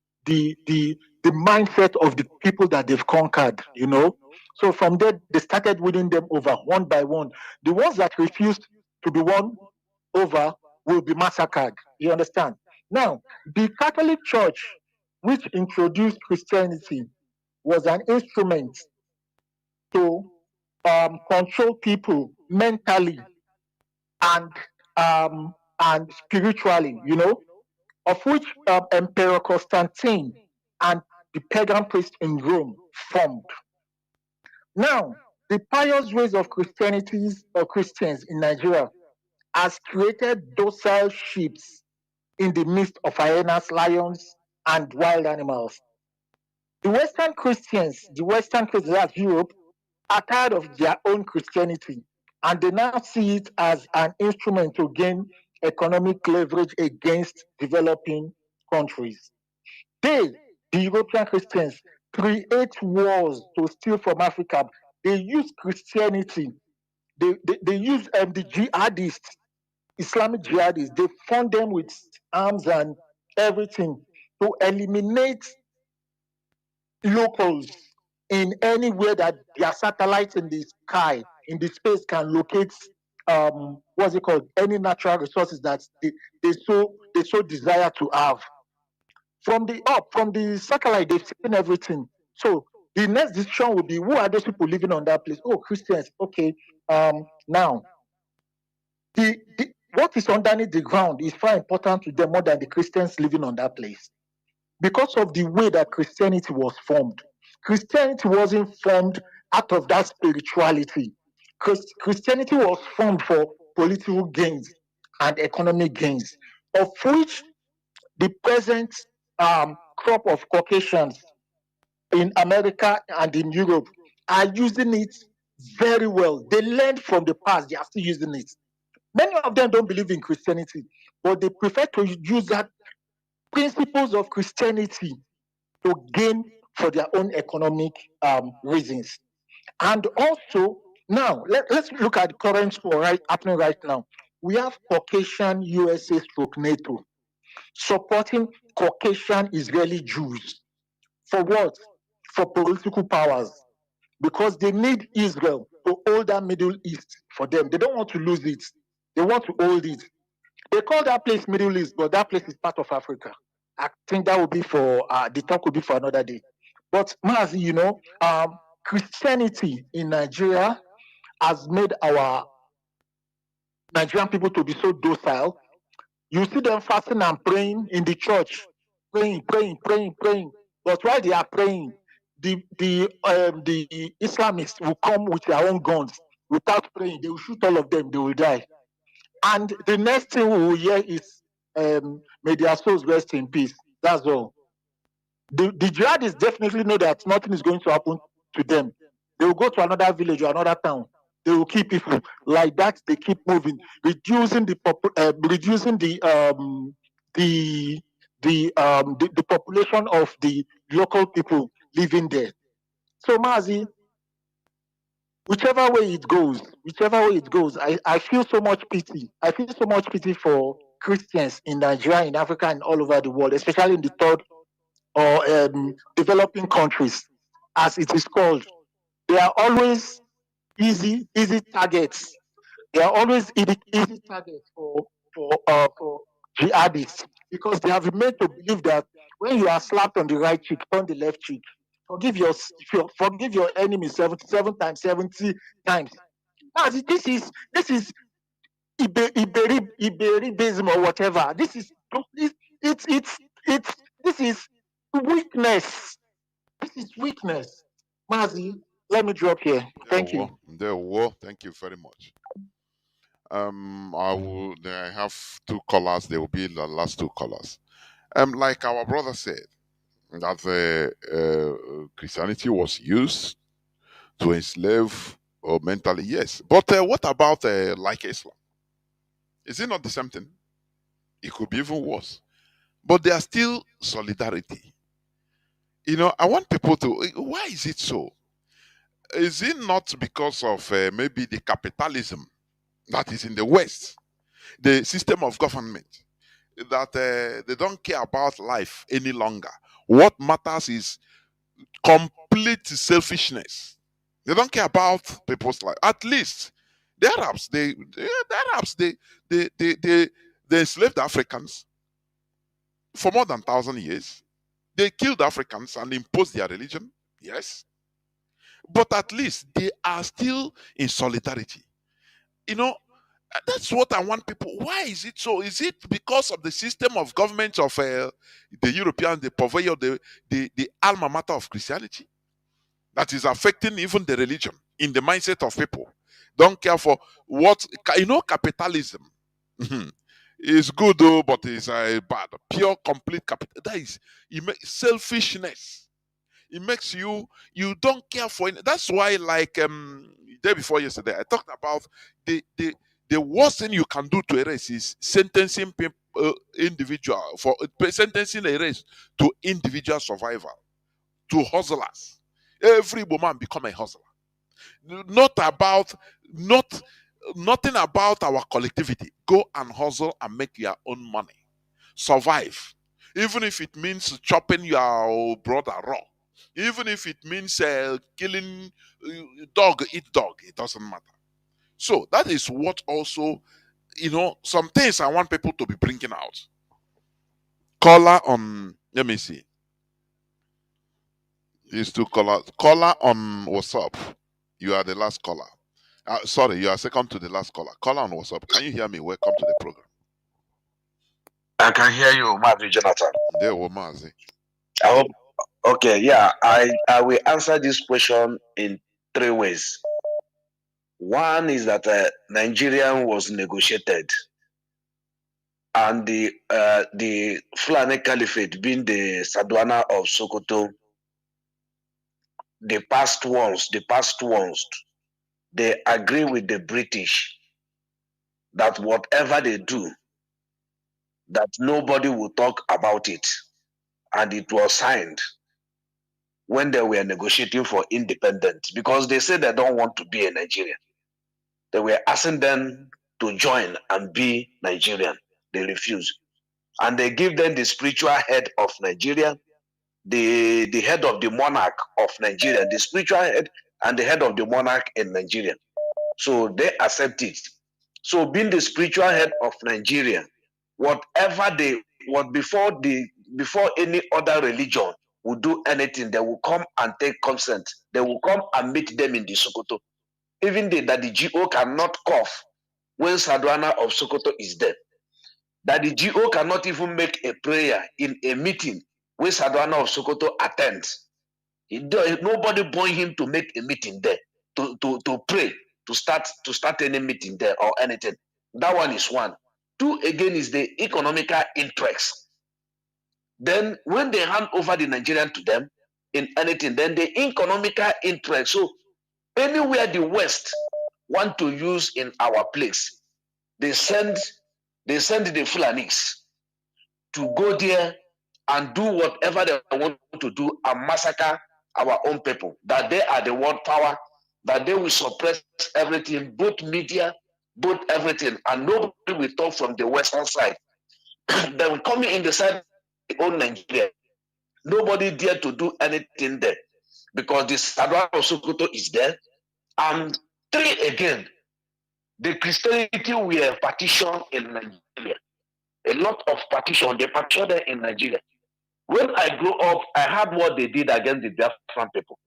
mindset of the people that they've conquered, So from there, they started winning them over one by one. The ones that refused to be won over will be massacred. You understand? Now, the Catholic Church, which introduced Christianity, was an instrument to control people mentally and spiritually, of which Emperor Constantine and the pagan priests in Rome formed. Now, the pious ways of Christians in Nigeria has created docile sheep in the midst of hyenas, lions, and wild animals. The Western Christians of Europe, are tired of their own Christianity, and they now see it as an instrument to gain economic leverage against developing countries. The European Christians, create wars to steal from Africa. They use Christianity. They use the jihadists, Islamic jihadists. They fund them with arms and everything to eliminate locals in anywhere that their satellites in the sky, in the space, can locate any natural resources that they they so desire to have. From the satellite, they've seen everything. So the next decision would be, who are those people living on that place? Oh, Christians. Okay. Now what is underneath the ground is far important to them more than the Christians living on that place, because of the way that Christianity was formed. Christianity wasn't formed out of that spirituality. Christianity was formed for political gains and economic gains, of which the present crop of Caucasians in America and in Europe are using it very well. They learned from the past, they are still using it. Many of them don't believe in Christianity, but they prefer to use that principles of Christianity to gain for their own economic reasons. And also, now let's look at the current war happening right now. We have Caucasian USA stroke NATO supporting Caucasian Israeli Jews. For what? For political powers. Because they need Israel to hold that Middle East for them. They don't want to lose it. They want to hold it. They call that place Middle East, but that place is part of Africa. I think that would be for the talk will be for another day. But Mazi, Christianity in Nigeria has made our Nigerian people to be so docile. You see them fasting and praying in the church, praying. But while they are praying, the Islamists will come with their own guns. Without praying, they will shoot all of them. They will die. And the next thing we will hear is, may their souls rest in peace. That's all. The jihadists definitely know that nothing is going to happen to them. They will go to another village or another town. They will keep people like that. They keep moving, reducing the population of the local people living there. So Mazi, whichever way it goes, I feel so much pity. I feel so much pity for Christians in Nigeria, in Africa, and all over the world, especially in the third or developing countries, as it is called. They are always easy targets. They are always easy targets for jihadists, because they have been made to believe that when you are slapped on the right cheek, turn the left cheek. Forgive your enemy 77 times, 70 times. Now, this is Iberibism or whatever. This is weakness. This is weakness. Mazi, let me drop here. Thank you. Thank you very much. I have two callers. They will be the last two callers. Like our brother said, that Christianity was used to enslave mentally. Yes, but what about like Islam? Is it not the same thing? It could be even worse. But there are still solidarity. I want people to. Why is it so? Is it not because of maybe the capitalism that is in the West, the system of government, that they don't care about life any longer? What matters is complete selfishness. They don't care about people's life. At least the Arabs, they enslaved Africans for more than 1,000 years. They killed Africans and imposed their religion. Yes. But at least they are still in solidarity. That's what I want people. Why is it so? Is it because of the system of government of the Europeans, the purveyor, the alma mater of Christianity, that is affecting even the religion in the mindset of people? Don't care for what capitalism is good though, but it's bad. Pure, complete capital. That is selfishness. It makes you don't care for it. That's why, like day before yesterday, I talked about the worst thing you can do to a race is sentencing individual for sentencing a race to individual survival, to hustlers. Every woman become a hustler. Nothing about our collectivity. Go and hustle and make your own money. Survive. Even if it means chopping your brother raw. Even if it means killing dog, eat dog. It doesn't matter. So that is what also, some things I want people to be bringing out. Caller on, let me see. These two callers. Caller on WhatsApp. You are the last caller. Sorry, you are second to the last caller. Caller on WhatsApp. Can you hear me? Welcome to the program. I can hear you, Mazi Jonathan. There were Mazi. I hope. Okay, yeah, I will answer this question in 3 ways. One is that Nigerian was negotiated, and the Fulani Caliphate, being the Sadwana of Sokoto, the past ones, they agree with the British that whatever they do, that nobody will talk about it, and it was signed when they were negotiating for independence, because they said they don't want to be a Nigerian. They were asking them to join and be Nigerian. They refused. And they give them the spiritual head of Nigeria, the head of the monarch of Nigeria, the spiritual head and the head of the monarch in Nigeria. So they accept it. So being the spiritual head of Nigeria, whatever before any other religion will do anything, they will come and take consent. They will come and meet them in the Sokoto. Even that the GO cannot cough when Sadwana of Sokoto is there. That the GO cannot even make a prayer in a meeting when Sadwana of Sokoto attends. Nobody born him to make a meeting there, to pray, to start any meeting there or anything. That one is one. Two, again, is the economical interest. Then when they hand over the Nigerian to them in anything, then the economical interest. So anywhere the West want to use in our place, they send the Fulanis to go there and do whatever they want to do and massacre our own people. That they are the world power, that they will suppress everything, both media, both everything, and nobody will talk from the Western side. They will come in the side of the own Nigeria. Nobody dare to do anything there because the Sadwa of Sokoto is there. And three, again, the Christianity were partitioned in Nigeria. A lot of partition, they partitioned in Nigeria. When I grew up, I heard what they did against the Biafran people.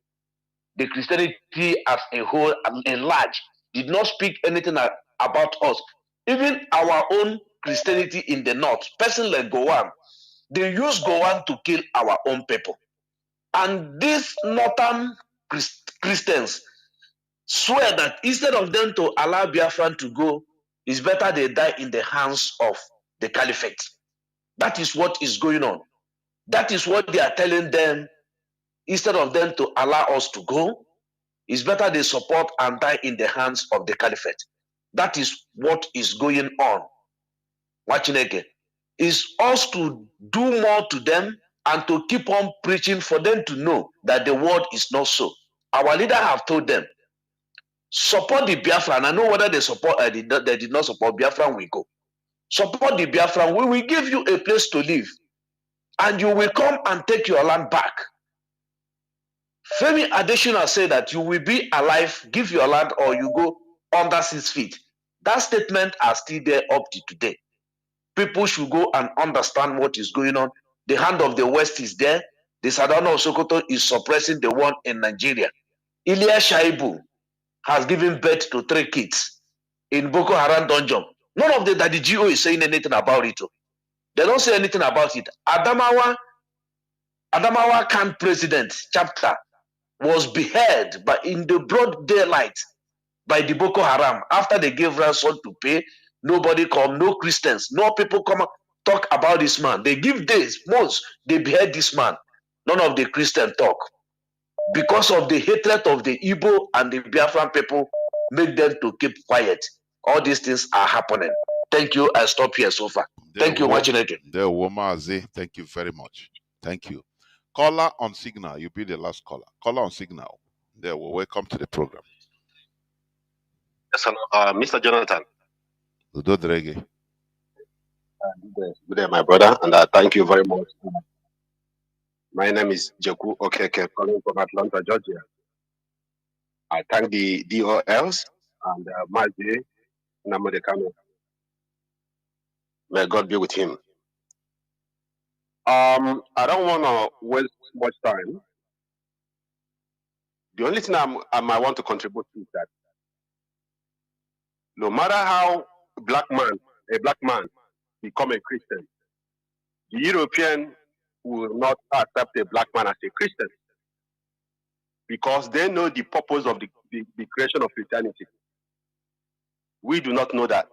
The Christianity as a whole, in large, did not speak anything about us. Even our own Christianity in the north, person like Gowan, they use Gowan to kill our own people. And these northern Christians swear that instead of them to allow Biafran to go, it's better they die in the hands of the caliphate. That is what is going on. That is what they are telling them. Instead of them to allow us to go, it's better they support and die in the hands of the caliphate. That is what is going on. Watching again is us to do more to them and to keep on preaching for them to know that the world is not so. Our leader have told them, support the Biafran. I know whether they support, they did not support Biafran, we go. Support the Biafran. We will give you a place to live, and you will come and take your land back. Femi Adesina said that you will be alive, give your land, or you go under 6 feet. That statement are still there up to today. People should go and understand what is going on. The hand of the West is there. The Sadana of Sokoto is suppressing the one in Nigeria. Ilya Shaibu has given birth to 3 kids in Boko Haram dungeon. None of the GO is saying anything about it. They don't say anything about it. Adamawa Khan president chapter was beheaded in the broad daylight by the Boko Haram after they gave ransom to pay. Nobody come, no Christians, no people come talk about this man. They give days, months, they behead this man. None of the Christians talk. Because of the hatred of the Igbo and the Biafran people, make them to keep quiet. All these things are happening. Thank you. I stop here so far. Thank you, Machineke. Thank you very much. Thank you. Caller on signal. You'll be the last caller. Caller on signal. There, welcome to the program. Yes, hello, Mr. Jonathan. Good day, my brother, and thank you very much. My name is Jeku Okeke, calling from Atlanta, Georgia. I thank the DOLs and Mazi Namadekano. May God be with him. I don't want to waste much time. The only thing I might want to contribute is that no matter how a black man become a Christian, the European will not accept a black man as a Christian because they know the purpose of the creation of Christianity. We do not know that.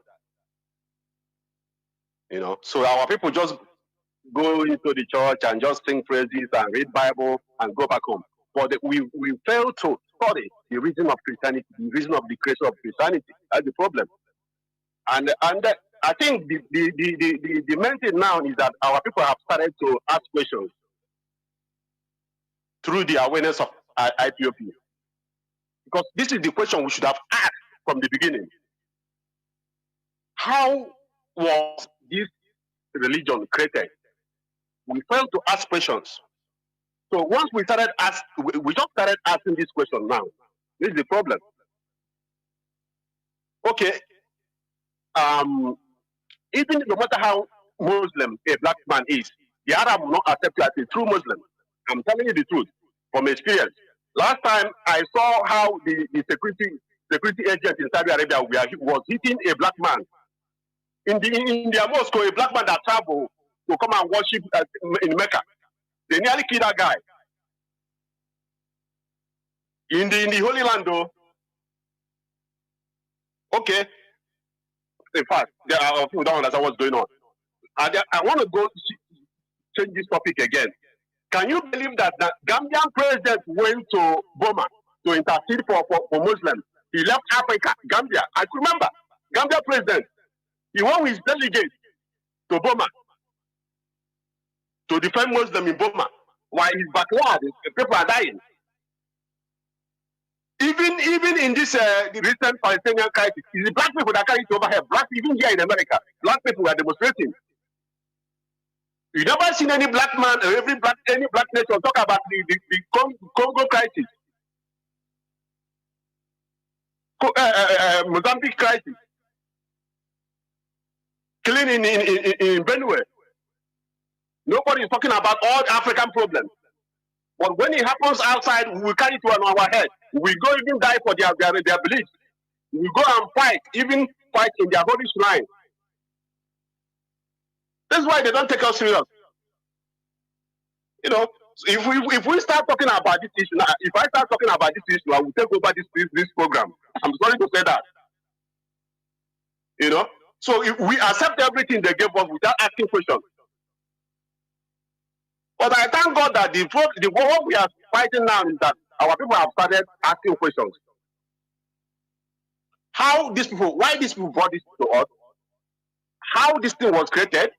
You know, so our people just go into the church and just sing praises and read Bible and go back home. But we fail to study the reason of Christianity, the reason of the creation of Christianity. That's the problem. And I think the main thing now is that our people have started to ask questions through the awareness of IPOP. Because this is the question we should have asked from the beginning. How was this religion created? We failed to ask questions. So once we started we just started asking this question now. This is the problem. Okay. Even no matter how Muslim a black man is, the Arab will not accept you as a true Muslim. I'm telling you the truth from experience. Last time I saw how the security agent in Saudi Arabia was hitting a black man. In their mosque, a black man that traveled to come and worship in Mecca. They nearly killed that guy. In the Holy Land, though, okay. In fact, there are people who don't understand what's going on. I want to change this topic again. Can you believe that the Gambian president went to Burma to intercede for Muslims? He left Africa, Gambia. I remember, Gambia president, he went with his delegate to Burma to defend Muslims in Burma. While his backyard, people are dying. Even in this the recent Palestinian crisis, it's the black people that carry it over here. Black people here in America, black people are demonstrating. You never seen any black man or any black nation talk about the Congo crisis, Mozambique crisis, killing in Benue. Nobody is talking about all African problems. But when it happens outside, we will carry it on our head. We go even die for their beliefs. We go and fight, even fight in their holy shrine. That's why they don't take us serious. You know, if we start talking about this issue, if I start talking about this issue, I will take over this program. I'm sorry to say that. You know, so if we accept everything they gave us without asking questions. But I thank God that what we are fighting now is that our people have started asking questions. Why these people brought this to us? How this thing was created?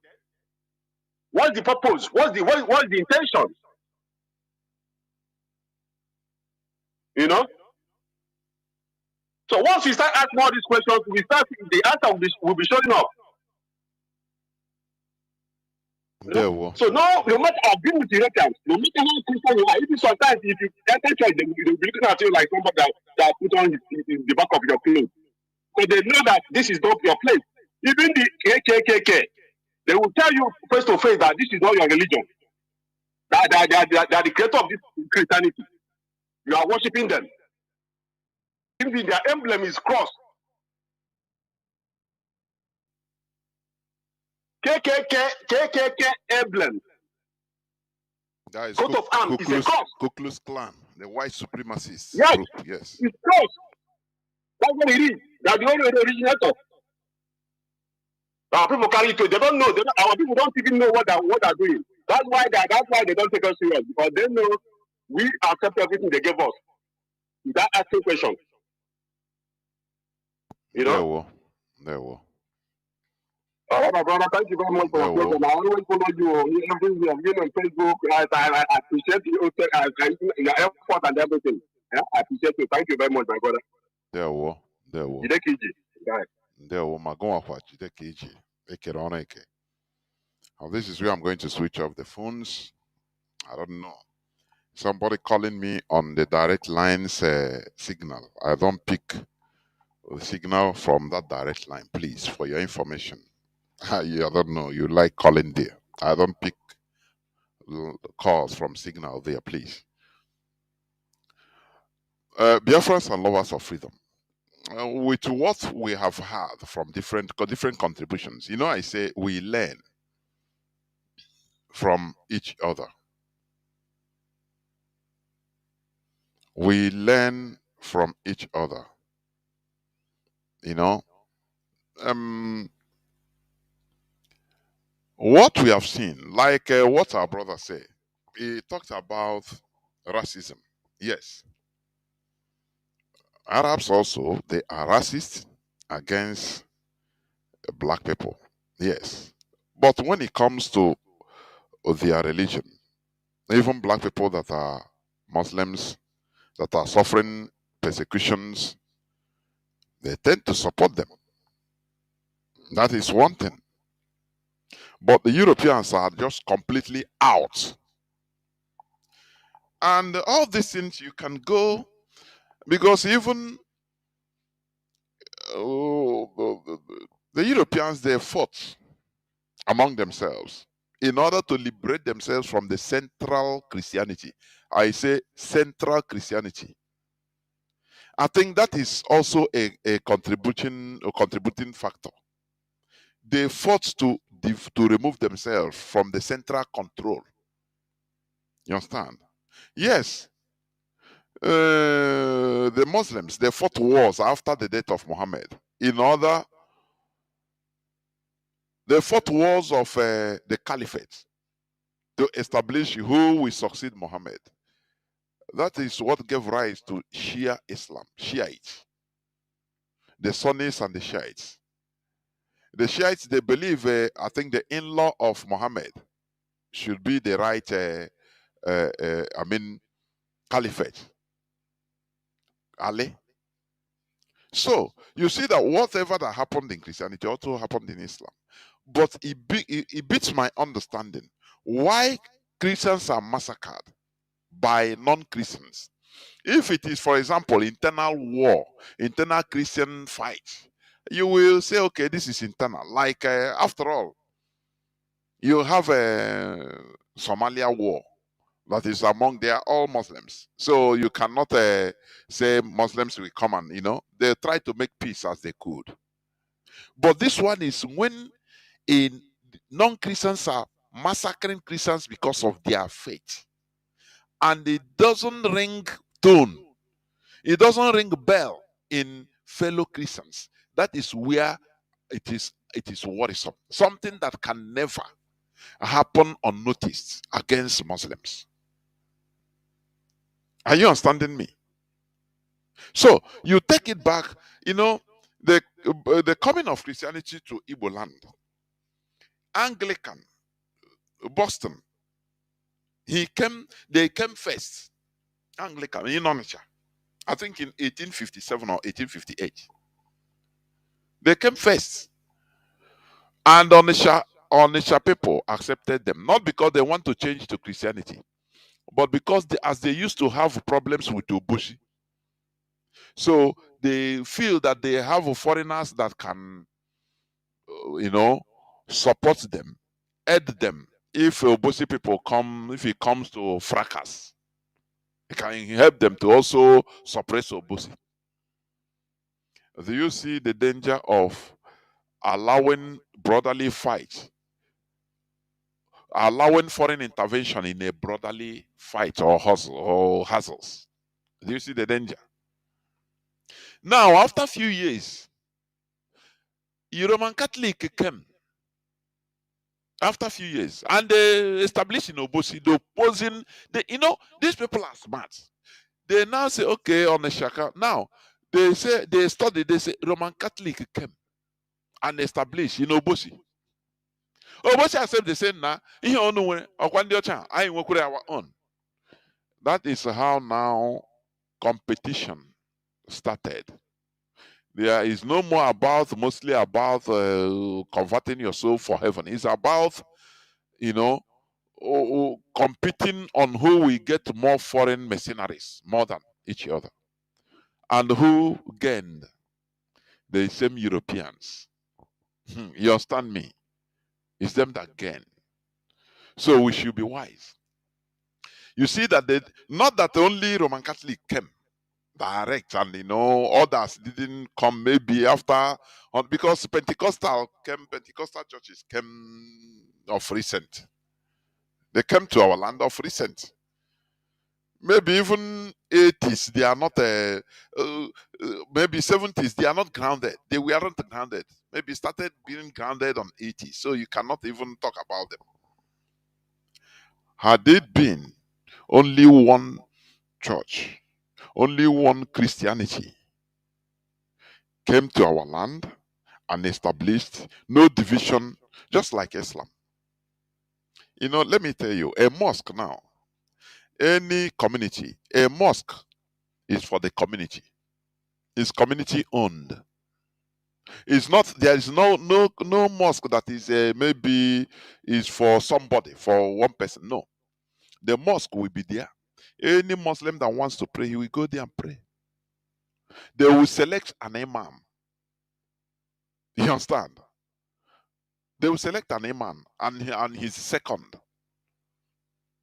What's the purpose? What's the intention? You know? So once we start asking all these questions, the answer will be showing up. So no matter how big with Europeans, no matter how Christian you are, even sometimes if you enter church, they will be looking at you like somebody that put on the back of your clothes. So they know that this is not your place. Even the KKK, they will tell you face to face that this is not your religion. That they are the creator of this Christianity. You are worshiping them. Even their emblem is cross. KKK emblem. That is coat of arms is a cross. Ku Klux Klan, the white supremacists. Yes, group. Yes. It's cross. That's what it is. They are the only originator. Our people carry it. They don't know. Our people don't even know what they're doing. That's why they don't take us serious, because they know we accept everything they give us without asking questions. You know. There were. All right, my brother. Thank you very much for your question. I always follow you everywhere. You know, Facebook. I appreciate you. Your effort and everything. Yeah, I appreciate you. Thank you very much, my brother. There were. Now this is where I'm going to switch off the phones. I don't know. Somebody calling me on the direct lines signal. I don't pick the signal from that direct line, please, for your information. I don't know. You like calling there. I don't pick calls from Signal there, please. Biafrans and lovers of freedom. With what we have had from different contributions, I say we learn from each other. We learn from each other. What we have seen, like what our brother said, he talked about racism. Yes, Arabs also, they are racist against black people. Yes, but when it comes to their religion, even black people that are Muslims that are suffering persecutions, they tend to support them. That is one thing. But the Europeans are just completely out. And all these things you can go, because even the Europeans, they fought among themselves in order to liberate themselves from the central Christianity. I say central Christianity. I think that is also a contributing factor. They fought to remove themselves from the central control. You understand? Yes. The Muslims, they fought wars after the death of Muhammad. They fought wars of the caliphate to establish who will succeed Muhammad. That is what gave rise to Shia Islam, Shiites, the Sunnis and the Shiites. The Shiites, they believe, I think the in-law of Muhammad should be the right, caliphate. Ali. So, you see that whatever that happened in Christianity also happened in Islam. But it beats my understanding. Why Christians are massacred by non-Christians? If it is, for example, internal war, internal Christian fight, you will say, okay, this is internal. Like, after all, you have a Somalia war that is among, they are all Muslims. So you cannot say Muslims will come and, they try to make peace as they could. But this one is when non-Christians are massacring Christians because of their faith. And it doesn't ring tone. It doesn't ring bell in fellow Christians. That is where it is worrisome. Something that can never happen unnoticed against Muslims. Are you understanding me? So you take it back, the coming of Christianity to Igbo land. Anglican, Boston, they came first. Anglican in Onitsha, I think in 1857 or 1858. They came first. And Onitsha people accepted them, not because they want to change to Christianity, but because as they used to have problems with Ubushi. So they feel that they have foreigners that can, support them, aid them. If Ubushi people if it comes to fracas, it can help them to also suppress Ubushi. Do you see the danger of allowing brotherly fight, allowing foreign intervention in a brotherly fight or hassles? Do you see the danger? Now, after a few years, Roman Catholic came. After a few years, and they established in Obosi, the opposing, these people are smart. They now say, okay, on the Shaka. Now, they say, they say Roman Catholic came and established in Obosi. Obosi accept the same now. Our own. That is how now competition started. There is no more mostly about converting your soul for heaven. It's about, competing on who will get more foreign mercenaries more than each other. And who gained? The same Europeans. You understand me? It's them that gain. So we should be wise. You see that not that only Roman Catholic came direct, and others didn't come maybe after, because Pentecostal churches came of recent. They came to our land of recent. Maybe even 80s, they are not, maybe 70s, they are not grounded. They weren't grounded. Maybe started being grounded on 80s, so you cannot even talk about them. Had it been only one church, only one Christianity came to our land and established, no division, just like Islam. Let me tell you, a mosque now, any community, a mosque is for the community. It's community owned. It's not, there is no mosque that is maybe is for somebody, for one person. No. The mosque will be there. Any Muslim that wants to pray, he will go there and pray. They will select an imam. You understand? They will select an imam and his second.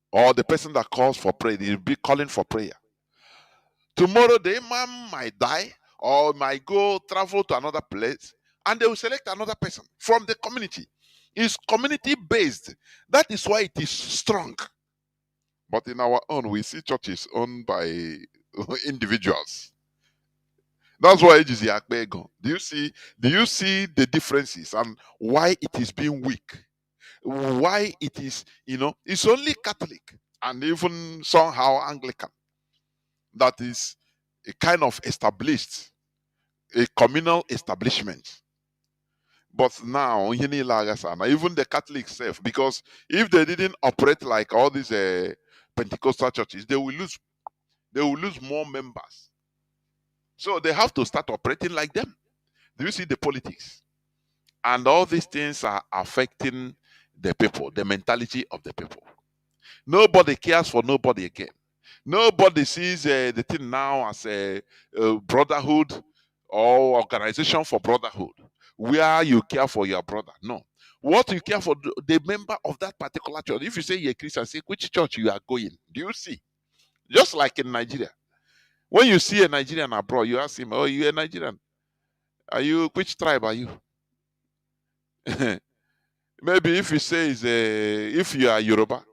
Or the person that calls for prayer, he will be calling for prayer. Tomorrow the imam might die or might go travel to another place, and they will select another person from the community. It's community based. That is why it is strong. But in our own, we see churches owned by individuals. That's why it is Yakbego. Do you see the differences and why it is being weak? Why it is, it's only Catholic and even somehow Anglican that is a kind of established, a communal establishment. But now, even the Catholics self, because if they didn't operate like all these Pentecostal churches, they will lose more members. So they have to start operating like them. Do you see the politics? And all these things are affecting the people, the mentality of the people. Nobody cares for nobody again. Nobody sees the thing now as a brotherhood or organization for brotherhood, where you care for your brother. No. What you care for, the member of that particular church. If you say you're a Christian, say which church you are going. Do you see? Just like in Nigeria. When you see a Nigerian abroad, you ask him, oh, you're a Nigerian. Which tribe are you? Maybe if you say if you are Yoruba,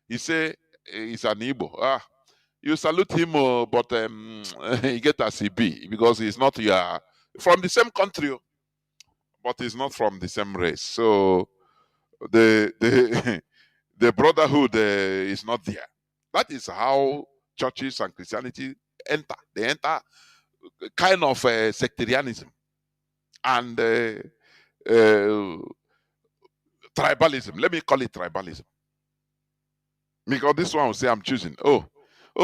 you say he's an Igbo. You salute him, but he get a CB because he's not from the same country, but he's not from the same race. So the the brotherhood is not there. That is how churches and Christianity enter. They enter kind of sectarianism and tribalism. Let me call it tribalism. Because this one will say, I'm choosing. Oh,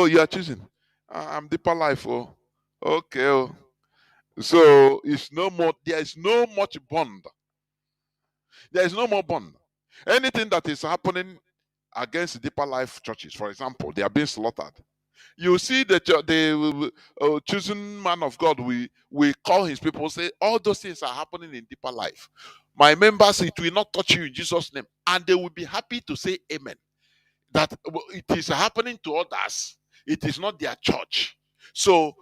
you are choosing. I'm deeper life. Oh, okay. Oh. So it's no more, there is no much bond. There is no more bond. Anything that is happening against deeper life churches, for example, they are being slaughtered. You see the chosen man of God, we call his people, say, all those things are happening in deeper life. My members, it will not touch you in Jesus' name. And they will be happy to say amen. That it is happening to others. It is not their church. So,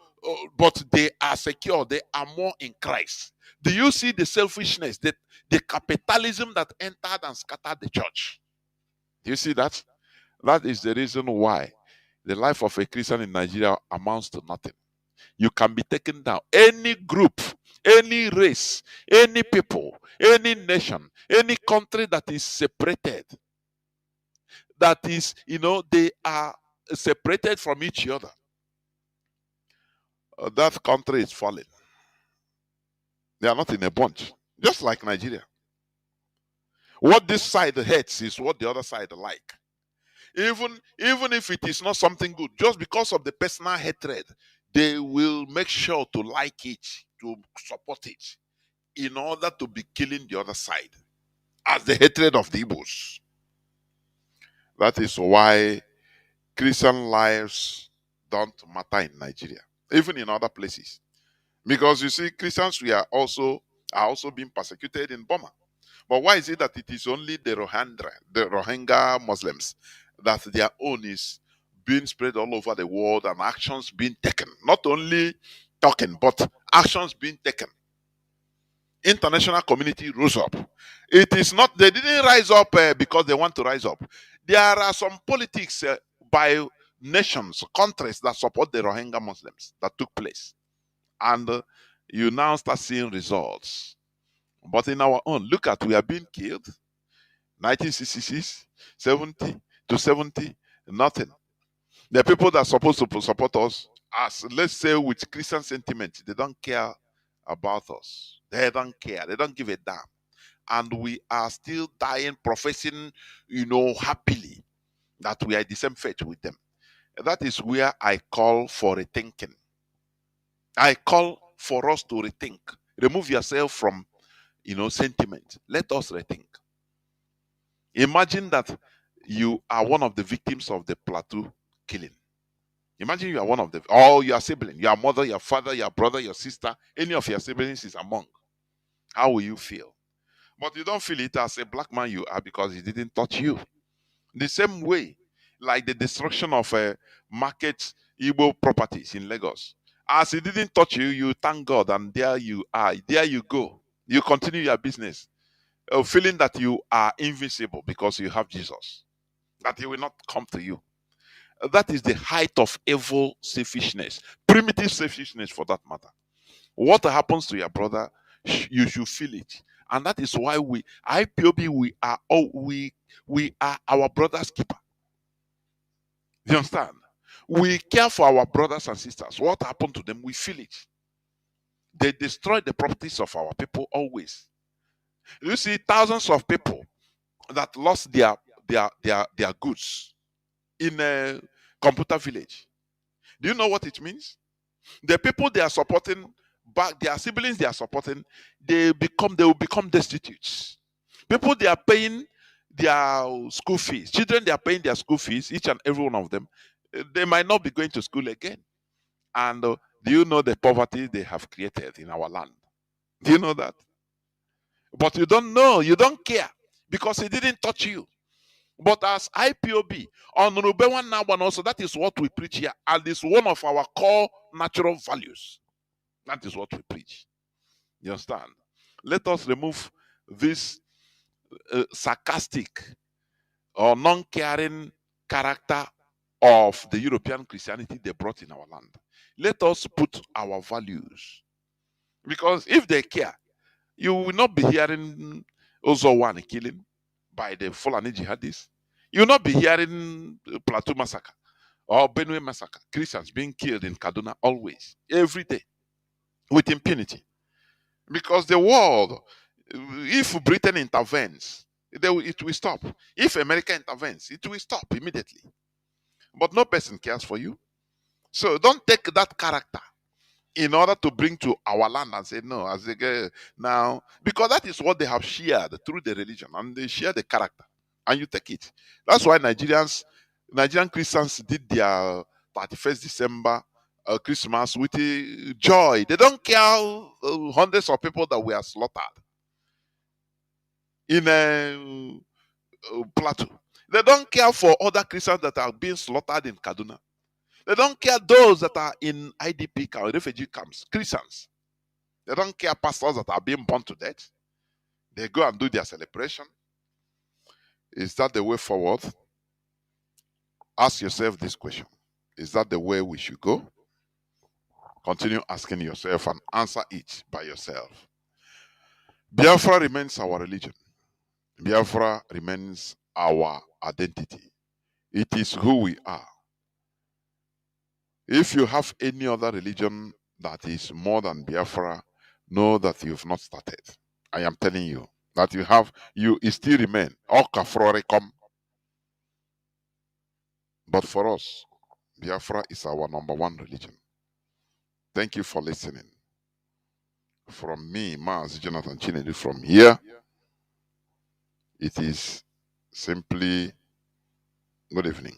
but they are secure. They are more in Christ. Do you see the selfishness, the capitalism that entered and scattered the church? Do you see that? That is the reason why the life of a Christian in Nigeria amounts to nothing. You can be taken down. Any group, any race, any people, any nation, any country that is separated, that is, they are separated from each other, that country is falling. They are not in a bunch, just like Nigeria. What this side hates is what the other side like. Even if it is not something good, just because of the personal hatred, they will make sure to like it, to support it, in order to be killing the other side, as the hatred of the Igbos. That is why Christian lives don't matter in Nigeria, even in other places. Because you see, Christians are also being persecuted in Burma. But why is it that it is only the Rohingya Muslims that their own is being spread all over the world and actions being taken. Not only talking, but actions being taken. International community rose up. It is not, they didn't rise up because they want to rise up. There are some politics by nations, countries that support the Rohingya Muslims that took place. And you now start seeing results. But in our own, look at, we are being killed. 1966, 70 to 70, nothing. The people that are supposed to support us, as let's say with Christian sentiment, they don't care about us. They don't care. They don't give a damn. And we are still dying, professing, happily that we are the same faith with them. That is where I call for rethinking. I call for us to rethink. Remove yourself from, sentiment. Let us rethink. Imagine that you are one of the victims of the Plateau killing. Imagine you are one of them, or your sibling, your mother, your father, your brother, your sister, any of your siblings is among. How will you feel? But you don't feel it as a black man you are because it didn't touch you. The same way, like the destruction of market Igbo properties in Lagos. As it didn't touch you, you thank God, and there you are. There you go. You continue your business, feeling that you are invisible because you have Jesus, that he will not come to you. That is the height of evil selfishness, primitive selfishness for that matter. What happens to your brother, you should feel it. And that is why IPOB, we are our brother's keeper. You understand? We care for our brothers and sisters. What happened to them, we feel it. They destroy the properties of our people always. You see thousands of people that lost their goods in a computer village. Do you know what it means? The people they are supporting, their siblings they are supporting, they will become destitute. People they are paying their school fees. Children they are paying their school fees, each and every one of them. They might not be going to school again. And do you know the poverty they have created in our land? Do you know that? But you don't know, you don't care because it didn't touch you. But as IPOB, on Rubewan Nawan also, that is what we preach here, and it's one of our core natural values. That is what we preach. You understand? Let us remove this sarcastic or non-caring character of the European Christianity they brought in our land. Let us put our values. Because if they care, you will not be hearing Ozowan killing by the Fulani jihadists. You will not be hearing Plateau massacre or Benue massacre. Christians being killed in Kaduna always, every day, with impunity. Because the world, if Britain intervenes, it will stop. If America intervenes, it will stop immediately. But no person cares for you. So don't take that character in order to bring to our land and say, no, as they get now, because that is what they have shared through the religion, and they share the character, and you take it. That's why Nigerian Christians did their 31st December Christmas with joy. They don't care hundreds of people that were slaughtered in a plateau. They don't care for other Christians that are being slaughtered in Kaduna. They don't care those that are in IDP camps, refugee camps, Christians. They don't care pastors that are being burned to death. They go and do their celebration. Is that the way forward? Ask yourself this question. Is that the way we should go? Continue asking yourself and answer it by yourself. Biafra remains our religion. Biafra remains our identity. It is who we are. If you have any other religion that is more than Biafra, know that you've not started. I am telling you that you still remain. But for us, Biafra is our number one religion. Thank you for listening. From me, Mazi Jonathan Chinedu, from here, it is simply good evening.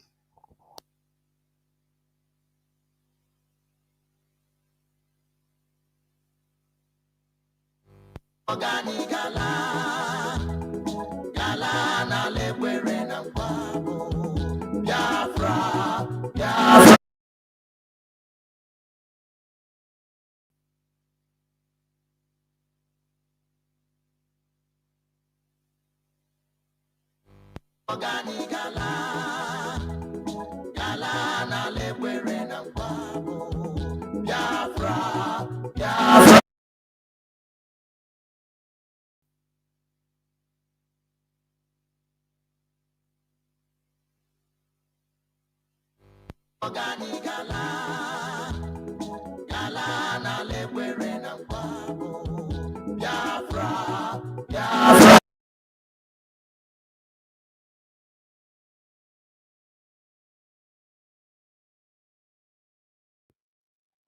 Biafra,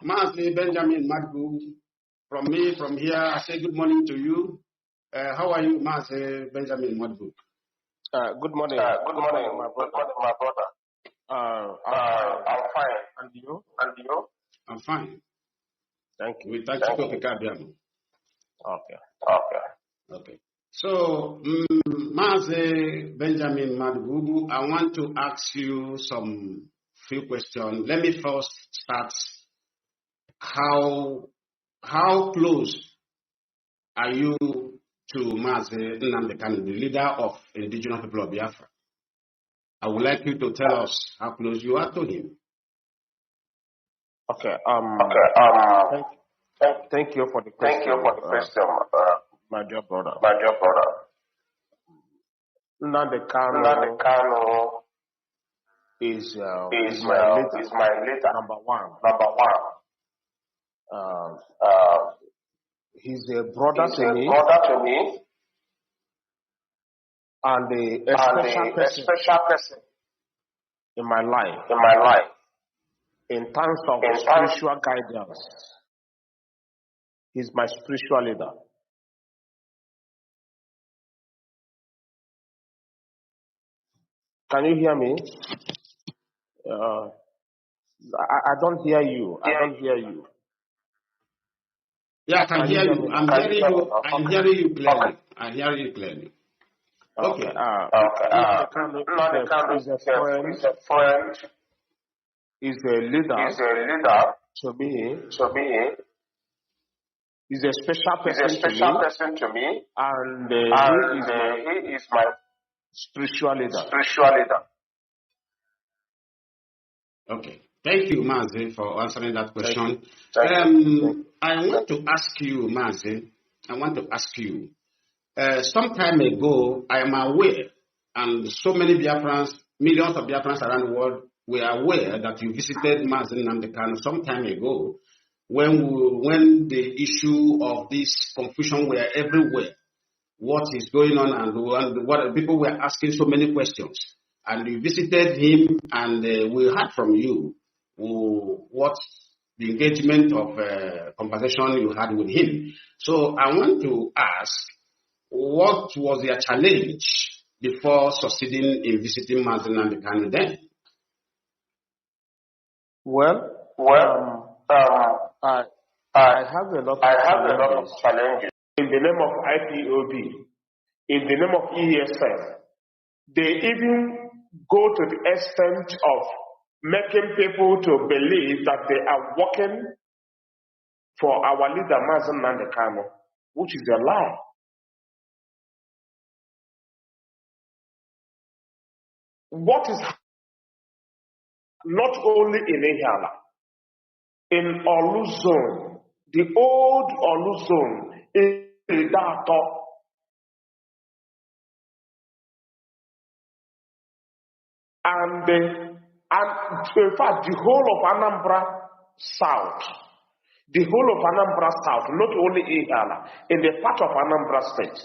Mazi Benjamin Madgu, from me, from here, I say good morning to you. How are you, Mazi Benjamin Madgu? Good morning. Good morning, my brother. I'm fine. And you? I'm fine. Thank you. We thank you. Okay. So, Mazi Benjamin Madgu, I want to ask you some few questions. Let me first start. How close are you to Mazi Nnamdi Kanu, the leader of indigenous people of Biafra? I would like you to tell us how close you are to him. Okay. Thank you for the question. My dear brother. Nnamdi Kanu is my leader. Number one. He's a brother to me. And a special person in my life. In terms of spiritual guidance, he's my spiritual leader. Can you hear me? I don't hear you. Yeah, I can hear you. I'm hearing you clearly. I hear you clearly. Okay. Nnamdi Kanu is a friend. Is a leader to me. He's a special person to me. And he is my spiritual leader. Okay. Thank you, Mazi, for answering that question. I want to ask you, Mazi, some time ago, I am aware, and so many Biafrans, millions of Biafrans around the world, were aware that you visited Mazi Nnamdi Kanu some time ago when the issue of this confusion were everywhere. What is going on and what people were asking so many questions. And you visited him and we heard from you what the engagement of conversation you had with him. So I want to ask, what was your challenge before succeeding in visiting Mazi Nnamdi Kanu then? I have a lot of challenges. In the name of IPOB, in the name of ESN, they even go to the extent of making people to believe that they are working for our leader, Mazi Nnamdi Kanu, which is a lie. What is not only in Ihiala, in Olu zone, the old Olu zone, in Dato, and in fact, the whole of Anambra South, not only Ihiala, in the part of Anambra State,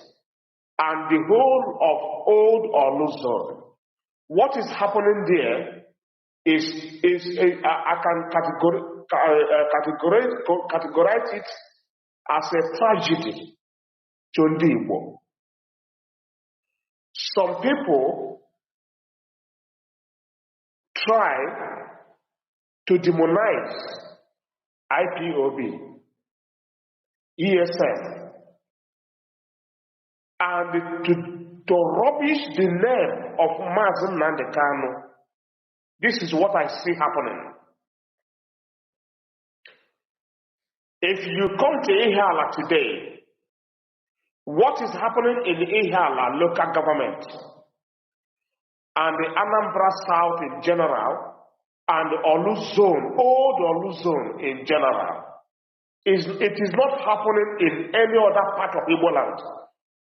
and the whole of old Olu zone. What is happening there is I can categorize it as a tragedy to Ndi Igbo. Some people try to demonize IPOB, ESN, and to rubbish the name of Mazi Nnamdi Kanu. This is what I see happening. If you come to Ihiala today, what is happening in Ihiala local government? and the Anambra South in general, and the Olu Zone, old Olu Zone in general. It is not happening in any other part of Igbo land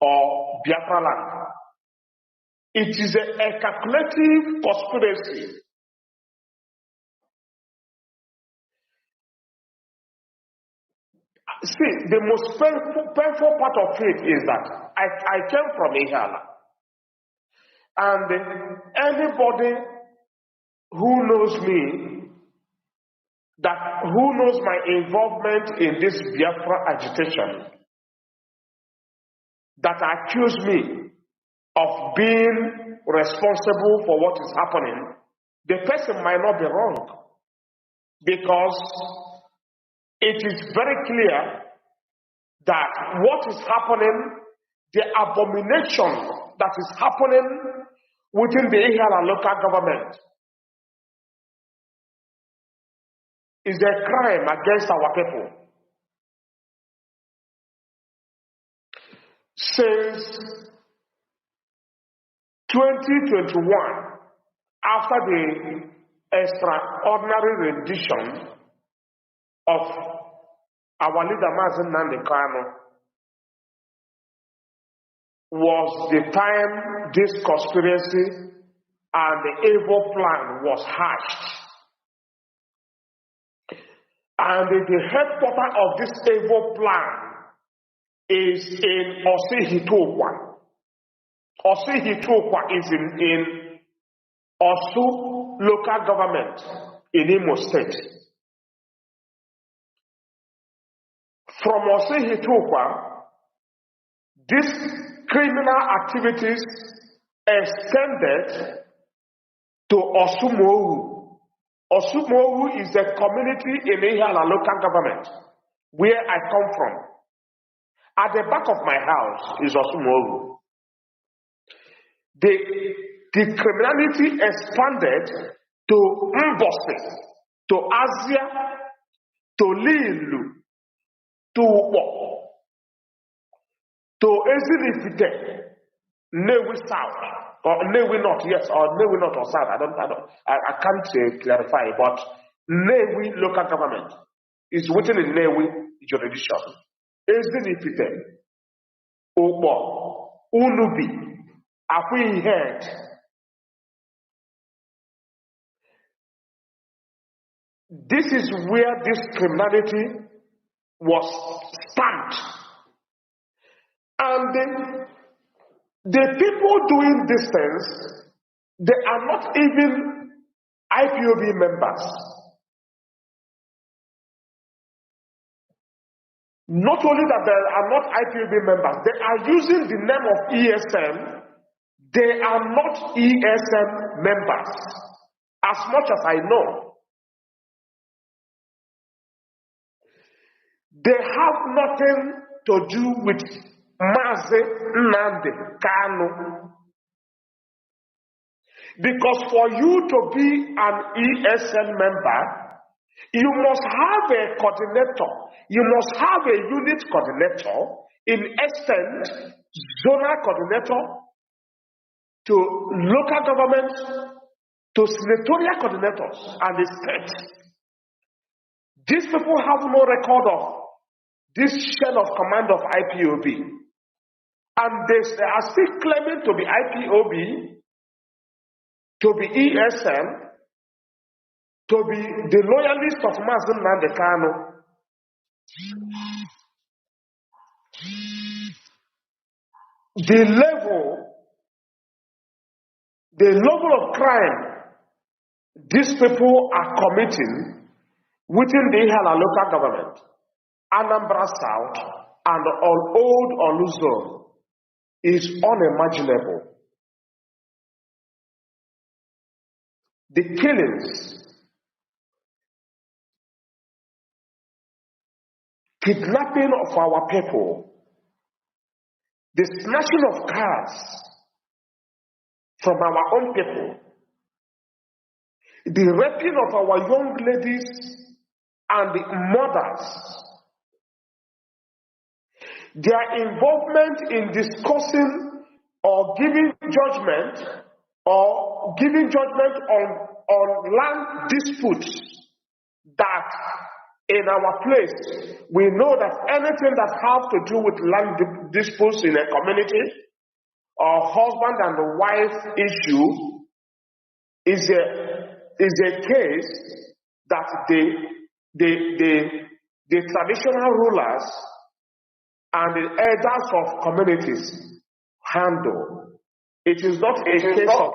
or Biafra land. It is a calculative conspiracy. See, the most painful part of it is that I came from Ihala. And anybody who knows me, who knows my involvement in this Biafra agitation, that accuse me of being responsible for what is happening, the person might not be wrong. Because it is very clear that what is happening, the abomination that is happening within the Ihala local government is a crime against our people. Since 2021, after the extraordinary rendition of our leader Mazi Jonathan Chinedu, was the time this conspiracy and the evil plan was hatched. And the headquarters of this evil plan is in Osihitokwa. Osihitokwa is in Osu local government in Imo State. From Osihitokwa, these criminal activities extended to Osumohu. Osumohu is a community in Ihala local government where I come from. At the back of my house is Osumohu. The criminality expanded to Mbosi, to Asia, to Lilu, to Upo, to Ezilifite, Newi South, or Newi North, yes, or Newi North or South, I can't clarify, but Newi local government is within the Newi jurisdiction. Ezilifite, Upo, Unubi, Afi Head. This is where this criminality was stamped. And the people doing these things, they are not even IPOB members. Not only that they are not IPOB members, they are using the name of ESM. They are not ESM members, as much as I know. They have nothing to do with Mazi Nnamdi Kanu. Because for you to be an ESN member, you must have a coordinator. You must have a unit coordinator, in extent, zonal coordinator, to local government, to senatorial coordinators, and the state. These people have no record of this chain of command of IPOB. And they are still claiming to be IPOB, to be ESM, to be the loyalist of Mazi Nnamdi Kanu. The level of crime these people are committing within the Ihala local government, Anambra South, and old Olu Zone is unimaginable. The killings, kidnapping of our people, the snatching of cars from our own people, the raping of our young ladies and the mothers, their involvement in discussing or giving judgment or giving judgment on land disputes that in our place, we know that anything that has to do with land disputes in a community or husband and wife issue is a case that the traditional rulers and the elders of communities handle. It is not a case of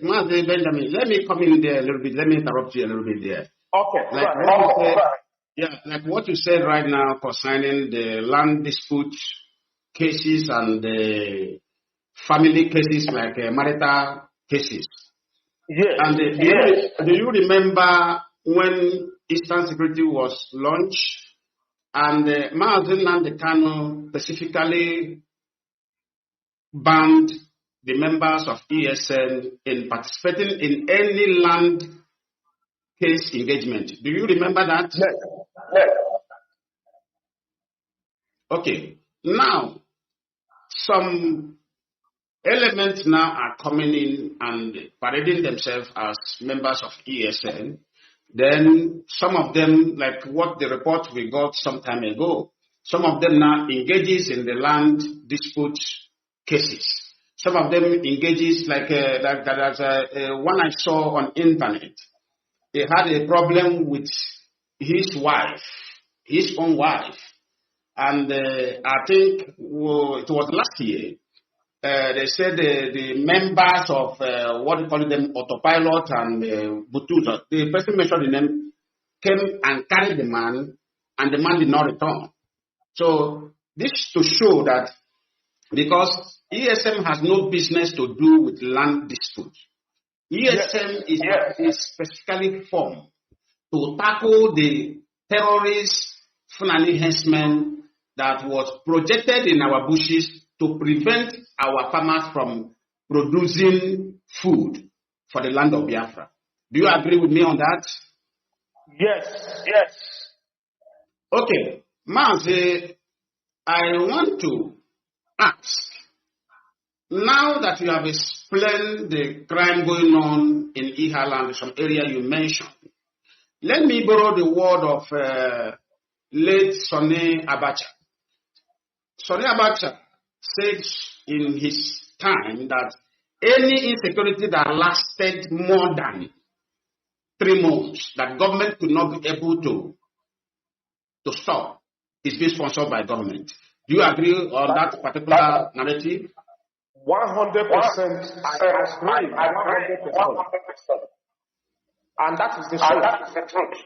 Mazi Benjamin, let me come in there a little bit. Let me interrupt you a little bit there. Okay. Like what you said right now concerning the land dispute cases and the family cases, like marital cases. Yes. And do you remember when Eastern Security was launched and Mazi Nnamdi Kanu specifically banned the members of ESN in participating in any land case engagement? Do you remember that? Yes. Okay. Now, some elements now are coming in and parading themselves as members of ESN. Then some of them, like what the report we got some time ago, some of them now engages in the land dispute cases. Some of them engages like one I saw on internet. He had a problem with his wife, his own wife. And I think it was last year. They said the members of what you call them, autopilot and Butuza, the person mentioned the name, came and carried the man, and the man did not return. So this to show that because ESM has no business to do with land disputes. ESM is specifically formed to tackle the terrorist Fulani henchmen that was projected in our bushes to prevent our farmers from producing food for the land of Biafra. Do you agree with me on that? Yes. Okay. Mazi, I want to ask, now that you have explained the crime going on in Ihala and some area you mentioned, let me borrow the word of late Sonny Abacha. Sonny Abacha said in his time that any insecurity that lasted more than 3 months, that government could not be able to stop, is being sponsored by government. Do you agree on that particular narrative? 100%. I agree. 100%. And that is the truth.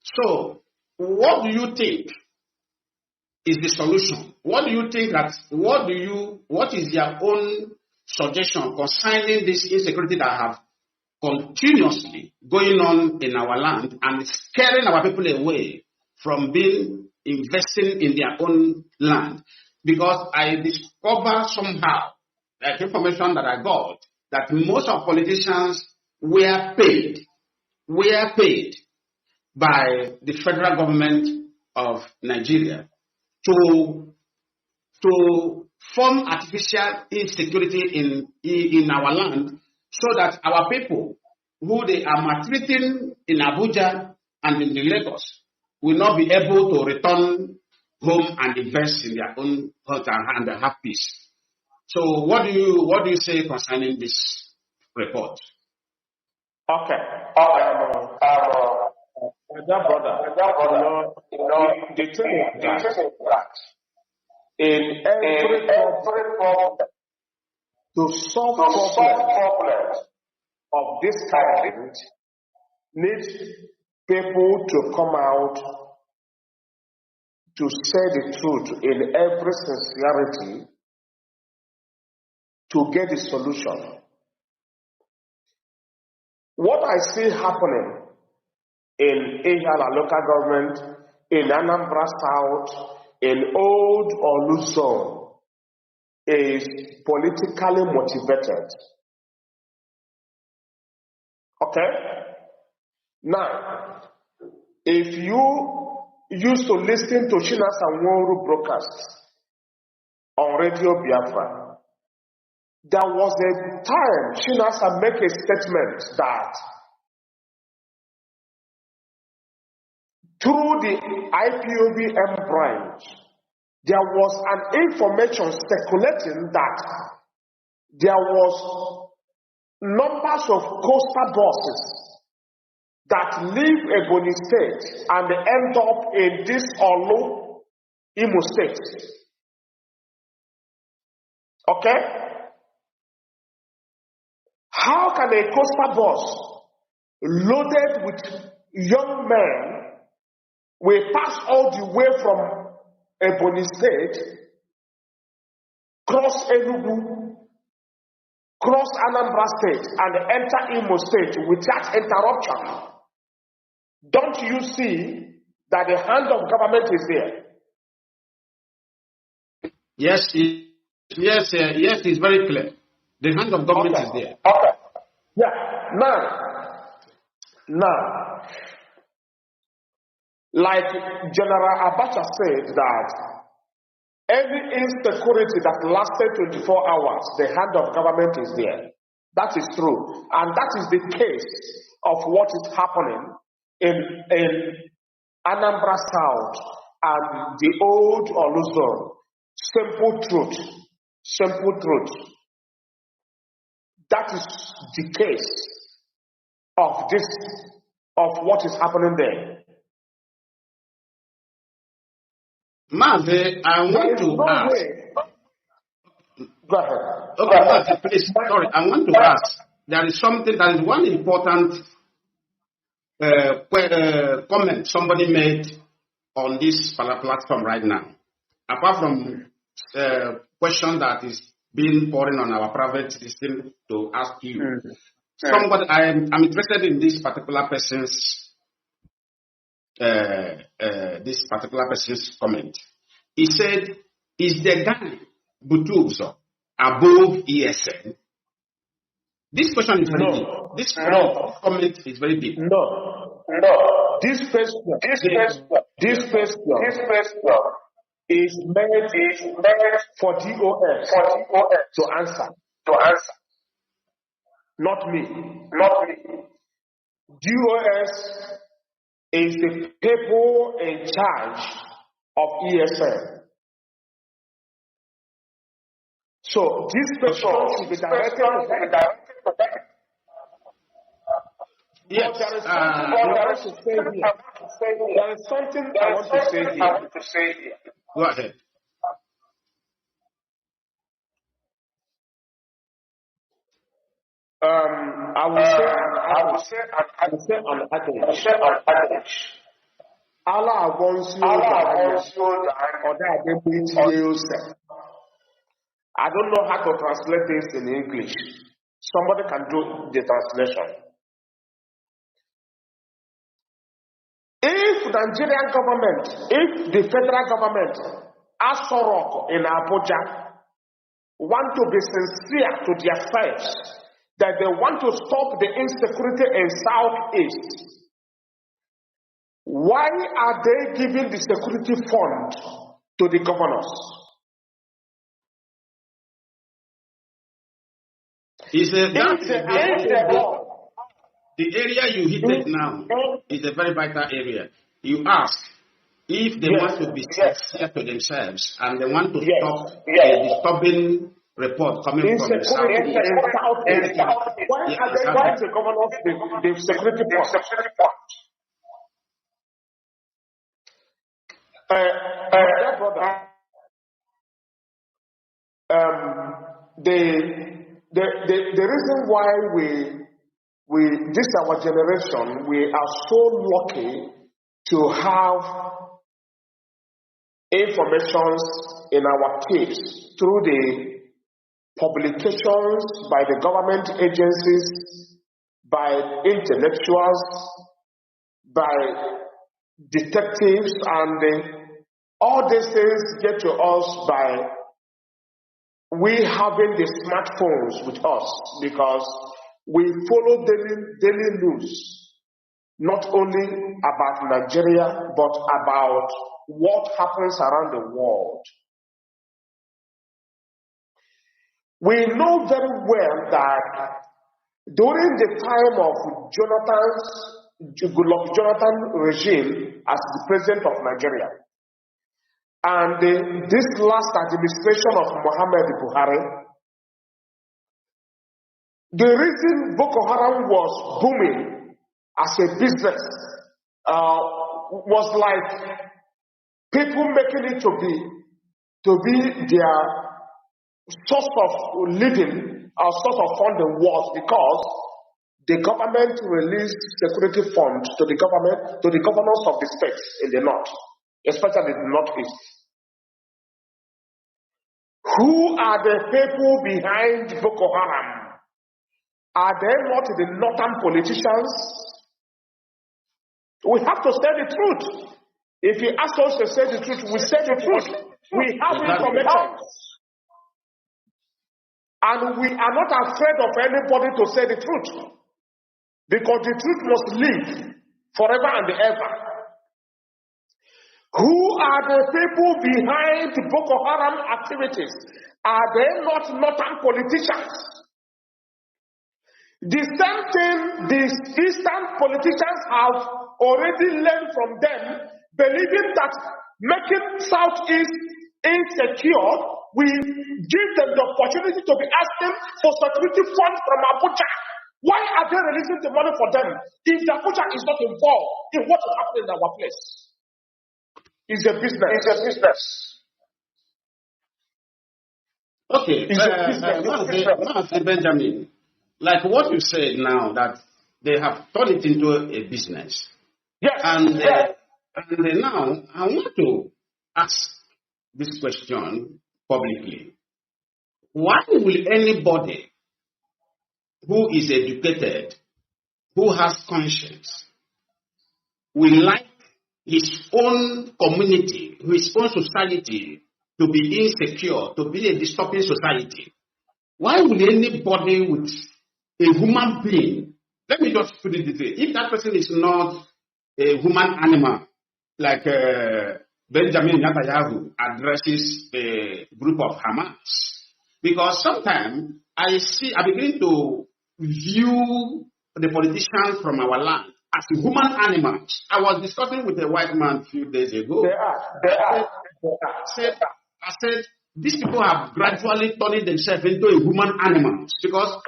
So, what do you think is the solution? What do you think what is your own suggestion concerning this insecurity that have continuously going on in our land and scaring our people away from investing in their own land? Because I discover somehow, like information that I got, that most of politicians were paid by the federal government of Nigeria to form artificial insecurity in our land, so that our people who they are maltreating in Abuja and in the Lagos will not be able to return home and invest in their own health and have peace. So what do you say concerning this report? Okay. Brother, the thing is that in every problem, to solve problems of this kind, needs people to come out to say the truth in every sincerity to get the solution. What I see happening in Ihiala local government, in Anambra South, in Old Olu Zone, is politically motivated. Okay? Now, if you used to listen to Chinas and Woru broadcasts on Radio Biafra, there was a time Chinasa made a statement that through the IPOBM branch, there was an information circulating that there was numbers of coastal buses that leave Ebonyi State and end up in this Olu, Imo State. Okay? How can a coastal bus loaded with young men will pass all the way from Ebonyi State, cross Enugu, cross Anambra State, and enter Imo State without interruption? Don't you see that the hand of government is there? Yes, yes, it's very clear. The hand of government is there. Okay. Yeah. Now, like General Abacha said that any insecurity that lasted 24 hours, the hand of government is there. That is true. And that is the case of what is happening in Anambra South and the old Oluzon. Simple truth. Simple truth. That is the case of what is happening there. Mazi, I want to ask. Go ahead. Okay, Mazi, please. Sorry, I want to ask. There is one important comment somebody made on this platform right now. Apart from question that is being pouring on our private system to ask you. Somebody, I'm interested in this particular person's comment. He said, is the guy Butuzo above ESN? This question is very deep. This comment is very deep. No. This question is meant for DOS to answer. Not me. DOS is the people in charge of ESN. So this question should be directed to them. Yes. There is something I want to say here. Go ahead. I will say an adage. Allah wants you I don't know how to translate this in English. Somebody can do the translation. If the Nigerian government, if the federal government, Asorok in Abuja, want to be sincere to themselves that they want to stop the insecurity in Southeast, why are they giving the security fund to the governors? The area you hit it now is a very vital area. You ask if they want to be sincere to themselves and they want to stop a disturbing report coming from the Southeast. Why are they giving the governors the security fund? The reason why this our generation, we are so lucky to have informations in our tips through the publications by the government agencies, by intellectuals, by detectives, and all these things get to us by we having the smartphones with us, because we follow daily news, not only about Nigeria, but about what happens around the world. We know very well that during the time of Jonathan regime as the president of Nigeria, and this last administration of Muhammad Buhari, the reason Boko Haram was booming as a business was like people making it to be their source of living or source of funding was because the government released security funds to the governors of the states in the north, especially the northeast. Who are the people behind Boko Haram? Are they not the northern politicians? We have to say the truth. If you ask us to say the truth, we say the truth. We have information. And we are not afraid of anybody to say the truth. Because the truth must live forever and ever. Who are the people behind Boko Haram activities? Are they not northern politicians? The same thing the eastern politicians have already learned from them, believing that making Southeast insecure will give them the opportunity to be asking for security funds from Abuja. Why are they releasing the money for them if the Abuja is not involved in what is happening in our place? It's a business. It's a business. Okay, Mazi Benjamin, like what you said now, that they have turned it into a business. Yes. And now I want to ask this question publicly. Why will anybody who is educated, who has conscience, will like his own community, his own society to be insecure, to be a disturbing society? Why will anybody with a human being, let me just put it this way, if that person is not a human animal, like Benjamin Netanyahu addresses a group of Hamas, because sometimes I begin to view the politicians from our land as human animals. I was discussing with a white man a few days ago. I said, these people have gradually turned themselves into a human animals, because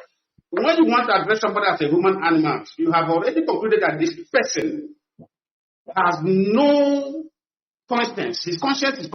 when you want to address somebody as a human animal, you have already concluded that this person has no conscience. His conscience is